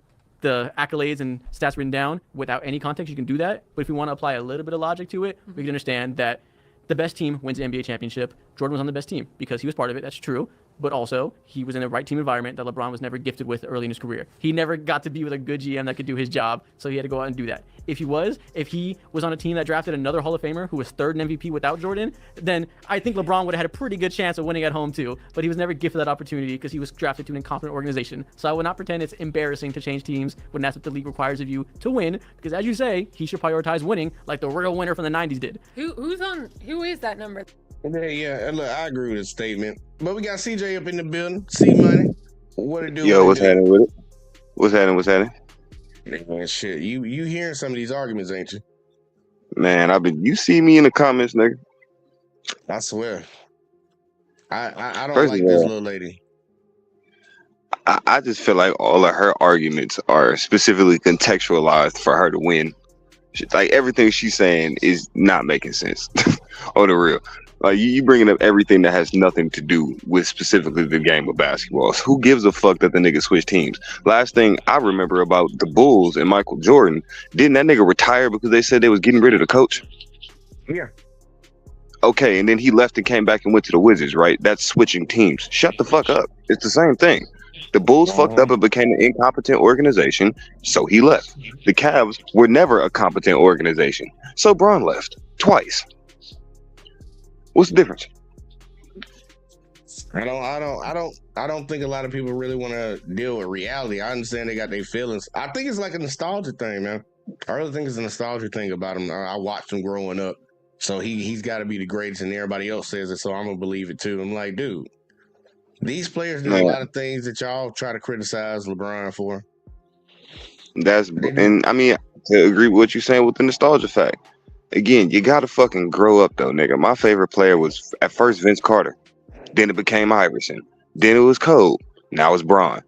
accolades and stats written down without any context, you can do that. But if you want to apply a little bit of logic to it, we can understand that the best team wins the NBA championship. Jordan was on the best team because he was part of it. That's true. But also, he was in the right team environment that LeBron was never gifted with early in his career. He never got to be with a good GM that could do his job, so he had to go out and do that. If he was on a team that drafted another Hall of Famer who was 3rd in MVP without Jordan, then I think LeBron would have had a pretty good chance of winning at home too. But he was never gifted that opportunity because he was drafted to an incompetent organization. So I would not pretend it's embarrassing to change teams when that's what the league requires of you to win. Because as you say, he should prioritize winning like the real winner from the 90s did. Who is that number? Yeah, look, I agree with his statement. But we got CJ up in the building. C-Money. What it do? Yo, what's happening with it? What's happening? Man, shit. You hearing some of these arguments, ain't you? Man, you see me in the comments, nigga. I swear. I don't First like of this all, little lady. I just feel like all of her arguments are specifically contextualized for her to win. Like everything she's saying is not making sense. On the real. Like you bringing up everything that has nothing to do with specifically the game of basketball. So who gives a fuck that the nigga switched teams? Last thing I remember about the Bulls and Michael Jordan, didn't that nigga retire because they said they was getting rid of the coach? Yeah. Okay, and then he left and came back and went to the Wizards, right? That's switching teams. Shut the fuck up. It's the same thing. The Bulls fucked up and became an incompetent organization, so he left. The Cavs were never a competent organization, so Bron left twice. What's the difference? I don't think a lot of people really want to deal with reality. I understand they got their feelings. I think it's like a nostalgia thing, man. I really think it's a nostalgia thing about him. I watched him growing up, so he's got to be the greatest, and everybody else says it, so I'm gonna believe it too. I'm like, dude, these players do a lot of things that y'all try to criticize LeBron for. And I mean, to agree with what you're saying with the nostalgia fact. Again, you gotta fucking grow up though, nigga. My favorite player was at first Vince Carter, then it became Iverson, then it was Kobe, now it's Bron.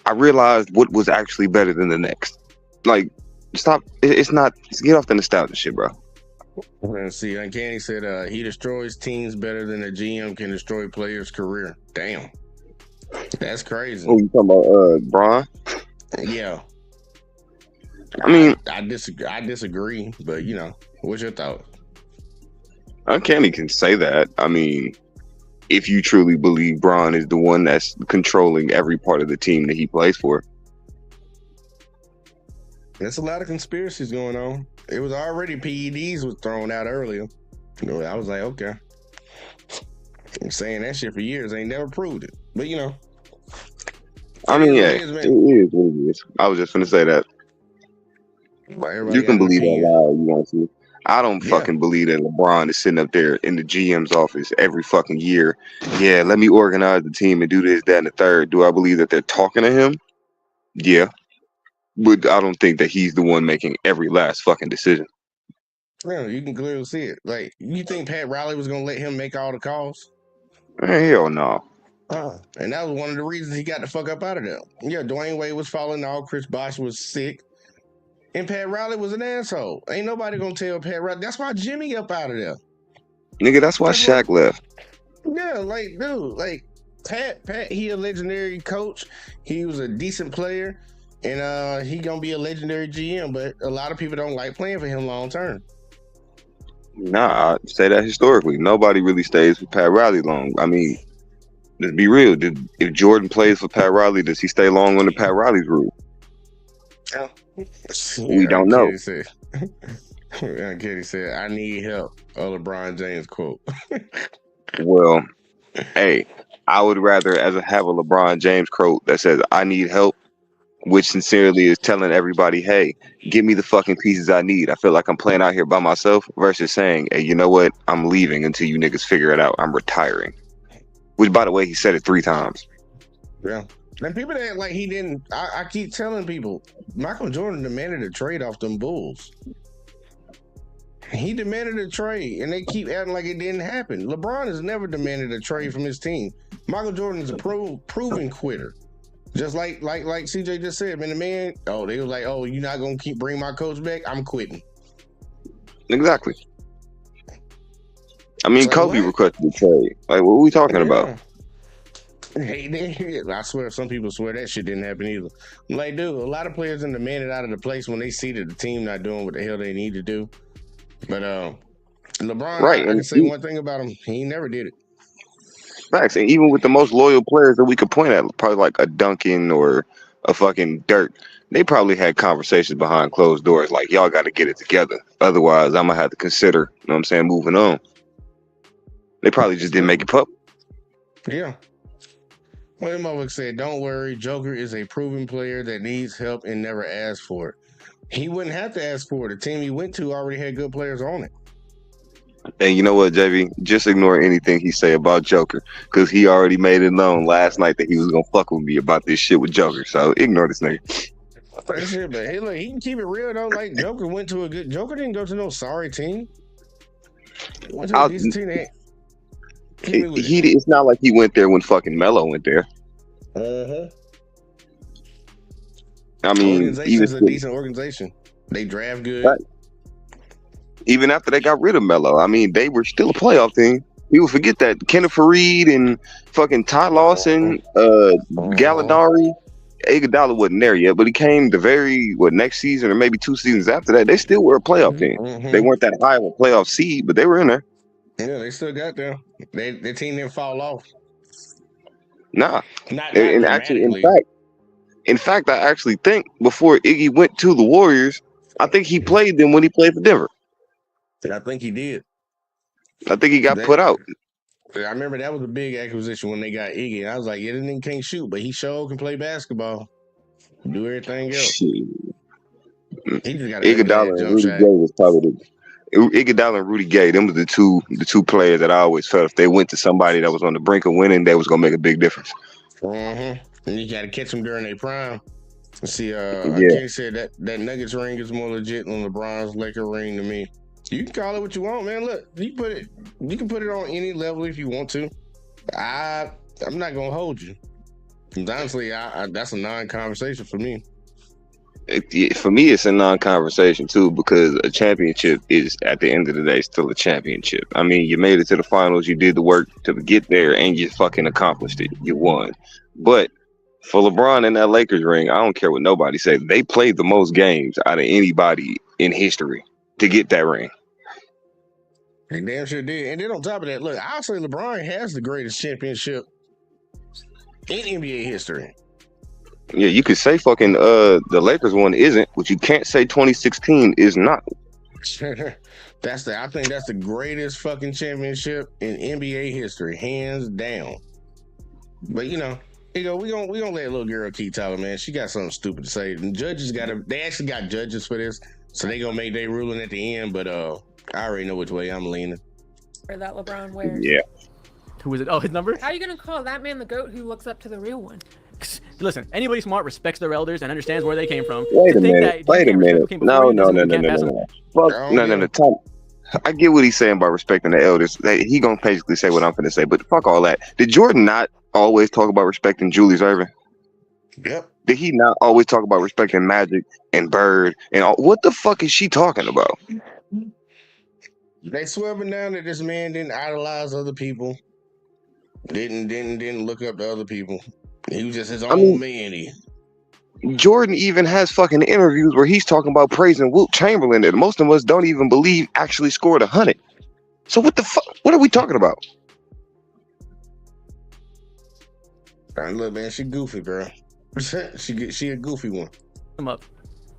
I realized what was actually better than the next. Like, stop. It's not. Get off the nostalgia shit, bro. Let's see. Uncanny said he destroys teams better than a GM can destroy players' career. Damn, that's crazy. Oh, you talking about Bron? Yeah. I mean, I disagree, but you know, what's your thought? Uncanny can say that. I mean, if you truly believe Bron is the one that's controlling every part of the team that he plays for. There's a lot of conspiracies going on. It was already PEDs was thrown out earlier. You know, I was like, okay. I'm saying that shit for years. Ain't never proved it. But you know. I mean, yeah, it is what it is. I was just gonna say that. You can believe that lie if you want to. I don't fucking believe that LeBron is sitting up there in the GM's office every fucking year. Yeah, let me organize the team and do this, that, and the third. Do I believe that they're talking to him? Yeah. But I don't think that he's the one making every last fucking decision. Yeah, you can clearly see it. Like, you think Pat Riley was gonna let him make all the calls? Hell no. And that was one of the reasons he got the fuck up out of there. Yeah, Dwayne Wade was falling off. Chris Bosh was sick. And Pat Riley was an asshole. Ain't nobody gonna tell Pat Riley. That's why Jimmy up out of there. Nigga, that's why Shaq left. Yeah, like, dude, like, Pat, he a legendary coach. He was a decent player. And he gonna be a legendary GM, but a lot of people don't like playing for him long term. Nah, I say that historically. Nobody really stays with Pat Riley long. I mean, let's be real. If Jordan plays for Pat Riley, does he stay long under Pat Riley's rule? Yeah. We don't know. Katie said, I need help. A LeBron James quote. Well, hey, I would rather have a LeBron James quote that says, I need help, which sincerely is telling everybody, hey, give me the fucking pieces I need. I feel like I'm playing out here by myself, versus saying, hey, you know what? I'm leaving until you niggas figure it out. I'm retiring. Which, by the way, he said it 3 times. Yeah. And people that like he didn't, I keep telling people, Michael Jordan demanded a trade off them Bulls. He demanded a trade, and they keep acting like it didn't happen. LeBron has never demanded a trade from his team. Michael Jordan is a proven quitter. Just like CJ just said, man, they was like, oh, you're not going to bring my coach back? I'm quitting. Exactly. I mean, Kobe requested the trade. Like, what are we talking about? Hey, I swear, some people swear that shit didn't happen either. I'm like, dude, a lot of players done demanded out of the place when they see that the team not doing what the hell they need to do. But LeBron, right, I can say one thing about him: he never did it. Facts, and even with the most loyal players that we could point at, probably like a Duncan or a fucking Dirk, they probably had conversations behind closed doors, like y'all got to get it together. Otherwise, I'm gonna have to consider, you know what I'm saying, moving on. They probably just didn't make it public. Yeah. Well, the motherfucker said, don't worry, Joker is a proven player that needs help and never asked for it. He wouldn't have to ask for it. The team he went to already had good players on it. And you know what, JV? Just ignore anything he say about Joker, because he already made it known last night that he was gonna fuck with me about this shit with Joker. So ignore this nigga. Shit, but hey, look, he can keep it real though. Like Joker didn't go to no sorry team. He went to a decent team. It's not like he went there when fucking Melo went there. I mean, organization's a decent organization. They draft good. Right. Even after they got rid of Melo, I mean, they were still a playoff team. People forget that Kenneth Faried and fucking Ty Lawson, Gallinari, Iguodala wasn't there yet, but he came the next season or maybe 2 seasons after that. They still were a playoff team. They weren't that high of a playoff seed, but they were in there. Yeah, they still got there. Their team didn't fall off. Nah. Not and actually, in fact, I actually think before Iggy went to the Warriors, I think he played them when he played for Denver. I think he did. I think he got put out. I remember that was a big acquisition when they got Iggy. And I was like, yeah, this nigga can't shoot, but he sure can play basketball. Do everything else. He just got Iguodala and Rudy Gay was probably Iguodala and Rudy Gay. Them were the two players that I always felt if they went to somebody that was on the brink of winning, they was gonna make a big difference. And you got to catch them during their prime. See, I can't say that Nuggets ring is more legit than LeBron's Laker ring to me. You can call it what you want, man. Look, you can put it on any level if you want to. I'm not gonna hold you. Honestly, that's a non-conversation for me. For me, it's a non-conversation too, because a championship is, at the end of the day, still a championship. I mean, you made it to the finals, you did the work to get there, and you fucking accomplished it. You won. But for LeBron and that Lakers ring, I don't care what nobody says. They played the most games out of anybody in history to get that ring. They damn sure did. And then on top of that, look, I'll say LeBron has the greatest championship in NBA history. Yeah, you could say fucking the Lakers one isn't, but you can't say 2016 is not. I think that's the greatest fucking championship in NBA history, hands down. But we gonna let little girl keep talking, man. She got something stupid to say. And they actually got judges for this, so they gonna make their ruling at the end. But I already know which way I'm leaning. Or that LeBron wears. Yeah. Who is it? Oh, his number? How are you gonna call that man the GOAT who looks up to the real one? Listen, anybody smart respects their elders and understands where they came from. Wait a minute. No. Fuck, no. Tom, I get what he's saying about respecting the elders. He gonna basically say what I'm gonna say, but fuck all that. Did Jordan not always talk about respecting Julius Erving? Yep. Did he not always talk about respecting Magic and Bird and all? What the fuck is she talking about? They swerving down that this man didn't idolize other people. Didn't look up to other people. He was just his own man. Jordan even has fucking interviews where he's talking about praising Wilt Chamberlain that most of us don't even believe actually scored 100. So what the fuck? What are we talking about? Look, man, she goofy, bro. she a goofy one. Come up.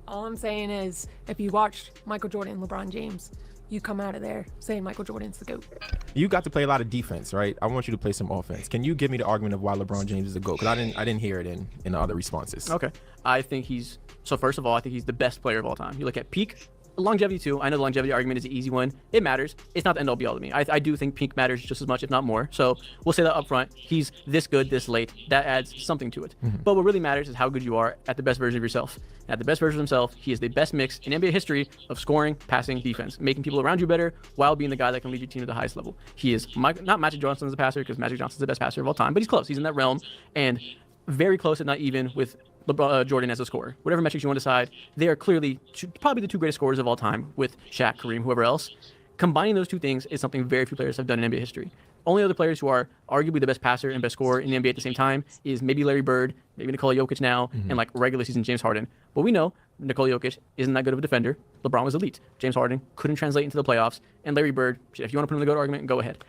All I'm saying is, if you watched Michael Jordan, LeBron James, you come out of there saying Michael Jordan's the GOAT. You got to play a lot of defense, right? I want you to play some offense. Can you give me the argument of why LeBron James is the GOAT? Because I didn't hear it in the other responses. Okay. I think first of all, I think he's the best player of all time. You look at peak, longevity too. I know the longevity argument is the easy one. It matters. It's not the end all be all to me. I do think peak matters just as much, if not more. So we'll say that up front. He's this good, this late. That adds something to it. Mm-hmm. But what really matters is how good you are at the best version of yourself. And at the best version of himself, he is the best mix in NBA history of scoring, passing, defense, making people around you better while being the guy that can lead your team to the highest level. He is not Magic Johnson as a passer, because Magic Johnson's the best passer of all time, but he's close. He's in that realm, and very close, if not even, with Jordan as a scorer. Whatever metrics you want to decide, they are clearly probably the two greatest scorers of all time, with Shaq, Kareem, whoever else. Combining those two things is something very few players have done in NBA history. Only other players who are arguably the best passer and best scorer in the NBA at the same time is maybe Larry Bird, maybe Nikola Jokic now, and like regular season James Harden. But we know Nikola Jokic isn't that good of a defender. LeBron was elite. James Harden couldn't translate into the playoffs. And Larry Bird, if you want to put him in the GOAT argument, go ahead.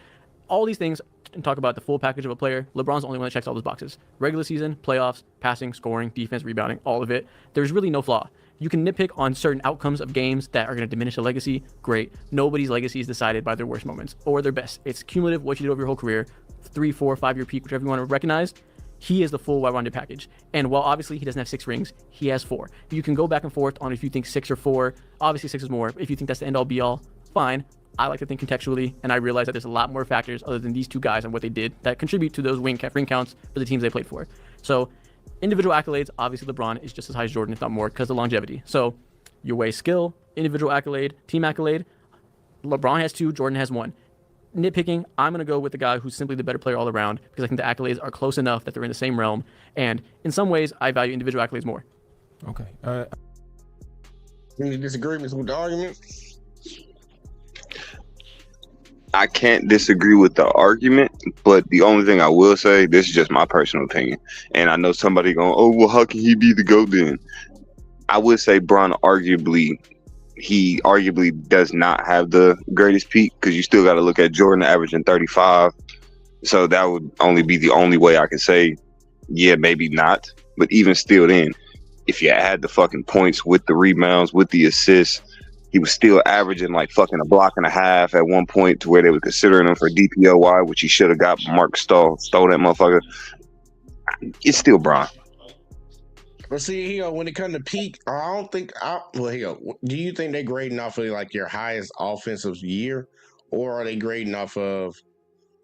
All these things and talk about the full package of a player. LeBron's the only one that checks all those boxes. Regular season, playoffs, passing, scoring, defense, rebounding, all of it. There's really no flaw. You can nitpick on certain outcomes of games that are going to diminish a legacy. Great. Nobody's legacy is decided by their worst moments or their best. It's cumulative, what you did over your whole career, 3, 4, 5 year peak, whichever you want to recognize. He is the full well-rounded package. And while obviously he doesn't have 6 rings, he has 4. You can go back and forth on if you think 6 or 4. Obviously 6 is more. If you think that's the end all be all, fine. I like to think contextually, and I realize that there's a lot more factors other than these two guys and what they did that contribute to those ring counts for the teams they played for. So individual accolades, obviously LeBron is just as high as Jordan, if not more, because of the longevity. So you weigh skill, individual accolade, team accolade. LeBron has 2, Jordan has 1. Nitpicking, I'm going to go with the guy who's simply the better player all around, because I think the accolades are close enough that they're in the same realm. And in some ways, I value individual accolades more. Okay. Any disagreements with the argument? I can't disagree with the argument, but the only thing I will say, this is just my personal opinion, and I know somebody going, oh, well, how can he be the GOAT then? I would say Bron arguably does not have the greatest peak, because you still got to look at Jordan averaging 35. So that would only be the only way I can say, yeah, maybe not. But even still then, if you add the fucking points with the rebounds, with the assists, he was still averaging like fucking a block and a half at one point to where they were considering him for DPOY, which he should have got. Mark stole that motherfucker. It's still Bron. But see, when it comes to peak, do you think they're grading off of like your highest offensive year, or are they grading off of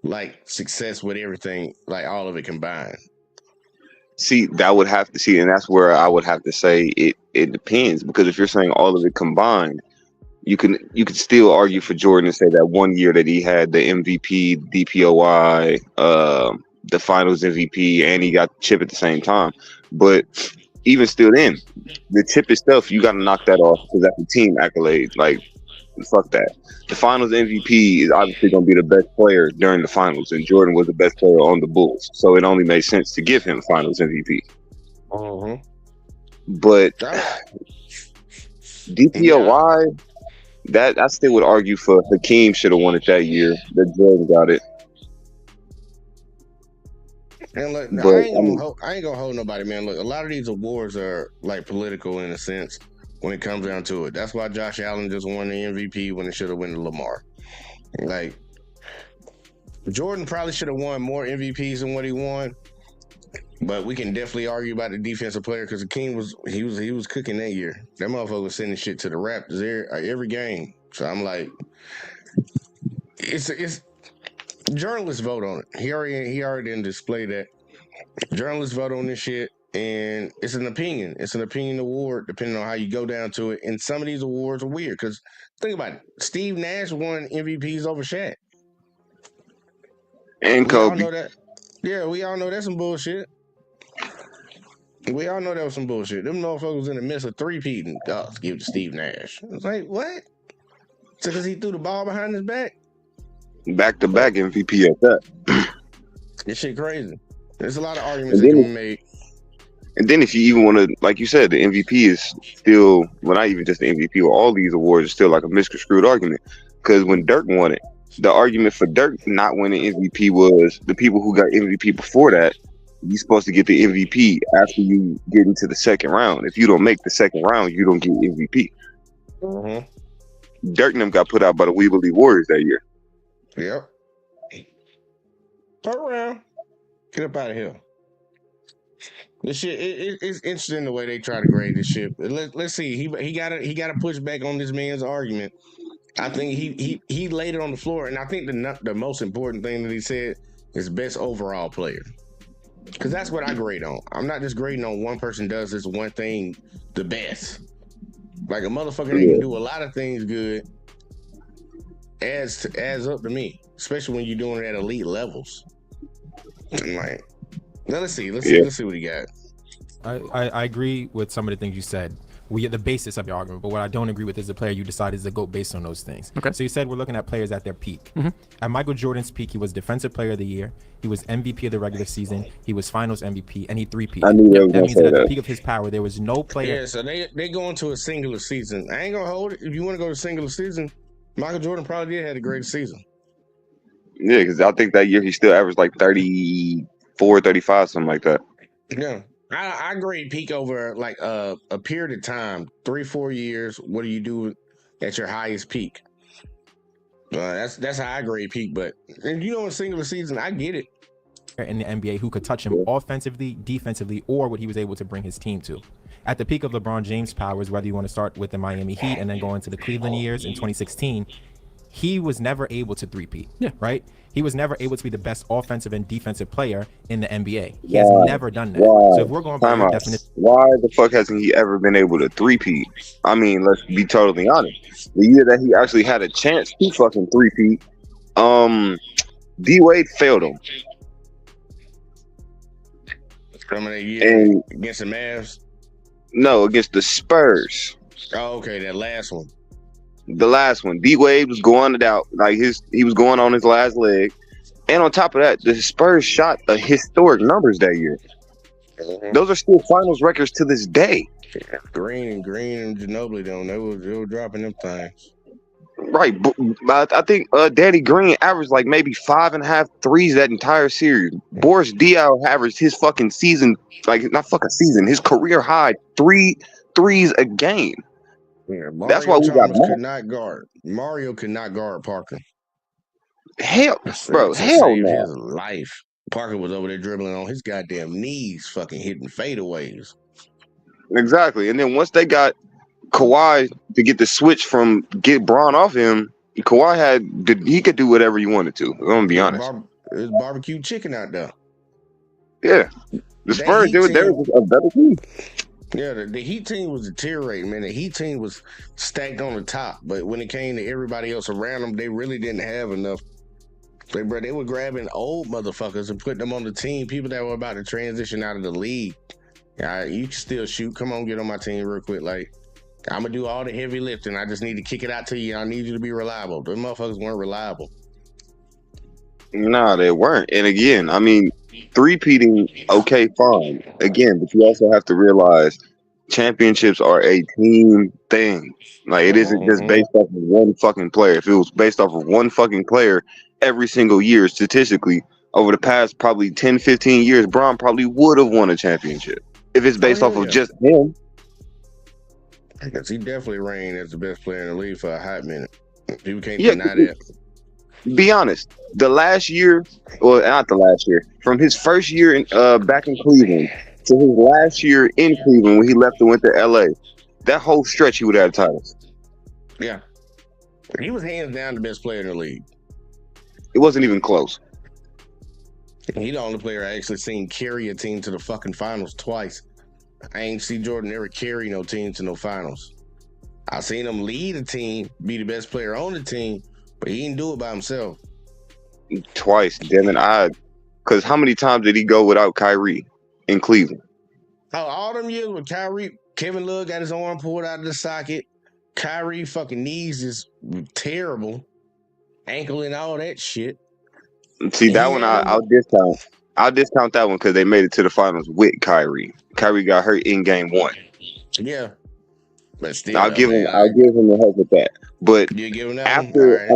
like success with everything, like all of it combined? See, that would have to see, and that's where I would have to say it depends, because if you're saying all of it combined, you could still argue for Jordan and say that one year that he had the MVP, DPOY, the Finals MVP, and he got the chip at the same time. But even still, then the chip itself, you got to knock that off because that's a team accolade. Like, fuck that. The Finals MVP is obviously going to be the best player during the Finals, and Jordan was the best player on the Bulls, so it only made sense to give him Finals MVP. But DPOY, that I still would argue for Hakeem should have won it that year. That Jordan got it. And look, But, I ain't gonna hold nobody, man. Look, a lot of these awards are like political in a sense when it comes down to it. That's why Josh Allen just won the MVP when it should have won to Lamar. Like, Jordan probably should have won more MVPs than what he won, but we can definitely argue about the defensive player because Hakeem was cooking that year. That motherfucker was sending shit to the Raptors every game. So I'm like, it's journalists vote on it. He already didn't display that. Journalists vote on this shit, and it's an opinion. It's an opinion award depending on how you go down to it. And some of these awards are weird because think about it. Steve Nash won MVPs over Shaq. And Kobe. We all know that. Yeah, we all know that's some bullshit. We all know that was some bullshit. Them motherfuckers in the midst of three-peating. Give it to Steve Nash. It's like, what? So because he threw the ball behind his back? Back-to-back MVP at that. This shit crazy. There's a lot of arguments that can be made. And then if you even want to, like you said, the MVP is still, well, not even just the MVP, all these awards are still like a misconstrued argument. Because when Dirk won it, the argument for Dirk not winning MVP was the people who got MVP before that, you're supposed to get the MVP after you get into the second round. If you don't make the second round, you don't get MVP. Dirk and them got put out by the Weebly Warriors that year. Yep. Turn around. Get up out of here. This shit, it's interesting the way they try to grade this shit. Let's see. He got to push back on this man's argument. I think he laid it on the floor, and I think the most important thing that he said is best overall player. Because that's what I grade on. I'm not just grading on one person does this one thing the best. Like a motherfucker that can do a lot of things good adds up to me, especially when you're doing it at elite levels. I'm like, now let's see what he got. I agree with some of the things you said. We get the basis of your argument, but what I don't agree with is the player you decide is the GOAT based on those things. Okay. So you said we're looking at players at their peak. At Michael Jordan's peak, he was Defensive Player of the Year. He was MVP of the regular season. He was Finals MVP, and he three-peated. I knew that means that at the peak of his power, there was no player. Yeah, so they go into a singular season. I ain't gonna hold it. If you want to go to singular season, Michael Jordan probably did have the greatest season. Yeah, because I think that year he still averaged like 34, 35, something like that. Yeah. I grade peak over like a period of time, 3-4 years. What do you do at your highest peak? That's how I grade peak. But in a singular season, I get it. In the NBA, who could touch him offensively, defensively, or what he was able to bring his team to. At the peak of LeBron James' powers, whether you want to start with the Miami Heat and then go into the Cleveland years in 2016, he was never able to three-peat. Right? He was never able to be the best offensive and defensive player in the NBA. He has never done that. So if we're going by your definition, why the fuck hasn't he ever been able to three-peat? I mean, let's be totally honest. The year that he actually had a chance to fucking three-peat, D-Wade failed him. Coming that year against the Mavs? No, against the Spurs. Oh, okay, that last one. The last one, D-Wade was going it out, like he was going on his last leg, and on top of that, the Spurs shot a historic numbers that year. Those are still finals records to this day. Green and Ginobili, they were dropping them things. Right, but I think Danny Green averaged like maybe 5.5 threes that entire series. Boris Diaw averaged his fucking season, like not fucking season, his career high 3 threes a game. Yeah, that's why we got Mario could not guard Parker. Hell no. His life. Parker was over there dribbling on his goddamn knees, fucking hitting fadeaways. Exactly. And then once they got Kawhi to get the switch from get Braun off him, Kawhi he could do whatever he wanted to. I'm gonna be honest. There's barbecue chicken out there. Yeah. The Spurs, they were a better team. Yeah, the Heat team was deteriorating, man. The Heat team was stacked on the top, but when it came to everybody else around them, they really didn't have enough. They were grabbing old motherfuckers and putting them on the team, people that were about to transition out of the league. Yeah, you can still shoot. Come on, get on my team real quick. Like, I'm going to do all the heavy lifting. I just need to kick it out to you. I need you to be reliable. Those motherfuckers weren't reliable. Nah, they weren't. And again, I mean, three-peating, okay, fine. Again, but you also have to realize championships are a team thing. Like, it isn't just based off of one fucking player. If it was based off of one fucking player every single year, statistically, over the past probably 10, 15 years, Bron probably would have won a championship. If it's based off of just him. Because he definitely reigned as the best player in the league for a hot minute. People can't deny that. Be honest, the last year, well, not the last year, from his first year back in Cleveland to his last year in Cleveland when he left and went to LA, that whole stretch he would have titles. Yeah. He was hands down the best player in the league. It wasn't even close. He the only player I actually seen carry a team to the fucking finals twice. I ain't see Jordan ever carry no team to no finals. I seen him lead a team, be the best player on the team, but he didn't do it by himself. Twice, damn it. Because how many times did he go without Kyrie in Cleveland? Oh, all them years with Kyrie, Kevin Love got his arm pulled out of the socket. Kyrie fucking knees is terrible. Ankle and all that shit. See, that one I'll discount. I'll discount that one because they made it to the finals with Kyrie. Kyrie got hurt in game 1. Yeah. But still, I'll give him the help with that. But you give him that after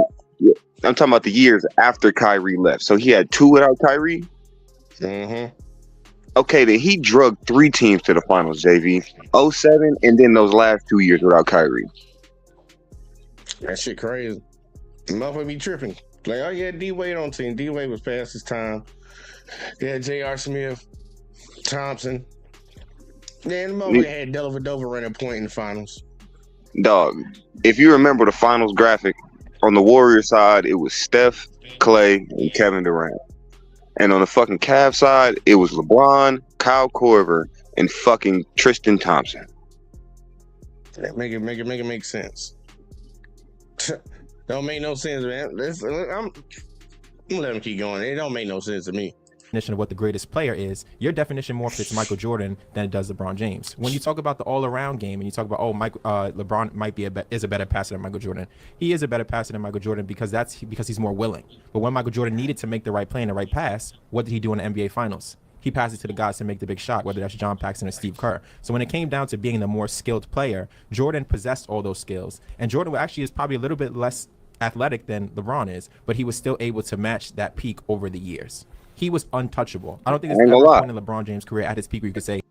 I'm talking about the years after Kyrie left. So he had 2 without Kyrie. Mm-hmm. Okay, then he drugged 3 teams to the finals, JV. 07 and then those last 2 years without Kyrie. That shit crazy. The motherfucker be tripping. Like, oh yeah, D-Wade on team. D-Wade was past his time. Yeah, J.R. Smith, Thompson. Then the motherfucker had Dellavedova running point in the finals. Dog, if you remember the finals graphic, on the Warriors side, it was Steph, Clay, and Kevin Durant. And on the fucking Cavs side, it was LeBron, Kyle Korver, and fucking Tristan Thompson. That make it make sense. Don't make no sense, man. I'm gonna let him keep going. It don't make no sense to me. Definition of what the greatest player is, your definition more fits Michael Jordan than it does LeBron James. When you talk about the all-around game and you talk about LeBron might be is a better passer than Michael Jordan, he is a better passer than Michael Jordan because he's more willing. But when Michael Jordan needed to make the right play and the right pass, what did he do in the NBA Finals? He passed it to the guys to make the big shot, whether that's John Paxson or Steve Kerr. So when it came down to being the more skilled player, Jordan possessed all those skills, and Jordan actually is probably a little bit less athletic than LeBron is, but he was still able to match that peak over the years. He was untouchable. I don't think there's ever a point in LeBron James' career at his peak where you could say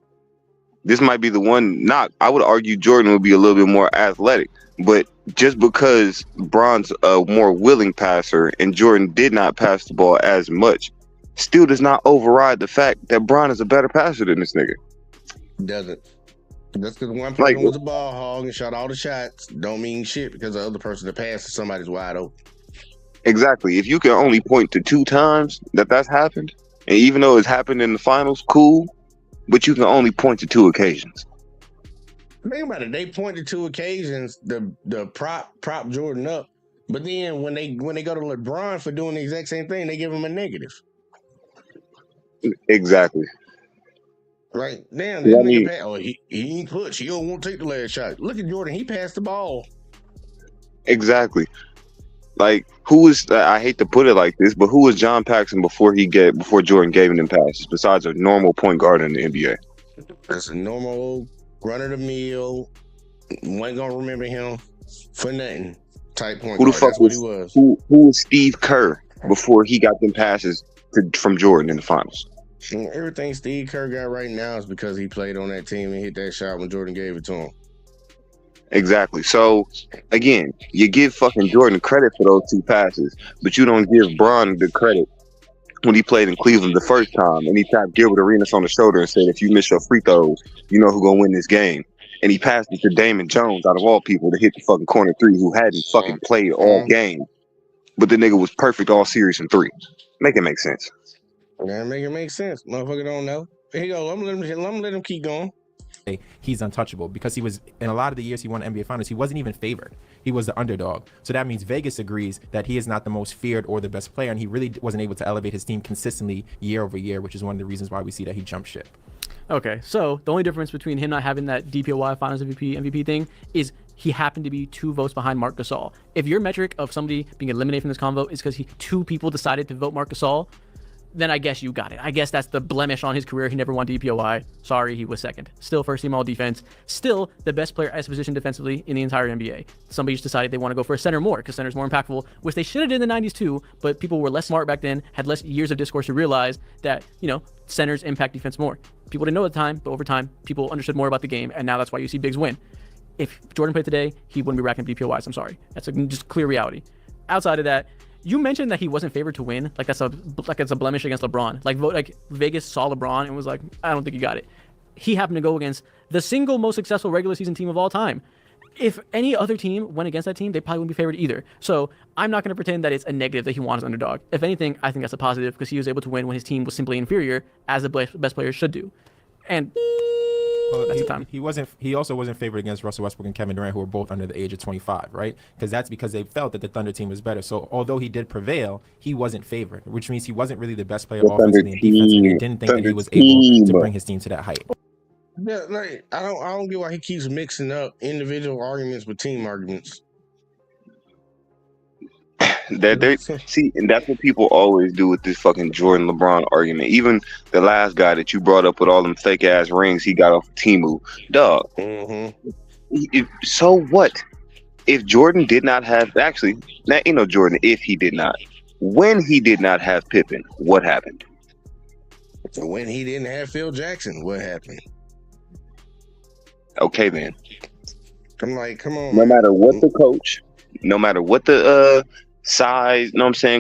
this might be the one knock. I would argue Jordan would be a little bit more athletic, but just because Bron's a more willing passer and Jordan did not pass the ball as much, still does not override the fact that Bron is a better passer than this nigga. Doesn't. Just because one person was a ball hog and shot all the shots don't mean shit because the other person that passed to somebody's wide open. Exactly. If you can only point to 2 times that's happened, and even though it's happened in the finals, cool, but you can only point to 2 occasions. Think about it. They point to 2 occasions, the prop Jordan up, but then when they go to LeBron for doing the exact same thing, they give him a negative. Exactly. Right. Damn, this nigga he ain't clutch. He don't want to take the last shot. Look at Jordan. He passed the ball. Exactly. Like, who was, I hate to put it like this, but who was John Paxson before Jordan gave him them passes, besides a normal point guard in the NBA? That's a normal run-of-the-mill, wasn't going to remember him for nothing type point Who guard. the fuck That's what he was. Who was Steve Kerr before he got them passes from Jordan in the finals? And everything Steve Kerr got right now is because he played on that team and hit that shot when Jordan gave it to him. Exactly. So, again, you give fucking Jordan credit for those 2 passes, but you don't give Bron the credit when he played in Cleveland the first time and he tapped Gilbert Arenas on the shoulder and said, if you miss your free throws, you know who's going to win this game. And he passed it to Damon Jones, out of all people, to hit the fucking corner 3 who hadn't fucking played all game. But the nigga was perfect all series in 3. Make it make sense. Yeah, make it make sense. Motherfucker don't know. Here you go. I'm gonna let him keep going. he's untouchable because he was in a lot of the years he won NBA Finals, he wasn't even favored. He was the underdog. So that means Vegas agrees that he is not the most feared or the best player, and he really wasn't able to elevate his team consistently year over year, which is one of the reasons why we see that he jumped ship. Okay, so the only difference between him not having that DPOY Finals MVP thing is he happened to be 2 votes behind Marc Gasol. If your metric of somebody being eliminated from this convo is because 2 people decided to vote Marc Gasol, then I guess you got it. I guess that's the blemish on his career. He never won DPOY. Sorry, he was second. Still first team all defense. Still the best player at his position defensively in the entire NBA. Somebody just decided they want to go for a center more because center's more impactful, which they should have did in the 90s too, but people were less smart back then, had less years of discourse to realize that, centers impact defense more. People didn't know at the time, but over time, people understood more about the game, and now that's why you see bigs win. If Jordan played today, he wouldn't be racking DPOYs. I'm sorry. That's just clear reality. Outside of that, you mentioned that he wasn't favored to win. It's a blemish against LeBron. Like Vegas saw LeBron and was like, I don't think you got it. He happened to go against the single most successful regular season team of all time. If any other team went against that team, they probably wouldn't be favored either. So I'm not going to pretend that it's a negative that he won as underdog. If anything, I think that's a positive because he was able to win when his team was simply inferior, as the best players should do. And that's the time. He also wasn't favored against Russell Westbrook and Kevin Durant, who were both under the age of 25, right? Because they felt that the Thunder team was better. So although he did prevail, he wasn't favored, which means he wasn't really the best player offensively and defensively. And didn't think that he was able to bring his team to that height. Yeah, I don't get why he keeps mixing up individual arguments with team arguments. See, and that's what people always do with this fucking Jordan LeBron argument. Even the last guy that you brought up with all them fake ass rings he got off Temu, dog. So what? If Jordan did not have, actually, that ain't no Jordan. If he did not, when he did not have Pippen, what happened? When he didn't have Phil Jackson, what happened? Okay, then. I'm like, come on. No matter what the coach, no matter what the size,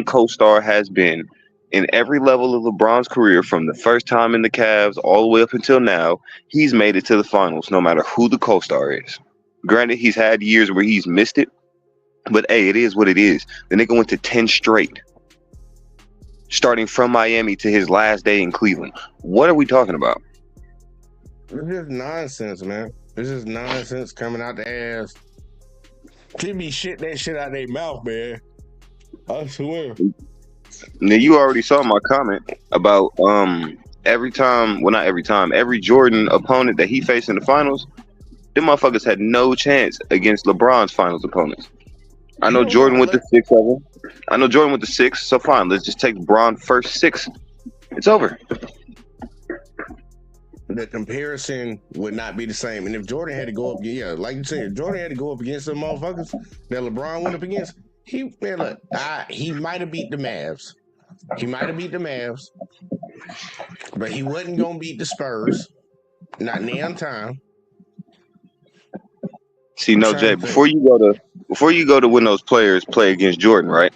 co-star has been in every level of LeBron's career, from the first time in the Cavs all the way up until now, he's made it to the finals, no matter who the co-star is. Granted, he's had years where he's missed it, but hey, it is what it is. The nigga went to 10 straight, starting from Miami to his last day in Cleveland. What are we talking about? It's just nonsense, man. It's just nonsense coming out the ass. They be shit that shit out their mouth, man. I swear. Now, you already saw my comment about every Jordan opponent that he faced in the finals, them motherfuckers had no chance against LeBron's finals opponents. I know Jordan went to 6 of them. I know Jordan went to 6, so fine. Let's just take LeBron first 6. It's over. The comparison would not be the same. And if Jordan had to go up, like you said, if Jordan had to go up against some motherfuckers that LeBron went up against, he might have beat the Mavs. He might have beat the Mavs, but he wasn't gonna beat the Spurs. Not damn time. See, no, Jay, before you go to when those players play against Jordan, right?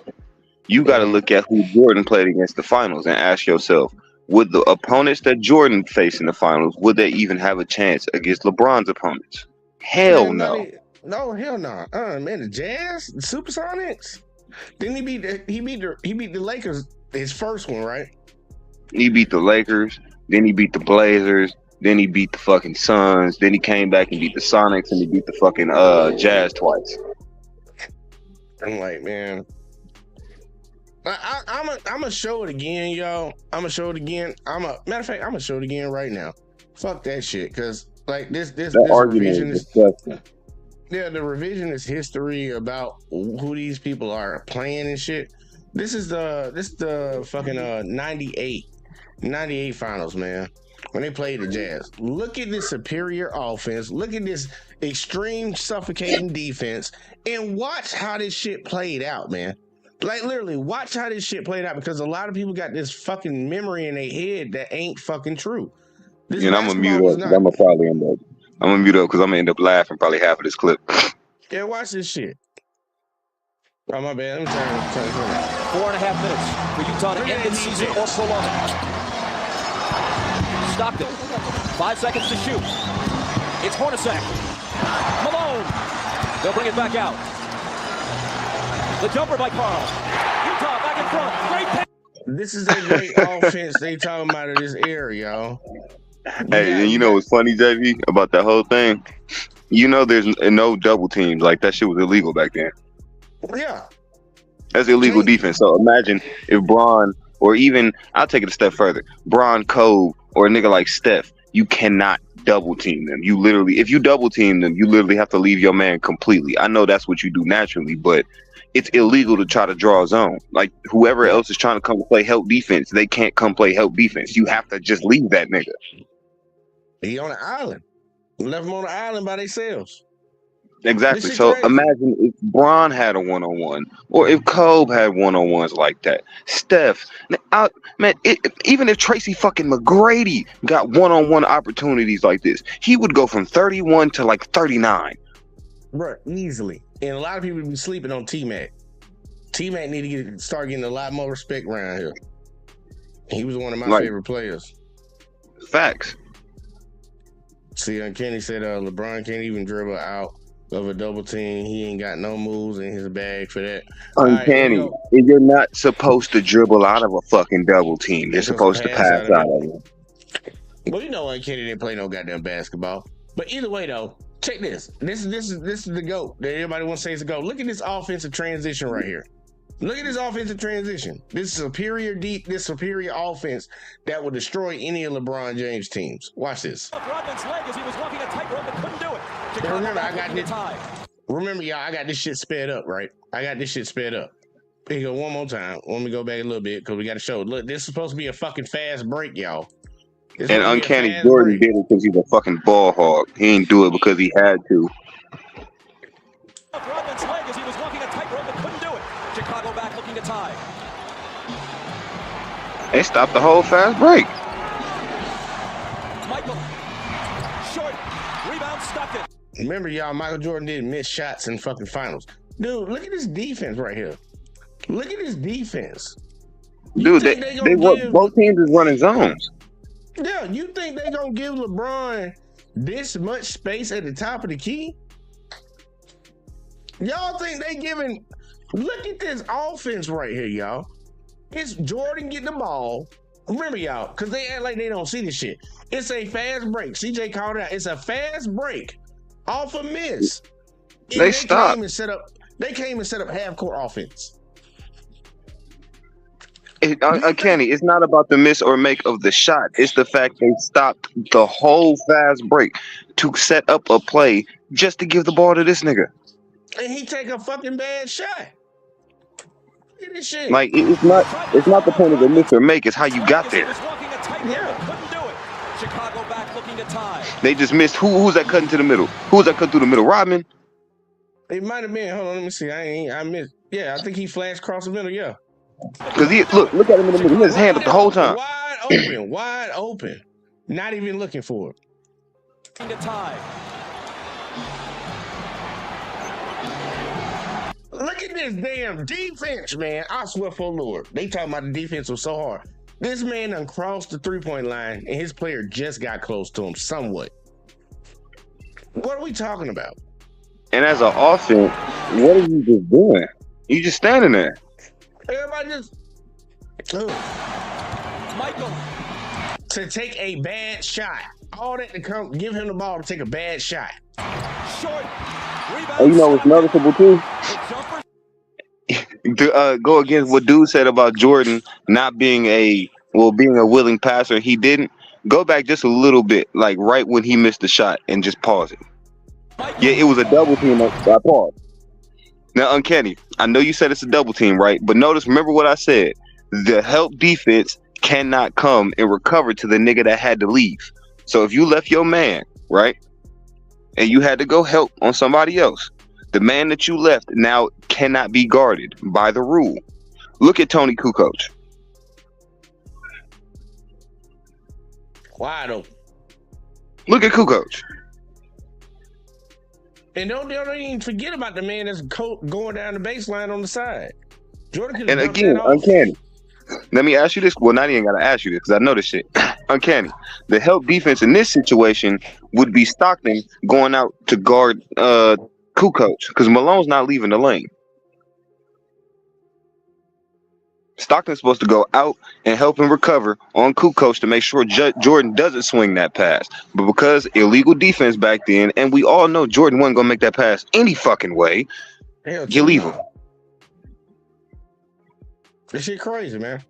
You got to look at who Jordan played against the finals and ask yourself, would the opponents that Jordan faced in the finals, would they even have a chance against LeBron's opponents? Hell no. No, hell no. Man, the Jazz, the Supersonics. Didn't he beat the Lakers his first one, right? He beat the Lakers, then he beat the Blazers, then he beat the fucking Suns, then he came back and beat the Sonics, and he beat the fucking Jazz twice. I'm like, man. I'm gonna show it again, yo. I'm gonna show it again. Matter of fact, I'm gonna show it again right now. Fuck that shit, cause like this argument is disgusting. Yeah, the revisionist history about who these people are playing and shit. This is the fucking 98 finals, man. When they played the Jazz. Look at this superior offense. Look at this extreme suffocating defense, and watch how this shit played out, man. Like, literally, watch how this shit played out, because a lot of people got this fucking memory in their head that ain't fucking true. I'm gonna mute up because I'm gonna mute up because I'm gonna end up laughing probably half of this clip. Yeah, watch this shit. Oh, my bad. I'm trying to 4.5 minutes for Utah to end the season or prolong it. Stockton, 5 seconds to shoot. It's Hornacek. Malone. They'll bring it back out. The jumper by Carl. Utah back in front. Great. This is a great offense they talking about in this era, y'all. Hey, and you know what's funny, JV, about that whole thing? You know, there's no double teams. Like, that shit was illegal back then. Yeah. That's illegal defense. So imagine if Braun, or even, I'll take it a step further, Braun, Cove, or a nigga like Steph, you cannot double team them. You literally, if you double team them, you literally have to leave your man completely. I know that's what you do naturally, but it's illegal to try to draw a zone. Like, whoever else is trying to come play help defense, they can't come play help defense. You have to just leave that nigga. He on the island. Left him on the island by themselves. Exactly. So imagine if Braun had a one-on-one, or if Kobe had one-on-ones like that. Steph, even if Tracy fucking McGrady got one-on-one opportunities like this, he would go from 31 to like 39. Bro, easily. And a lot of people be sleeping on T-Mac. T-Mac need to start getting a lot more respect around here. He was one of my favorite players. Facts. See, Kenny said LeBron can't even dribble out of a double team. He ain't got no moves in his bag for that. Uncanny. Right, you're not supposed to dribble out of a fucking double team. You're supposed to pass out of it. Well, you know, Uncanny didn't play no goddamn basketball. But either way, though, check this. This is the GOAT that everybody wants to say is the GOAT. Look at this offensive transition right here. Look at this offensive transition. This superior offense that will destroy any of LeBron James' teams. Watch this. Rodman's leg as he was walking a tightrope but couldn't do it. Remember, y'all, I got this shit sped up, right? I got this shit sped up. Here you go one more time. Let me go back a little bit because we got to show. Look, this is supposed to be a fucking fast break, y'all. And Uncanny Jordan did it because he's a fucking ball hog. He didn't do it because he had to. Rodman's leg as he was walking a tightrope but couldn't do it. Chicago back looking to tie. They stopped the whole fast break. Michael, short, rebound, stuck it. Remember, y'all, Michael Jordan didn't miss shots in fucking finals. Dude, look at this defense right here. Look at this defense. Dude, both teams is running zones. Yeah, you think they gonna give LeBron this much space at the top of the key? Y'all think they giving? Look at this offense right here, y'all. It's Jordan getting the ball. Remember, y'all, because they act like they don't see this shit. It's a fast break. CJ called it out. It's a fast break off a miss. They stopped. They came and set up half court offense. Uncanny, it's not about the miss or make of the shot. It's the fact they stopped the whole fast break to set up a play just to give the ball to this nigga. And he take a fucking bad shot. Look at this shit. Like, it's not the point of the miss or make, it's how you got there. Chicago back looking to tie. They just missed. Who's that cutting to the middle? Who's that cut through the middle? Rodman? It might have been. Hold on, let me see. I missed. Yeah, I think he flashed across the middle, yeah. Because look at him in the middle. He had his hand up the whole time. Wide open. Not even looking for it. To tie. Look at this damn defense, man. I swear for Lord. They talking about the defense was so hard. This man done crossed the three-point line, and his player just got close to him somewhat. What are we talking about? And as an offense, what are you just doing? You just standing there. Everybody just... Michael. To take a bad shot. All that to come, give him the ball to take a bad shot. Short. Rebound. And you know what's noticeable too? To go against what dude said about Jordan not being being a willing passer, he didn't. Go back just a little bit, like right when he missed the shot, and just pause it. Yeah, it was a double team. I paused. Now, Uncanny, I know you said it's a double team, right? But remember what I said. The help defense cannot come and recover to the nigga that had to leave. So if you left your man, right, and you had to go help on somebody else, the man that you left now cannot be guarded by the rule. Look at Tony Kukoc. Wide open. Look at Kukoc. And don't even forget about the man that's going down the baseline on the side. Jordan. And again, Uncanny. Let me ask you this. Well, not even gotta ask you this because I know this shit. Uncanny. The help defense in this situation would be Stockton going out to guard Kukoc because Malone's not leaving the lane. Stockton's supposed to go out and help him recover on Kukoc to make sure Jordan doesn't swing that pass. But because illegal defense back then, and we all know Jordan wasn't gonna make that pass any fucking way, you leave him. This shit crazy, man.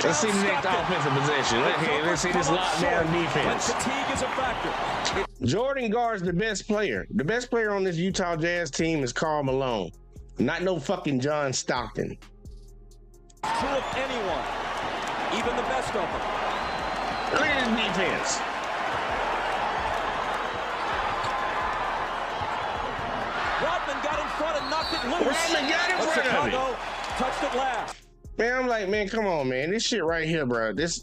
Let's see the next offensive possession. Let's see this lockdown defense. Fatigue is a factor. Jordan guards the best player. The best player on this Utah Jazz team is Karl Malone. Not no fucking John Stockton. True of anyone, even the best of them. Look at his defense. Rodman got in front and knocked it loose. Rodman got in front of it. Touched it last. Man, I'm like, man, come on, man. This shit right here, bro. This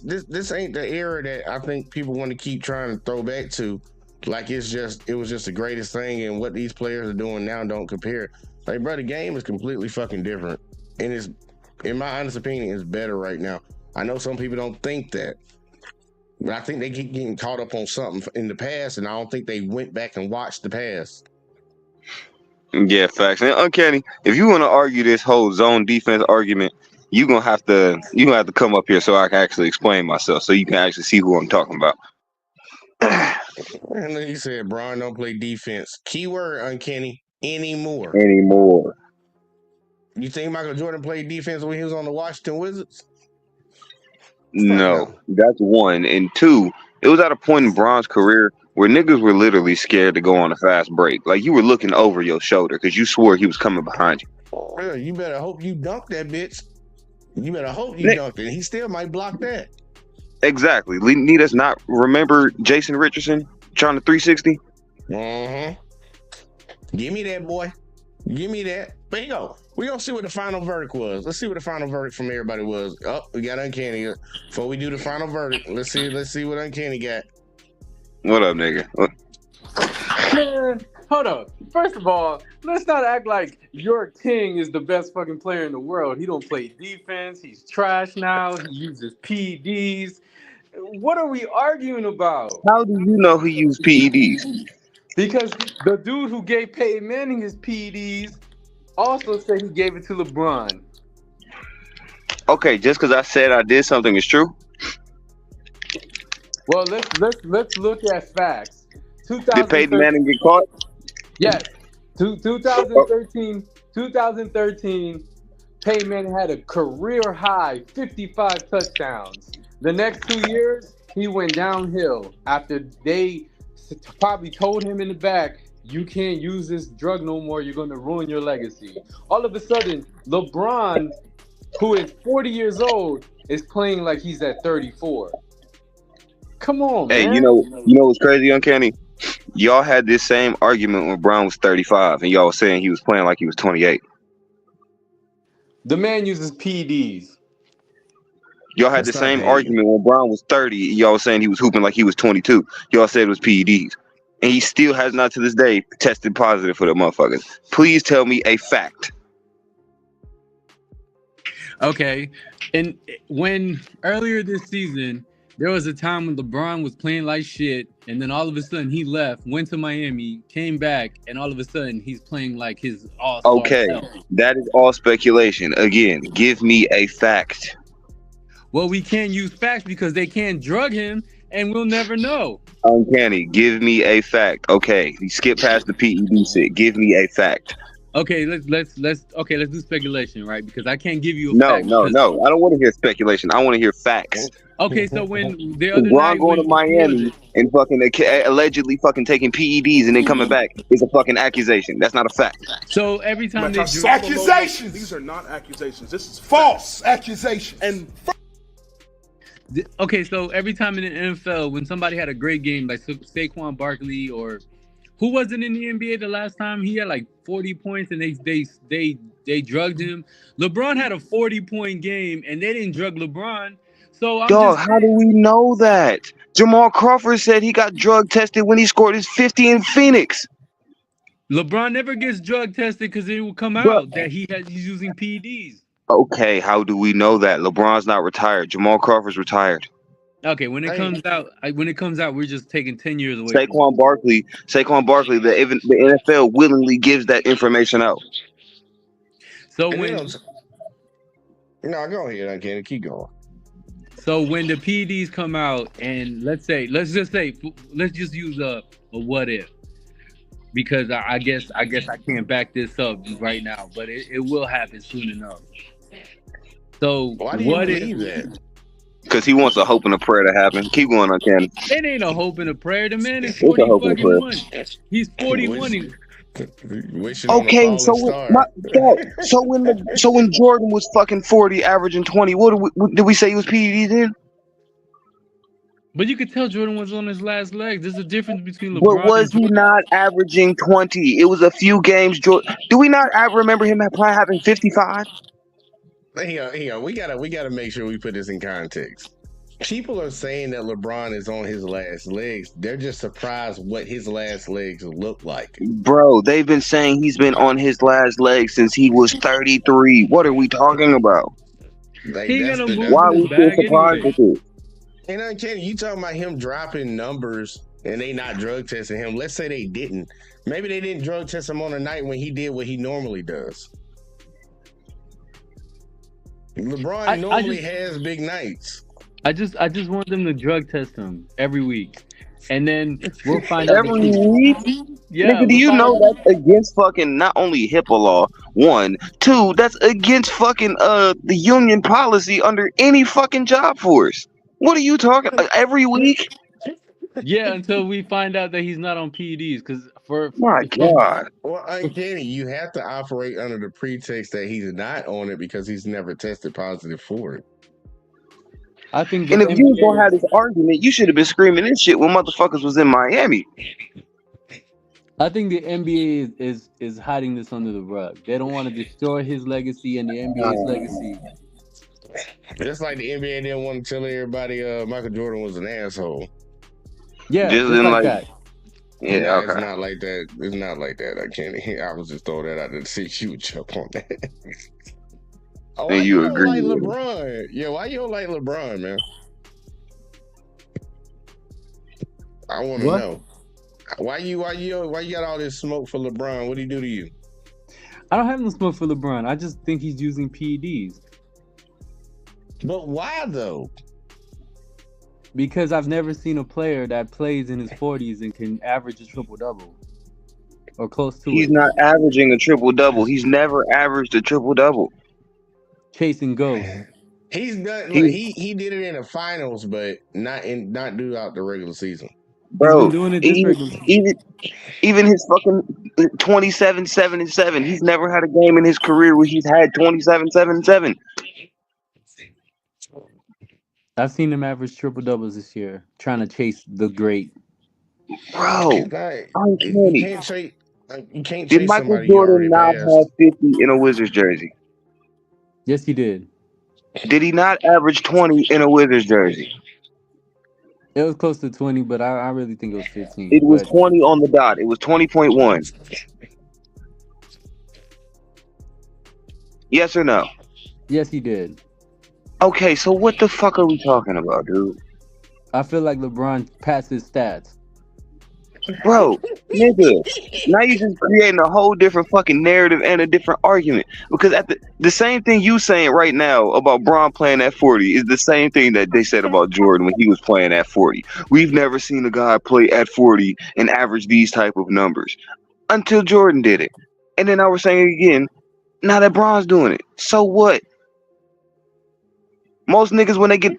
ain't the era that I think people want to keep trying to throw back to. Like it was just the greatest thing, and what these players are doing now don't compare. Like, bro, the game is completely fucking different, and it's, in my honest opinion, it's better right now. I know some people don't think that, but I think they keep getting caught up on something in the past, and I don't think they went back and watched the past. Yeah, facts. And Uncanny, if you want to argue this whole zone defense argument, you're gonna have to come up here so I can actually explain myself, so you can actually see who I'm talking about. And then he said, Bron don't play defense. Keyword, Uncanny, anymore. You think Michael Jordan played defense when he was on the Washington Wizards? No, that's one. And two, it was at a point in Bron's career where niggas were literally scared to go on a fast break. Like, you were looking over your shoulder because you swore he was coming behind you. Well, you better hope you dunk that bitch. You better hope you dunked it. He still might block that. Exactly. Need us not remember Jason Richardson trying to 360? Give me that, boy. Give me that. There you go. We're going to see what the final verdict was. Let's see what the final verdict from everybody was. Oh, we got Uncanny. Before we do the final verdict, let's see what Uncanny got. What up, nigga? Man, hold up. First of all, let's not act like your king is the best fucking player in the world. He don't play defense. He's trash now. He uses PEDs. What are we arguing about? How do you know he used PEDs? Because the dude who gave Peyton Manning his PEDs also said he gave it to LeBron. Okay, just because I said I did something is true? Well, let's look at facts. Did Peyton Manning get caught? Yes. 2013, Peyton Manning had a career high 55 touchdowns. The next 2 years, he went downhill after they probably told him in the back, you can't use this drug no more. You're going to ruin your legacy. All of a sudden, LeBron, who is 40 years old, is playing like he's at 34. Come on, man. Hey, you know what's crazy, Uncanny? Y'all had this same argument when Brown was 35, and y'all was saying he was playing like he was 28. The man uses PEDs. Y'all had the same argument when Brown was 30. Y'all was saying he was hooping like he was 22. Y'all said it was PEDs. And he still has not to this day tested positive for the motherfuckers. Please tell me a fact. Okay. And when earlier this season, there was a time when LeBron was playing like shit, and then all of a sudden he left, went to Miami, came back, and all of a sudden he's playing like his all-star. Okay, that is all speculation. Again, give me a fact. Well, we can't use facts because they can't drug him, and we'll never know. Uncanny, give me a fact. Okay, you skip past the PED shit. Give me a fact. Okay, let's do speculation, right? Because I can't give you a No. fact. I don't want to hear speculation. I want to hear facts. Okay, so when the other LeBron night going to Miami and fucking allegedly fucking taking PEDs and then coming back is a fucking accusation. That's not a fact. So every time they do accusations, these are not accusations. This is false accusations. And okay, so every time in the NFL, when somebody had a great game, like Saquon Barkley or who wasn't in the NBA the last time he had like 40 points and they drugged him. LeBron had a 40-point game and they didn't drug LeBron. So how do we know that? Jamal Crawford said he got drug tested when he scored his 50 in Phoenix. LeBron never gets drug tested because it will come out that he's using PEDs. Okay, how do we know that? LeBron's not retired. Jamal Crawford's retired. Okay, when it comes out, we're just taking 10 years away. Saquon Barkley, the NFL willingly gives that information out. So And when no, go ahead, I can't keep going. so when the PEDs come out, and let's just use a what if, because I guess I can't back this up right now, but it will happen soon enough. So Why do you believe that? Because he wants a hope and a prayer to happen. Keep going, Uncanny. It ain't a hope and a prayer. The man is It's a 40 hope and a prayer. fucking 1. He's 41. Wishing on a Okay, falling so star. when Jordan was fucking 40, averaging 20, what did we say he was PEDs in? But you could tell Jordan was on his last legs. There's a difference between But LeBron was and he Jordan. not averaging 20? It was a few games. Do we not remember him probably having 55? Hang on. We gotta make sure we put this in context. People are saying that LeBron is on his last legs. They're just surprised what his last legs look like. Bro, they've been saying he's been on his last leg since he was 33. What are we talking about? Like, He gonna move Why are in we his still bag surprised anyway. with this? And Uncanny, you talking about him dropping numbers and they not drug testing him. Let's say they didn't. Maybe they didn't drug test him on a night when he did what he normally does. LeBron normally has big nights. I just want them to drug test him every week, and then we'll find out. Every week? Yeah. Nigga, do you know that's against fucking not only HIPAA law, 1, 2, that's against fucking the union policy under any fucking job force. What are you talking every week? Yeah, until we find out that he's not on PEDs, because My God. Well, Uncanny, you have to operate under the pretext that he's not on it because he's never tested positive for it. I think. And if you was gonna have this argument, you should have been screaming this shit when motherfuckers was in Miami. I think the NBA is hiding this under the rug. They don't want to destroy his legacy and the NBA's legacy. Just like the NBA didn't want to tell everybody Michael Jordan was an asshole. Yeah, Just just in like that. Yeah, No, okay. It's not like that. It's not like that. I can't. I was just throwing that out there to see if you would jump on that. Oh, And why you don't agree like with it. LeBron? Yeah, why you don't like LeBron, man? I want to What? know. Why you got all this smoke for LeBron? What did he do to you? I don't have no smoke for LeBron. I just think he's using PEDs. But why though? Because I've never seen a player that plays in his 40s and can average a triple-double. Or close to He's it. not averaging a triple-double. He's never averaged a triple-double. Chasing ghosts. He's done. Like, he did it in the finals, but not throughout the regular season. Bro, doing it this regular even his fucking 27, 7, and 7. He's never had a game in his career where he's had 27, 7, and 7. I've seen him average triple-doubles this year, trying to chase the great. Bro, You uncanny. can't chase. You can't Did chase Michael somebody you Jordan already not passed. have 50 in a Wizards jersey? Yes, he did. Did he not average 20 in a Wizards jersey? It was close to 20, but I really think it was 15. It was but 20 on the dot. It was 20.1. Yes or no? yes, he did. Okay, so what the fuck are we talking about, dude? I feel like LeBron passed his stats. Bro, nigga, now you're just creating a whole different fucking narrative and a different argument. Because at the same thing you saying right now about Bron playing at 40 is the same thing that they said about Jordan when he was playing at 40. We've never seen a guy play at 40 and average these type of numbers until Jordan did it. And then I was saying it again, now that Bron's doing it. So what? Most niggas when they get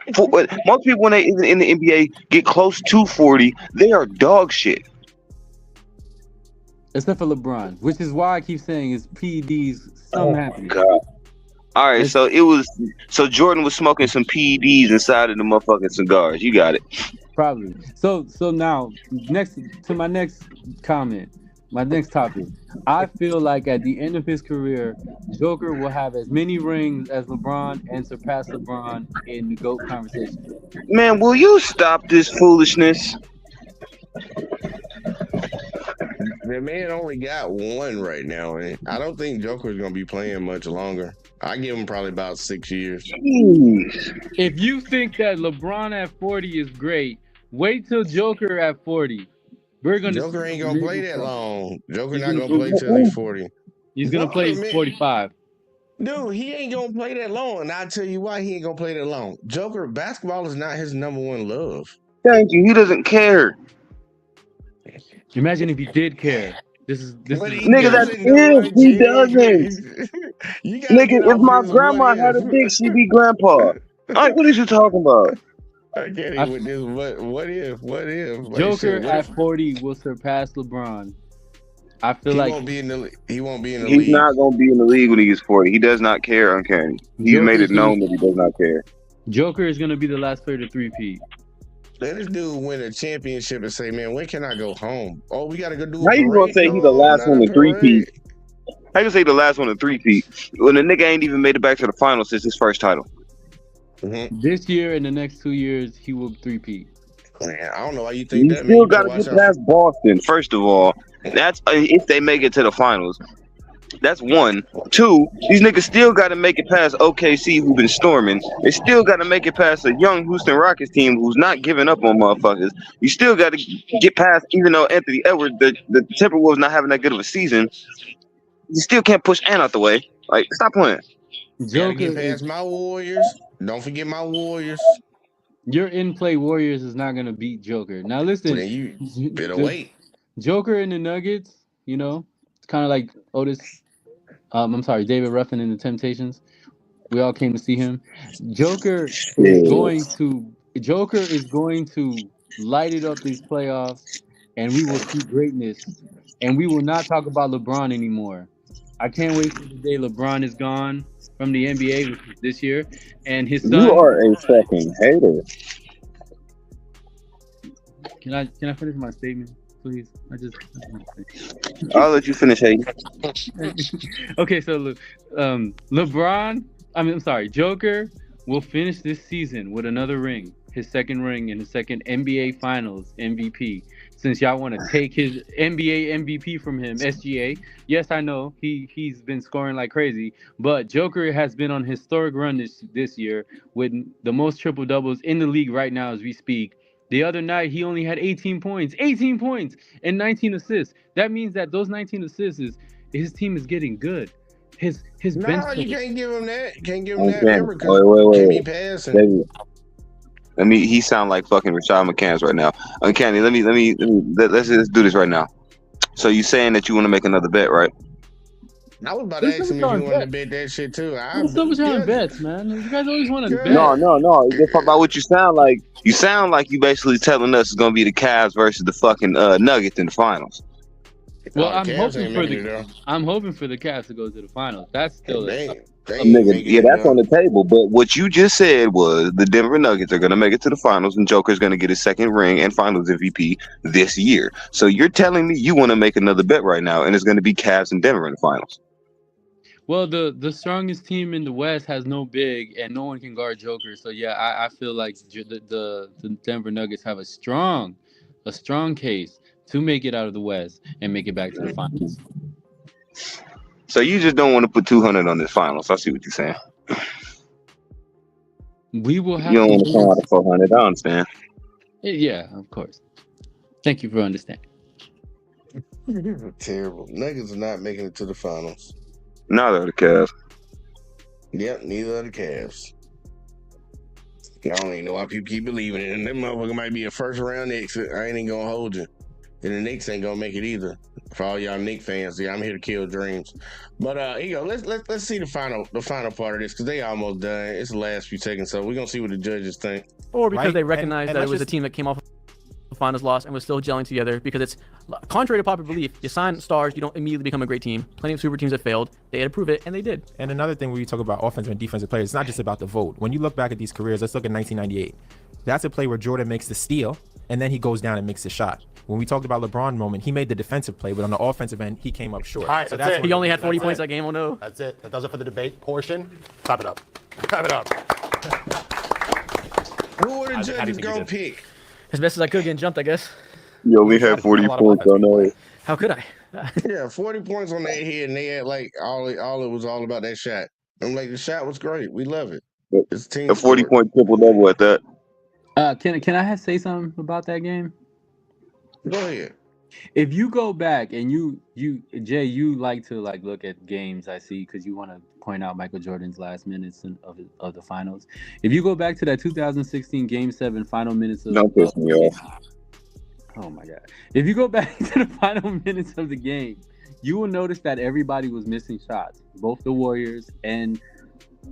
most people when they in the NBA get close to 40, they are dog shit. Except for LeBron, which is why I keep saying his PEDs something happening. God. All right, so Jordan was smoking some PEDs inside of the motherfucking cigars. You got it. Probably. So now next to my next comment, my next topic. I feel like at the end of his career, Joker will have as many rings as LeBron and surpass LeBron in the GOAT conversation. Man, will you stop this foolishness? The man only got one right now, and I don't think Joker's gonna be playing much longer. I give him probably about 6 years. Jeez. If you think that LeBron at 40 is great, wait till Joker at 40. We're gonna Joker ain't gonna play that long. Joker He's not gonna gonna play till he's 40. He's gonna play 45. Dude, he ain't gonna play that long, and I'll tell you why he ain't gonna play that long. Joker, basketball is not his number one love. Thank you. He doesn't care. Imagine if he did care. This is Nigga, that's if he doesn't. Nigga, if my grandma had a dick, she'd be grandpa. Like, what are you talking about? I get it with this. What if? Like Joker what at if 40 will surpass LeBron. I feel he like won't be in the he won't be in the He's league. not gonna be in the league when he gets 40. He does not care, Uncanny. He's made it known that he does not care. Joker is gonna be the last player to three-peat. Let this dude win a championship and say, "Man, when can I go home?" Oh, we gotta go do. How you gonna say he's the last one to three-peat? How you say the last one to three-peat when the nigga ain't even made it back to the finals since his first title? This year and the next 2 years, he will three-peat. Man, I don't know why you think You that. still got to get past Boston. First of all, that's if they make it to the finals. That's one. Two, these niggas still got to make it past OKC, who've been storming. They still got to make it past a young Houston Rockets team who's not giving up on motherfuckers. You still got to get past, even though Anthony Edwards, the Timberwolves not having that good of a season, you still can't push Ant out the way. Like, stop playing. Gotta get past my Warriors. Don't forget my Warriors. Your in-play Warriors is not gonna beat Joker. Now listen, Then you better wait. Joker in the Nuggets, you know, it's kind of like Otis. I'm sorry, David Ruffin in the Temptations. We all came to see him. Joker is going to light it up these playoffs, and we will see greatness. And we will not talk about LeBron anymore. I can't wait for the day LeBron is gone from the NBA, which is this year, and his son. You are a fucking hater. Can I finish my statement, please? I'll let you finish hating. Okay, so Joker will finish this season with another ring, his second ring and his second NBA Finals MVP. Since y'all want to take his NBA MVP from him, SGA. Yes, I know he's been scoring like crazy, but Joker has been on a historic run this year with the most triple doubles in the league right now as we speak. The other night he only had 18 points and 19 assists. That means that those 19 assists is his team is getting good. His bench. No, you can't give him that. You can't give him that. Okay. Remember, because he be passing. Baby. He sound like fucking Rashad McCants right now. Uncanny. Let's just do this right now. So you saying that you want to make another bet, right? I was about to ask him if you wanted to bet that shit too. What's up with y'all bets, man? You guys always want to bet. No. Just about what you sound like. You sound like you basically telling us it's gonna be the Cavs versus the fucking Nuggets in the finals. Well, I'm hoping for the Cavs to go to the finals. That's still Nigga, yeah, that's on the table. But what you just said was the Denver Nuggets are going to make it to the finals, and Joker's going to get his second ring and Finals MVP this year. So you're telling me you want to make another bet right now, and it's going to be Cavs and Denver in the finals. Well, the strongest team in the West has no big, and no one can guard Joker. So yeah, I feel like the Denver Nuggets have a strong case to make it out of the West and make it back to the finals. So you just don't want to put 200 on this finals. I see what you're saying. We will have. You don't want to come out of 400. I understand. Yeah, of course. Thank you for understanding. Terrible. Nuggets are not making it to the finals. Neither are the Cavs. Yep, neither are the Cavs. I don't even know why people keep believing it. And them motherfucker might be a first round exit. I ain't even gonna hold you. And the Knicks ain't gonna make it either. For all y'all Knicks fans, yeah, I'm here to kill dreams. But here you go. Let's see the final part of this because they almost done. It's the last few seconds, so we're gonna see what the judges think. Or because they recognize that it was a team that came off the finals loss and was still gelling together. Because it's contrary to popular belief, you sign stars, you don't immediately become a great team. Plenty of super teams have failed. They had to prove it, and they did. And another thing, when you talk about offensive and defensive players, it's not just about the vote. When you look back at these careers, let's look at 1998. That's a play where Jordan makes the steal, and then he goes down and makes the shot. When we talked about LeBron moment, he made the defensive play, but on the offensive end, he came up short. All right, so that's it. He only had 40 points that game. Oh no. That's it. That does it for the debate portion. Clap it up. Clap it up. Who would the judges go pick? As best as I could getting jumped, I guess. You only had 40 points on that. How could I? Yeah, 40 points on that head, and they had like all it was all about that shot. I'm like, the shot was great. We love it. It's team a 40-point triple-double at that. Can I say something about that game? Go ahead. If you go back and you Jay, you like to look at games, I see, because you want to point out Michael Jordan's last minutes of the finals. If you go back to that 2016 Game 7 final minutes Don't piss me off. oh my God, if you go back to the final minutes of the game, you will notice that everybody was missing shots, both the Warriors and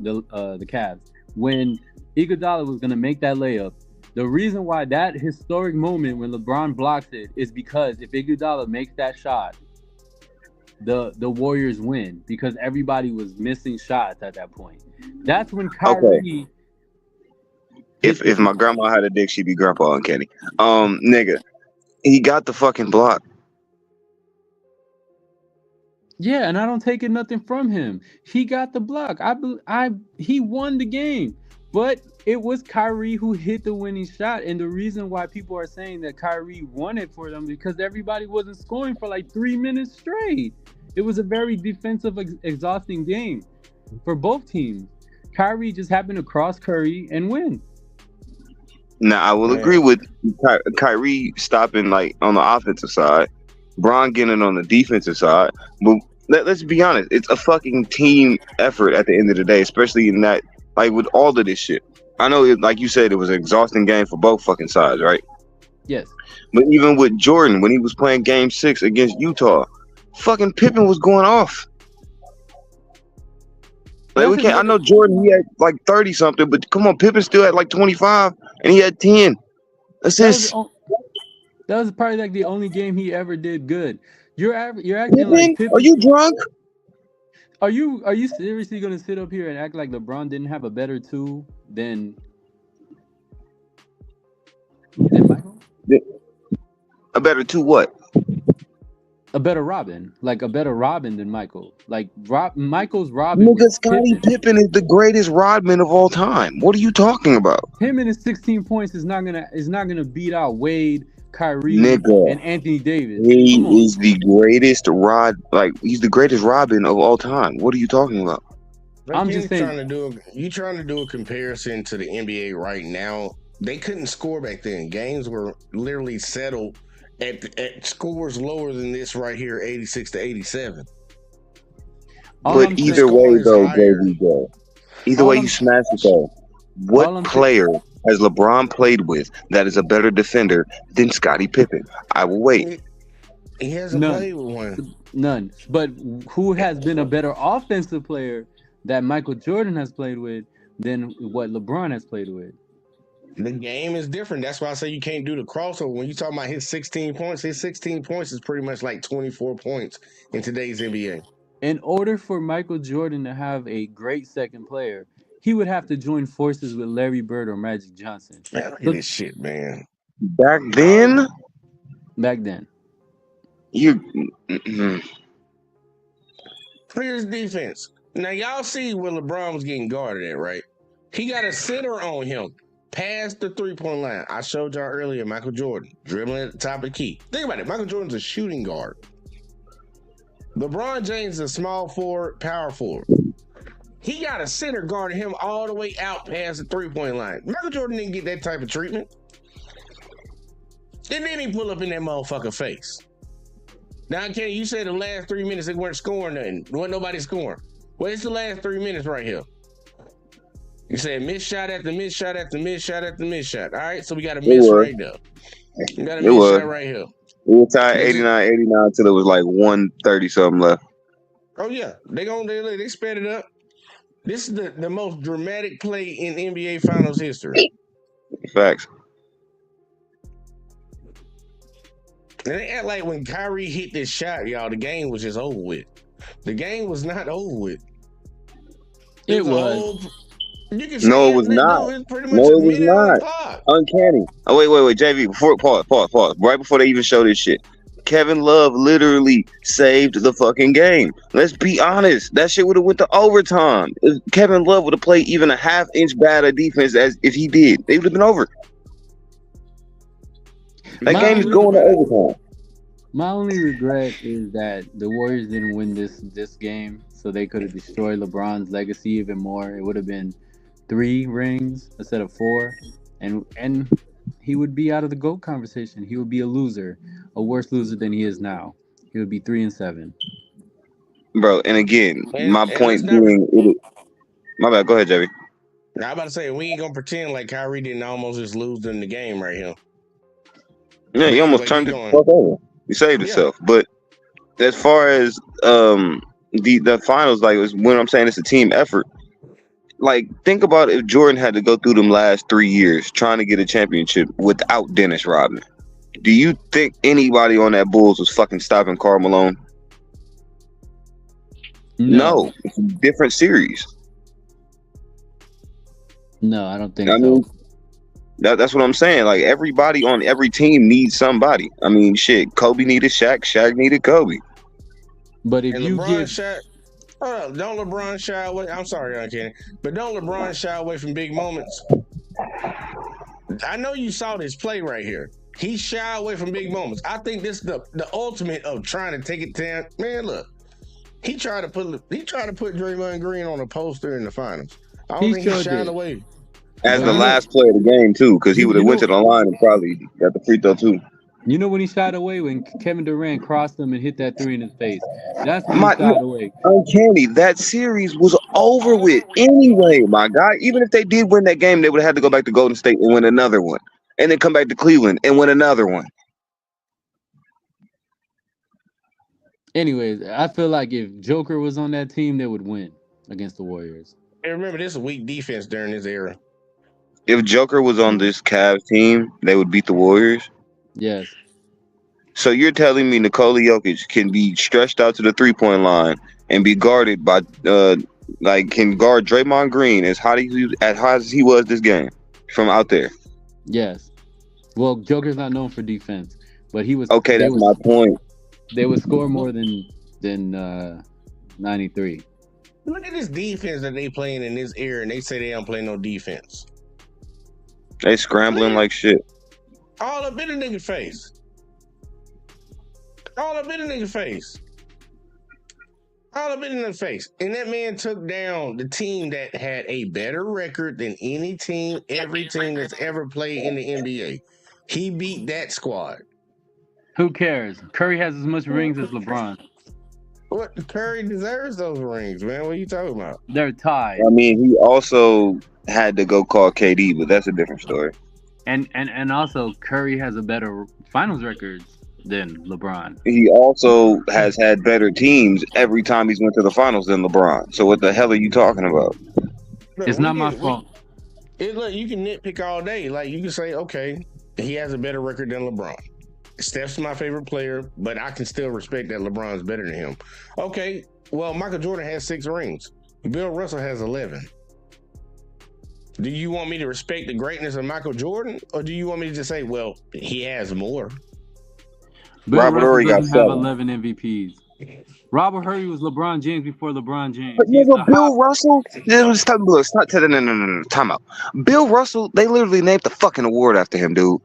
the Cavs. When Iguodala was gonna make that layup, the reason why that historic moment when LeBron blocks it is because if Iguodala makes that shot, the Warriors win because everybody was missing shots at that point. That's when Kyrie. If my grandma had a dick, she'd be Grandpa and Kenny. Nigga, he got the fucking block. Yeah, and I don't take it nothing from him. He got the block. He won the game, but it was Kyrie who hit the winning shot. And the reason why people are saying that Kyrie won it for them because everybody wasn't scoring for like 3 minutes straight. It was a very defensive, exhausting game for both teams. Kyrie just happened to cross Curry and win. Now I will agree with Kyrie stopping like on the offensive side, Bron getting on the defensive side, but let's be honest, it's a fucking team effort at the end of the day, especially in that, like with all of this shit. I know, like you said, it was an exhausting game for both fucking sides, right? Yes. But even with Jordan, when he was playing Game 6 against Utah, fucking Pippen was going off. Like we can't. I know Jordan, he had like 30 something, but come on, Pippen still had like 25, and he had 10 assists. That was probably like the only game he ever did good. You're acting like Pippen. Are you drunk? Are you seriously gonna sit up here and act like LeBron didn't have a better tool than Michael? A better tool what? A better Robin, like a better Robin than Michael. Like Michael's Robin. Nigga, Scottie Pippen is the greatest Rodman of all time. What are you talking about? Him and his 16 points is not gonna beat out Wade, Kyrie, Nigga, and Anthony Davis. He is the greatest he's the greatest Robin of all time. What are you talking about? I'm just saying. Trying to do a comparison to the NBA right now. They couldn't score back then. Games were literally settled at scores lower than this right here, 86 to 87. But either way, though, baby, go. Either way you smash it, though. What player has LeBron played with that is a better defender than Scottie Pippen? I will wait. He hasn't played with one. None. But who has been a better offensive player that Michael Jordan has played with than what LeBron has played with? The game is different. That's why I say you can't do the crossover. When you talk about his 16 points is pretty much like 24 points in today's NBA. In order for Michael Jordan to have a great second player, he would have to join forces with Larry Bird or Magic Johnson. Man, look at this shit, man. Back then? Here's defense. Now, y'all see where LeBron was getting guarded at, right? He got a center on him. Past the three-point line. I showed y'all earlier, Michael Jordan dribbling at the top of the key. Think about it. Michael Jordan's a shooting guard. LeBron James is a small forward, power forward. He got a center guarding him all the way out past the three-point line. Michael Jordan didn't get that type of treatment. And then he pull up in that motherfucker face. Now, Kenny, you said the last 3 minutes they weren't scoring nothing. There wasn't nobody scoring. Well, it's the last 3 minutes right here. You said miss shot after miss shot after miss shot after miss shot. All right, so we got a miss right there. We got a miss shot right here. We were tied 89 till it was like 130 something left. Oh yeah, they sped it up. This is the most dramatic play in NBA Finals history. Facts. And they act like when Kyrie hit this shot, y'all, the game was just over with. The game was not over with. It was. No, it was not. No, it was not. Uncanny. Oh, wait, JV. Pause. Right before they even show this shit, Kevin Love literally saved the fucking game. Let's be honest. That shit would have went to overtime. If Kevin Love would have played even a half-inch better defense as if he did, they would have been over. That game is going to overtime. My only regret is that the Warriors didn't win this game, so they could have destroyed LeBron's legacy even more. It would have been 3 rings instead of 4, and he would be out of the GOAT conversation. He would be a loser, a worse loser than he is now. He would be 3-7. Bro, and again, my And let's point never. being, my bad. Go ahead, Jerry. Now, I'm about to say we ain't gonna pretend like Kyrie didn't almost just lose in the game right here. Yeah, But he almost anyway, turned keep it going. fuck over. He saved himself. But as far as the finals, like when I'm saying it's a team effort. Like, think about if Jordan had to go through them last 3 years trying to get a championship without Dennis Rodman. Do you think anybody on that Bulls was fucking stopping Karl Malone? No, it's a different series. No, I don't think I so. mean, that's what I'm saying. Like, everybody on every team needs somebody. I mean, shit, Kobe needed Shaq, Shaq needed Kobe. But if And you LeBron give shy, hold up, don't LeBron shy away? I'm sorry, Young Kenny, but don't LeBron shy away from big moments? I know you saw this play right here. He shy away from big moments. I think this is the ultimate of trying to take it down. Man, look, he tried to put Draymond Green on a poster in the finals. I don't think he's shying away. As the last play of the game, too, because he would have went to the line and probably got the free throw, too. You know when he shied away? When Kevin Durant crossed him and hit that 3 in his face. That's when he shied away. Uncanny, that series was over with anyway, my guy. Even if they did win that game, they would have had to go back to Golden State and win another one. And then come back to Cleveland and win another one. Anyways, I feel like if Joker was on that team, they would win against the Warriors. And remember, this is weak defense during this era. If Joker was on this Cavs team, they would beat the Warriors? Yes. So you're telling me Nikola Jokic can be stretched out to the three-point line and be guarded by, can guard Draymond Green as hot as he was this game from out there? Yes. Well, Joker's not known for defense, but he was. Okay, that's my point. They would score more than 93. Look at this defense that they playing in this era, and they say they don't play no defense. They scrambling like shit. All up in the nigga face. All up in the nigga face. All up in the face. And that man took down the team that had a better record than any team, every team that's ever played in the NBA. He beat that squad. Who cares? Curry has as much rings as LeBron. What? Curry deserves those rings, man. What are you talking about? They're tied. I mean, he also had to go call KD, but that's a different story. And also Curry has a better finals record than LeBron. He also has had better teams every time he's went to the finals than LeBron. So what the hell are you talking about? It's not my fault. Look, you can nitpick all day. Like, you can say, okay, he has a better record than LeBron. Steph's my favorite player, but I can still respect that LeBron's better than him. Okay, well, Michael Jordan has 6 rings. Bill Russell has 11. Do you want me to respect the greatness of Michael Jordan, or do you want me to just say, well, he has more? Robert Horry got 7. 11 MVPs. Robert Horry was LeBron James before LeBron James. But nigga, Bill Russell, no, time out. Bill Russell, they literally named the fucking award after him, dude.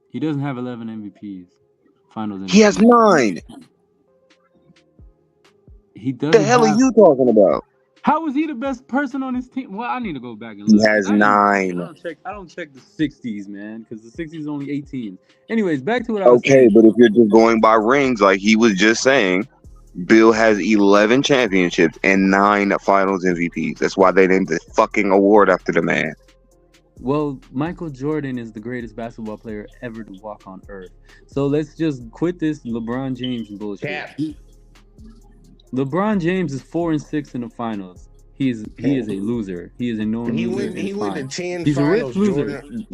He doesn't have 11 MVPs. Finals MVPs. He has 9. He doesn't. The hell are you talking about? How was he the best person on his team? Well, I need to go back and He look. has 9. I don't check the 60s, man, because the 60s is only 18. Anyways, back to what I was Okay, saying. but if you're just going by rings, like he was just saying, Bill has 11 championships and 9 finals MVPs. That's why they named the fucking award after the man. Well, Michael Jordan is the greatest basketball player ever to walk on earth. So let's just quit this LeBron James bullshit. Yeah. LeBron James is 4-6 in the finals. He is a loser. He is a known loser. He went to 10 He's finals. a rich loser. Jordan,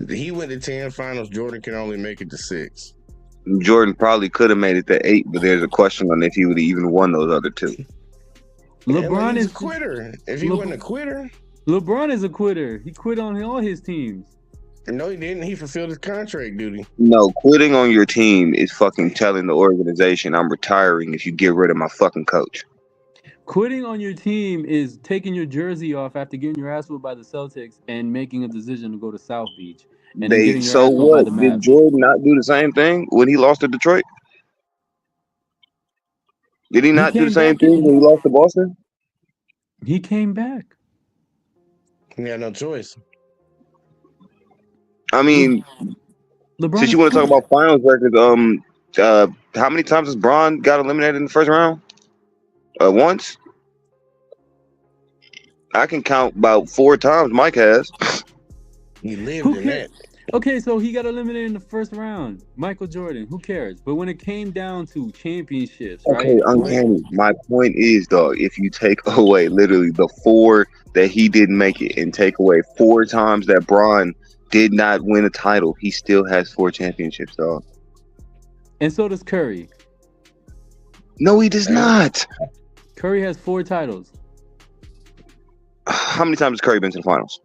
he went to 10 finals. Jordan can only make it to 6. Jordan probably could have made it to 8, but there's a question on if he would have even won those other 2. LeBron is a quitter. If he wasn't a quitter, LeBron is a quitter. He quit on all his teams. No, he didn't. He fulfilled his contract duty. No, quitting on your team is fucking telling the organization I'm retiring if you get rid of my fucking coach. Quitting on your team is taking your jersey off after getting your ass whooped by the Celtics and making a decision to go to South Beach. And So what? Did Jordan not do the same thing when he lost to Detroit? Did he not do the same thing when he lost to Boston? He came back. He had no choice. I mean, LeBron since you is want to talk Curry. about finals records, how many times has Bron got eliminated in the first round? Once. I can count about 4 times. Mike has. He lived Who in cares? that. Okay, so he got eliminated in the first round. Michael Jordan, who cares? But when it came down to championships, right? Okay, uncanny. My point is, dog, if you take away literally the 4 that he didn't make it and take away 4 times that Bron did not win a title, he still has 4 championships, dog. And so does Curry. No, he does not. Curry has 4 titles. How many times has Curry been to the finals?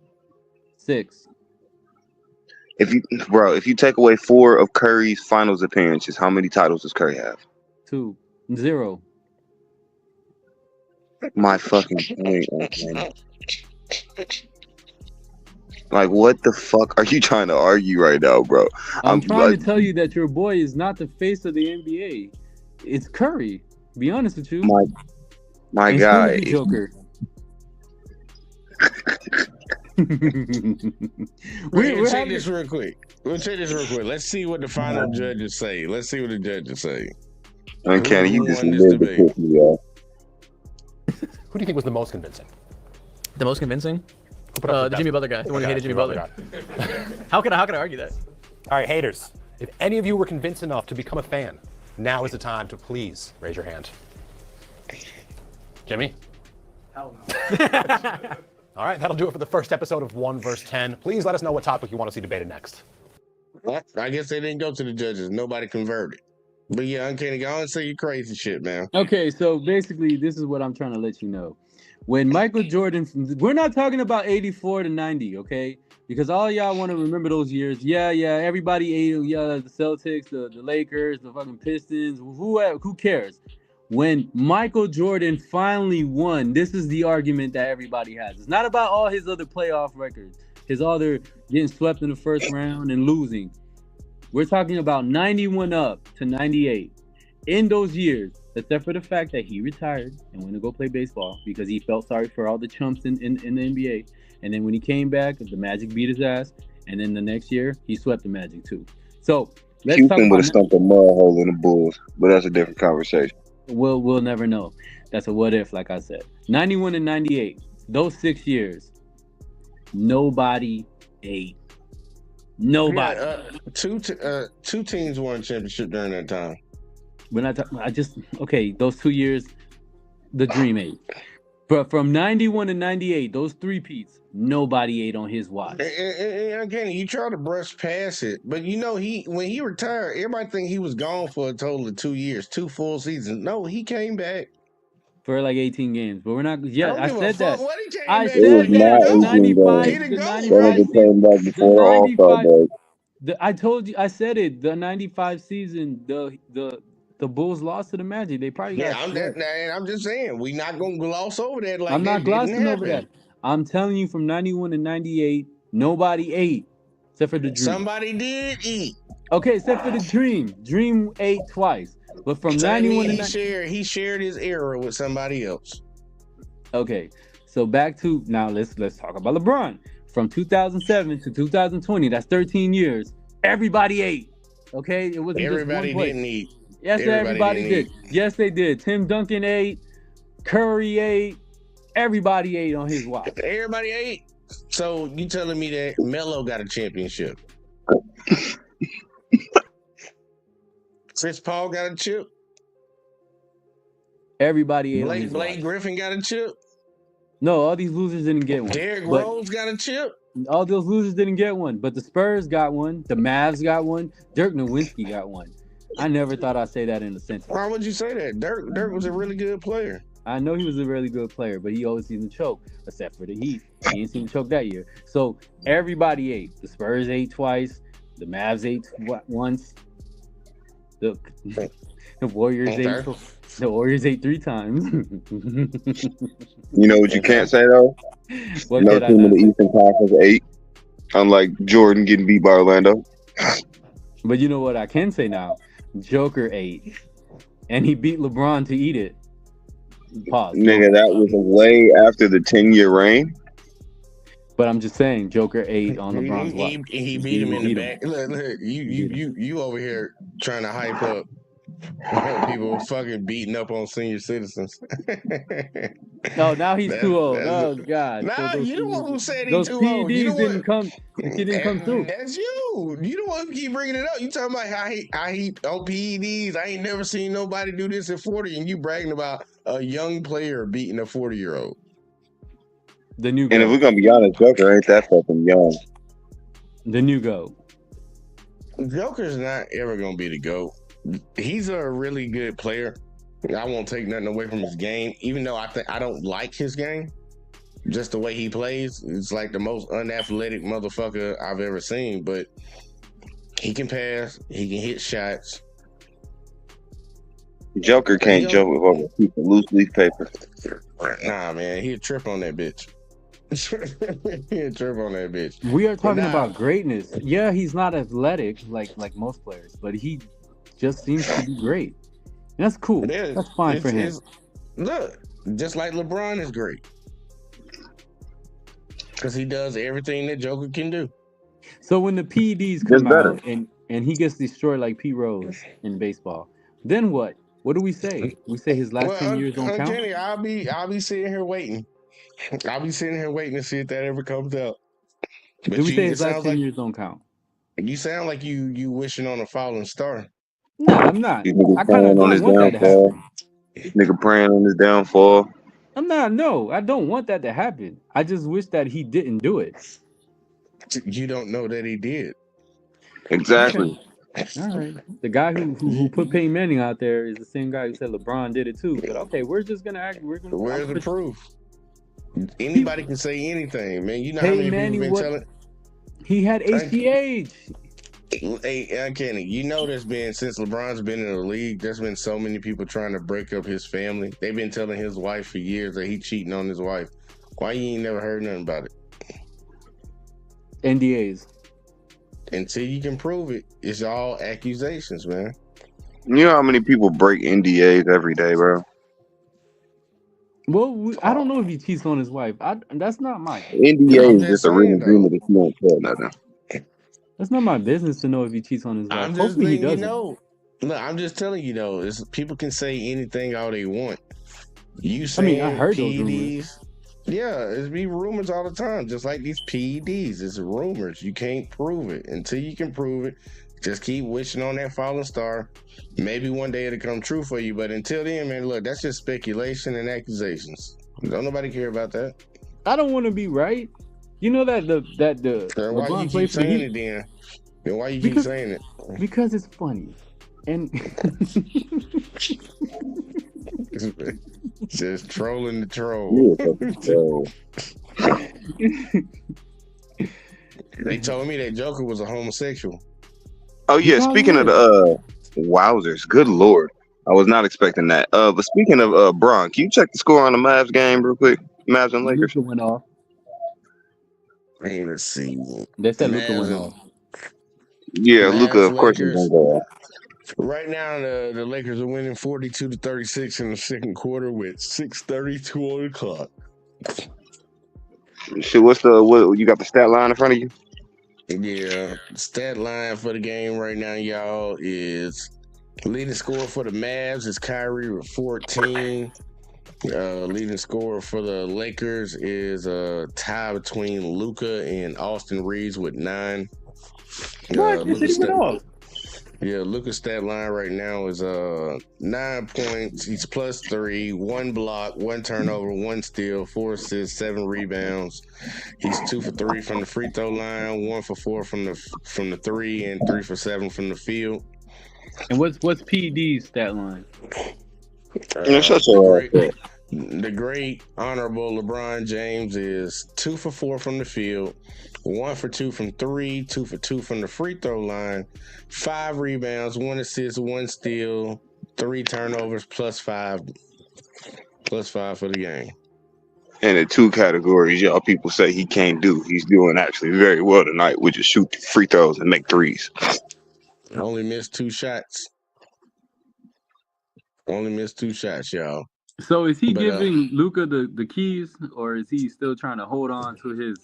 6. If you take away 4 of Curry's finals appearances, how many titles does Curry have? 2. 0. My fucking point, okay. Like, what the fuck are you trying to argue right now, bro? I'm trying to tell you that your boy is not the face of the NBA. It's Curry. Be honest with you. My And guy. Smoothie Joker. We'll check this real quick. Let's see what the final judges say. Uncanny, you Who just won this lived debate? to piss me off. Who do you think was the most convincing? The most convincing? Who put up The Jimmy Butler guy. The one who hated Jimmy Butler. How could I argue that? All right, haters. If any of you were convinced enough to become a fan, now is the time to please raise your hand. Jimmy? Hell no. All right, that'll do it for the first episode of 1 vs. 10. Please let us know what topic you want to see debated next. I guess they didn't go to the judges. Nobody converted. But yeah, Uncanny, go on and say you crazy shit, man. Okay, so basically, this is what I'm trying to let you know. When Michael Jordan, we're not talking about 84 to 90, okay? Because all y'all want to remember those years. Yeah, everybody ate, the Celtics, the Lakers, the fucking Pistons, who cares? When Michael Jordan finally won, this is the argument that everybody has. It's not about all his other playoff records, his other getting swept in the first round and losing. We're talking about 91 up to 98. In those years, except for the fact that he retired and went to go play baseball because he felt sorry for all the chumps in the NBA. And then when he came back, the Magic beat his ass. And then the next year, he swept the Magic too. So let's talk Houston would about. have stumped a mud hole in the Bulls, but that's a different conversation. We'll never know. That's a what if, like I said. 91 and 98, those 6 years, nobody ate. Nobody. Yeah, two teams won a championship during that time. When those 2 years, the dream ate. But from 91 to 98, those 3-peats, nobody ate on his watch. And again, you try to brush past it, but when he retired, everybody think he was gone for a total of 2 years, 2 full seasons. No, he came back for like 18 games, but we're not. Yeah, I said that. I said that. The 95, the 95. I told you. I said it. The 95 season, the Bulls lost to the Magic. They probably got. I'm just saying, we're not gonna gloss over that. I'm not glossing over that. I'm telling you, from 91 to 98, nobody ate except for the Dream. Somebody did eat. Okay, except for the Dream. Dream ate twice. But from 91 to 98, he shared his era with somebody else. Okay, so back to now. Let's talk about LeBron. From 2007 to 2020, that's 13 years. Everybody ate. Okay, it wasn't everybody just one didn't eat. Yes, everybody did. Yes, they did. Tim Duncan ate. Curry ate. Everybody ate on his watch. Everybody ate. So you telling me that Melo got a championship? Chris Paul got a chip? Everybody ate on his Blake watch. Griffin got a chip? No, all these losers didn't get one. Derrick Rose got a chip? All those losers didn't get one. But the Spurs got one. The Mavs got one. Dirk Nowitzki got one. I never thought I'd say that in a sentence. Why would you say that? Dirk was a really good player. I know he was a really good player, but he always seemed to choke, except for the Heat. He didn't seem to choke that year. So everybody ate. The Spurs ate twice. The Mavs ate once. The Warriors ate. The Warriors ate 3 times. You know what you can't say though? What no team in the Eastern Conference ate, unlike Jordan getting beat by Orlando. But you know what I can say now? Joker ate, and he beat LeBron to eat it. Pause. Nigga, that was way after the 10-year reign. But I'm just saying, Joker ate on LeBron's watch. He beat him in the beat him. back. Look, you over here trying to hype up people fucking beating up on senior citizens. No, now he's too old. That's Oh God! nah, So you the one who said he those too old. You the PEDs one. didn't come. He didn't come through. That's you. You the one who keep bringing it up. You talking about how he on PEDs. I ain't never seen nobody do this at 40, and you bragging about a young player beating a 40-year-old. The new. And if we're gonna be honest, Joker ain't that fucking young. The new GOAT. Joker's not ever gonna be the GOAT. He's a really good player. I won't take nothing away from his game, even though I don't like his game. Just the way he plays, it's like the most unathletic motherfucker I've ever seen. But he can pass, he can hit shots. Joker can't jump with over a piece of loose leaf paper. Nah, man, he'd trip on that bitch. He'd trip on that bitch. We are talking about greatness. Yeah, he's not athletic like most players, but he just seems to be great. And that's cool. That's fine for him. Look, just like LeBron is great. Because he does everything that Joker can do. So when the PEDs come out and he gets destroyed like Pete Rose in baseball, then what? What do we say? We say his last 10 years don't count? Kenny, I'll be sitting here waiting. I'll be sitting here waiting to see if that ever comes out. But do we say his last 10 years don't count? You sound like you wishing on a falling star. No, I'm not. I kind of don't want that to happen. Nigga praying on his downfall. I'm not. No, I don't want that to happen. I just wish that he didn't do it. You don't know that he did. Exactly. All right. The guy who put Peyton Manning out there is the same guy who said LeBron did it too. But okay, we're just gonna act. We're gonna. Where's the proof? Anybody can say anything, man. You know how many people been telling? He had HGH. Hey, Kenny, you know there's been, since LeBron's been in the league, there's been so many people trying to break up his family. They've been telling his wife for years that he cheating on his wife. Why you ain't never heard nothing about it? NDAs. Until you can prove it, it's all accusations, man. You know how many people break NDAs every day, bro? Well, I don't know if he cheats on his wife. That's not my NDA is just a written agreement that you won't tell nothing. That's not my business to know if he cheats on his wife. I'm just Hopefully he letting you doesn't. know. Look, I'm just telling you though, people can say anything all they want. You saying I heard those PEDs? rumors. Yeah, it's be rumors all the time, just like these PEDs. It's rumors. You can't prove it. Until you can prove it, just keep wishing on that falling star. Maybe one day it'll come true for you. But until then, man, look, that's just speculation and accusations. Don't nobody care about that. I don't want to be right. You know that the why you keep saying it then? Then why you keep saying it? Because it's funny. And just trolling the troll. They told me that Joker was a homosexual. Oh yeah, speaking of the wowzers, good lord. I was not expecting that. But speaking of Bron, can you check the score on the Mavs game real quick? Mavs and Lakers. Luka went off. Hey, let's see. They said Luka went off. Yeah, Luka, of course, Lakers. he's gonna go off. Right now, the Lakers are winning 42-36 in the second quarter with 6:32 on the clock. Shit, what you got the stat line in front of you? Yeah, stat line for the game right now, y'all, is leading scorer for the Mavs is Kyrie with 14. Leading scorer for the Lakers is a tie between Luka and Austin Reeves with 9. Luka's stat line right now is 9 points. He's +3, 1 block, 1 turnover, 1 steal, 4 assists, 7 rebounds. He's 2 for 3 from the free throw line, 1 for 4 from the 3, and 3 for 7 from the field. And what's PED's stat line? The great honorable LeBron James is 2 for 4 from the field, 1 for 2 from 3, 2 for 2 from the free throw line, 5 rebounds, 1 assist, 1 steal, 3 turnovers, +5 for the game. And the 2 categories y'all people say he can't do, he's doing actually very well tonight, which is shoot free throws and make threes. Only missed 2 shots. Y'all. So is he giving Luka the keys, or is he still trying to hold on to his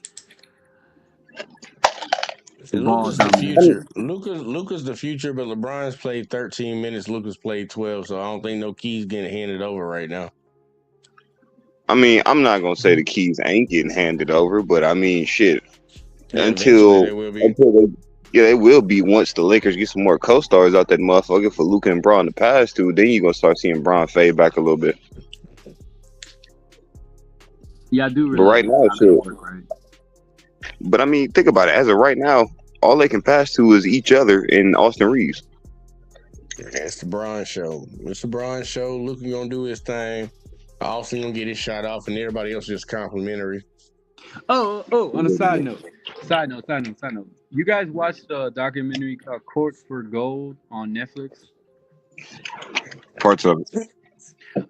Luka's the future. Luka's the future, but LeBron's played 13 minutes. Luka's played 12, so I don't think no keys getting handed over right now. I mean, I'm not gonna say the keys ain't getting handed over, but I mean, shit. Yeah, until they will be. they will be once the Lakers get some more co-stars out that motherfucker for Luka and Bron to pass to. Then you're gonna start seeing Bron fade back a little bit. Yeah, I do. But right now, shit. But I mean, think about it. As of right now, all they can pass to is each other and Austin Reeves. It's the Bron show. It's the Bron show. Luka gonna do his thing. Austin gonna get his shot off, and everybody else just complimentary. Oh, on a side note. You guys watched the documentary called Court for Gold on Netflix? Parts of it.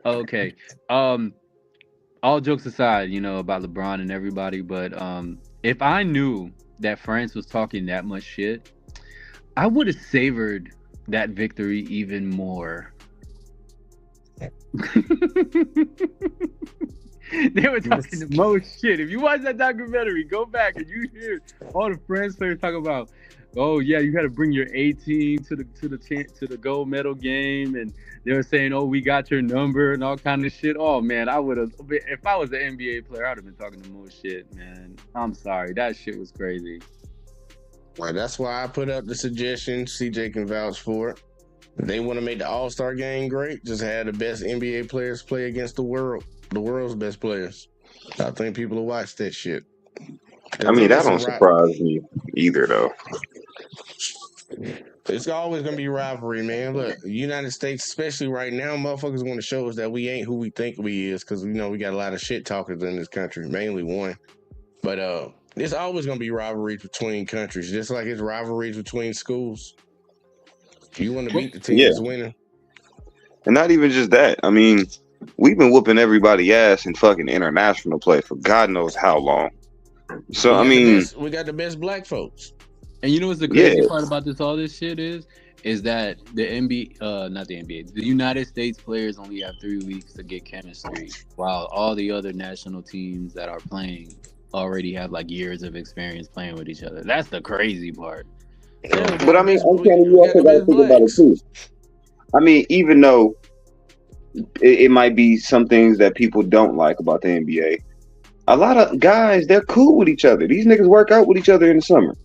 Okay. All jokes aside, about LeBron and everybody, but if I knew that France was talking that much shit, I would have savored that victory even more. They were talking the most shit. If you watch that documentary, go back and you hear all the France players talk about, oh yeah, you had to bring your A team to the gold medal game, and they were saying, oh, we got your number and all kind of shit. Oh man, I would have, if I was an NBA player, I'd have been talking the most shit, man. I'm sorry, that shit was crazy. Well, that's why I put up the suggestion. CJ can vouch for it. They want to make the All-Star game great. Just have the best NBA players play against the world's best players. I think people will watch that shit. I mean, that don't surprise me either, though. It's always gonna be rivalry, man. Look, United States, especially right now, motherfuckers want to show us that we ain't who we think we is, because we got a lot of shit talkers in this country, mainly one. But it's always gonna be rivalries between countries, just like it's rivalries between schools. You want to beat the team that's winning. And not even just that. I mean, we've been whooping everybody ass in fucking international play for God knows how long. So I mean, we got the best black folks. And you know what's the crazy part about all this shit is that the NBA, not the NBA, the United States players only have 3 weeks to get chemistry, while all the other national teams that are playing already have like years of experience playing with each other. That's the crazy part. But I mean, I'm telling you, also got to think about it too. I mean, even though it might be some things that people don't like about the NBA, a lot of guys, they're cool with each other. These niggas work out with each other in the summer.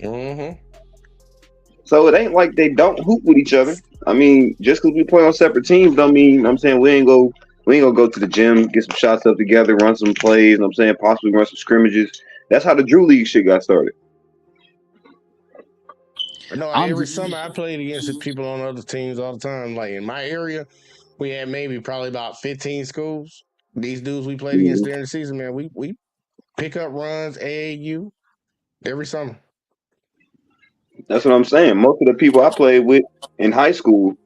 Mm-hmm. So it ain't like they don't hoop with each other. I mean, just because we play on separate teams don't mean, I'm saying, we ain't gonna go to the gym, get some shots up together, run some plays, I'm saying, possibly run some scrimmages. That's how the Drew League shit got started. No, every summer I played against people on other teams all the time. Like in my area, we had maybe probably about 15 schools. These dudes we played against during the season, man, we pick up runs, AAU, every summer. That's what I'm saying. Most of the people I played with in high school,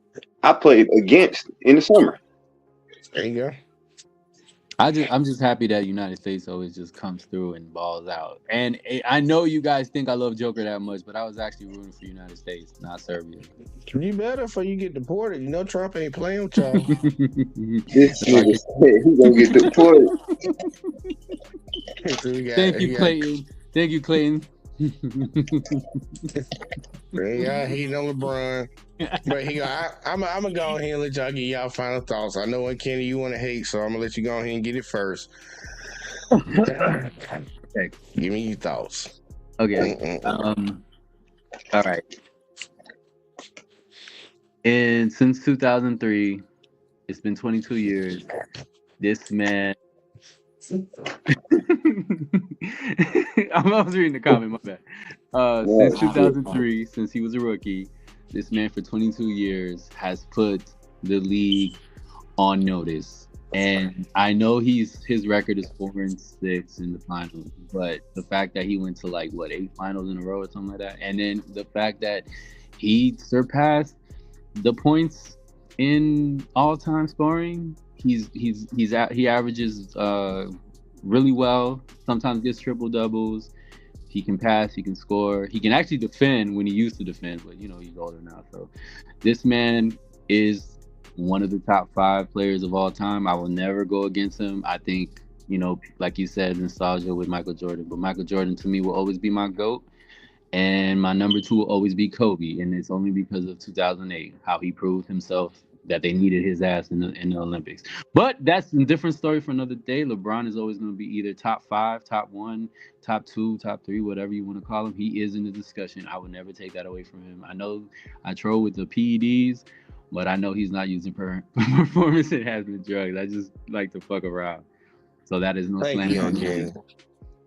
I played against in the summer. There you go. I'm just happy that United States always just comes through and balls out. And I know you guys think I love Joker that much, but I was actually rooting for United States, not Serbia. You better before you get deported. You know Trump ain't playing with y'all. This nigga said he gonna get deported. Thank you, Clayton. Thank you, Clayton. Yeah, hating on LeBron. But I'm gonna go ahead and let y'all get y'all final thoughts. I know, Kenny, you want to hate, so I'm gonna let you go ahead and get it first. Okay, give me your thoughts. Okay. All right. And since 2003, it's been 22 years. This man. I was reading the comment, my bad. Since 2003, since he was a rookie, this man for 22 years has put the league on notice. And I know his record is 4-6 in the finals, but the fact that he went to 8 finals in a row or something like that, and then the fact that he surpassed the points in all-time scoring, he averages really well. Sometimes gets triple doubles. He can pass. He can score. He can actually defend when he used to defend, but he's older now. So this man is one of the top 5 players of all time. I will never go against him. I think like you said, nostalgia with Michael Jordan, but Michael Jordan to me will always be my GOAT. And my number 2 will always be Kobe, and it's only because of 2008, how he proved himself that they needed his ass in the Olympics. But that's a different story for another day. LeBron is always going to be either top 5, top 1, top 2, top 3, whatever you want to call him. He is in the discussion. I would never take that away from him. I know I troll with the PEDs, but I know he's not using performance enhancement drugs. I just like to fuck around. So that is no slander on his.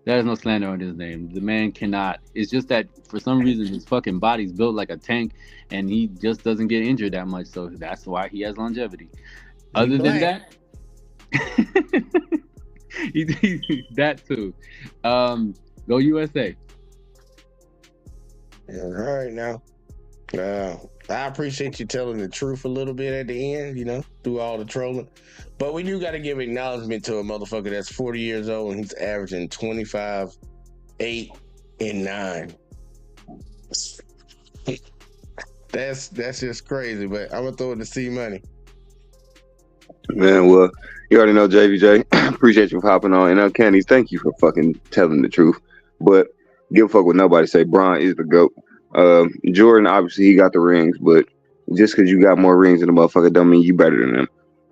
There is no slander on his name. The man cannot. It's just that for some reason his fucking body's built like a tank, and he just doesn't get injured that much. So that's why he has longevity. Other than that, that too. Go USA. Yeah, all right now. I appreciate you telling the truth a little bit at the end, you know, through all the trolling. But we do got to give acknowledgement to a motherfucker that's 40 years old and he's averaging 25, 8, and 9. That's just crazy, but I'm going to throw it to C Money. Man, well, you already know JVJ. Appreciate you for hopping on. And Kenny, thank you for fucking telling the truth. But give a fuck what nobody say. Bron is the GOAT. Jordan, obviously, he got the rings, but just because you got more rings than the motherfucker don't mean you better than him.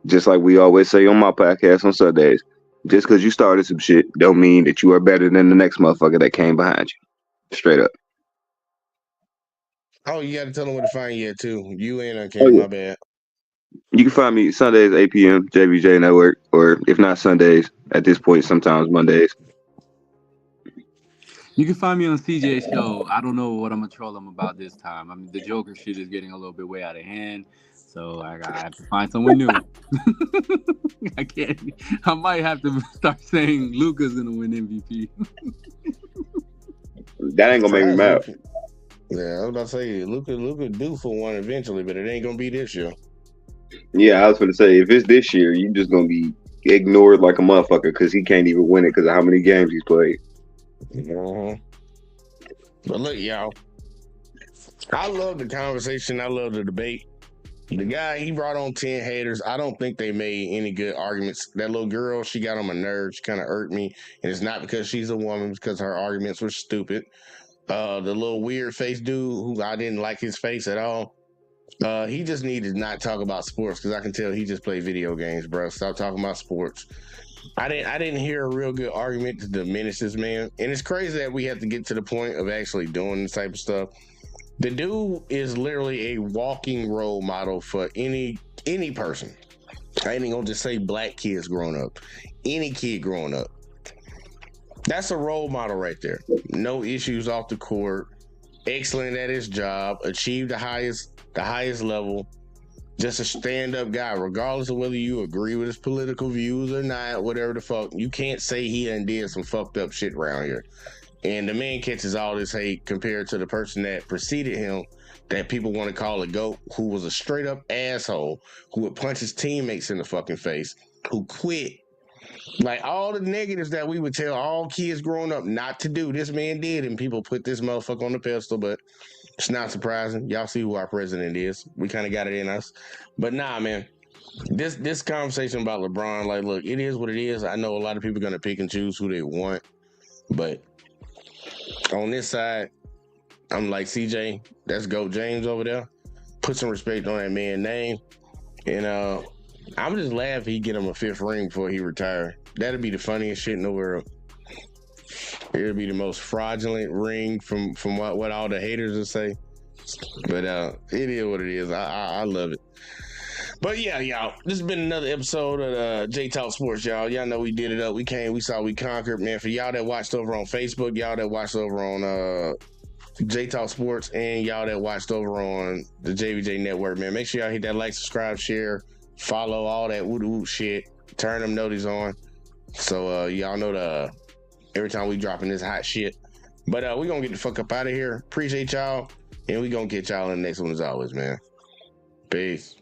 Just like we always say on my podcast on Sundays, just because you started some shit don't mean that you are better than the next motherfucker that came behind you. Straight up. Oh, you got to tell them where to find you at, too. You and Kenny, my bad. You can find me Sundays, 8 p.m., JVJ Network, or if not Sundays, at this point, sometimes Mondays. You can find me on CJ's show. I don't know what I'm going to troll him about this time. I mean, the Joker shit is getting a little bit way out of hand, so I have to find someone new. I can't. I might have to start saying Luka's going to win MVP. That ain't going to make me mad. Yeah, I was about to say, Luka due for one eventually, but it ain't going to be this year. Yeah, I was going to say, if it's this year, you just going to be ignored like a motherfucker because he can't even win it because of how many games he's played. But look, y'all, I love the conversation. I love the debate. The guy, he brought on 10 haters. I don't think they made any good arguments. That little girl, she got on my nerves, kind of irked me. And it's not because she's a woman, it's because her arguments were stupid. The little weird face dude, who I didn't like his face at all. He just needed to not talk about sports because I can tell he just played video games, bro. Stop talking about sports. I didn't hear a real good argument to diminish this man. And it's crazy that we have to get to the point of actually doing this type of stuff. The dude is literally a walking role model for any person. I ain't gonna just say black kids growing up. Any kid growing up. That's a role model right there. No issues off the court. Excellent at his job. Achieved the highest level. Just a stand-up guy, regardless of whether you agree with his political views or not, whatever the fuck. You can't say he done did some fucked up shit around here. And the man catches all this hate compared to the person that preceded him that people want to call a GOAT, who was a straight-up asshole, who would punch his teammates in the fucking face, who quit. Like, all the negatives that we would tell all kids growing up not to do, this man did, and people put this motherfucker on the pedestal, but it's not surprising. Y'all see who our president is. We kind of got it in us. But nah, man, this conversation about LeBron, like, look, it is what it is. I know a lot of people are going to pick and choose who they want, but on this side, I'm like, CJ, that's GOAT James over there. Put some respect on that man's name. And I'm just laugh he get him a 5th ring before he retire. That'd be the funniest shit in the world. It'll be the most fraudulent ring from what all the haters will say. But it is what it is. I love it. But yeah, y'all, this has been another episode of J Talk Sports, y'all. Y'all know we did it up. We came, we saw, we conquered. Man, for y'all that watched over on Facebook, y'all that watched over on J Talk Sports, and y'all that watched over on the JVJ Network, man, make sure y'all hit that like, subscribe, share, follow, all that woo shit. Turn them notices on. So y'all know every time we dropping this hot shit. But we gonna get the fuck up out of here. Appreciate y'all, and we gonna get y'all in the next one as always, man. Peace.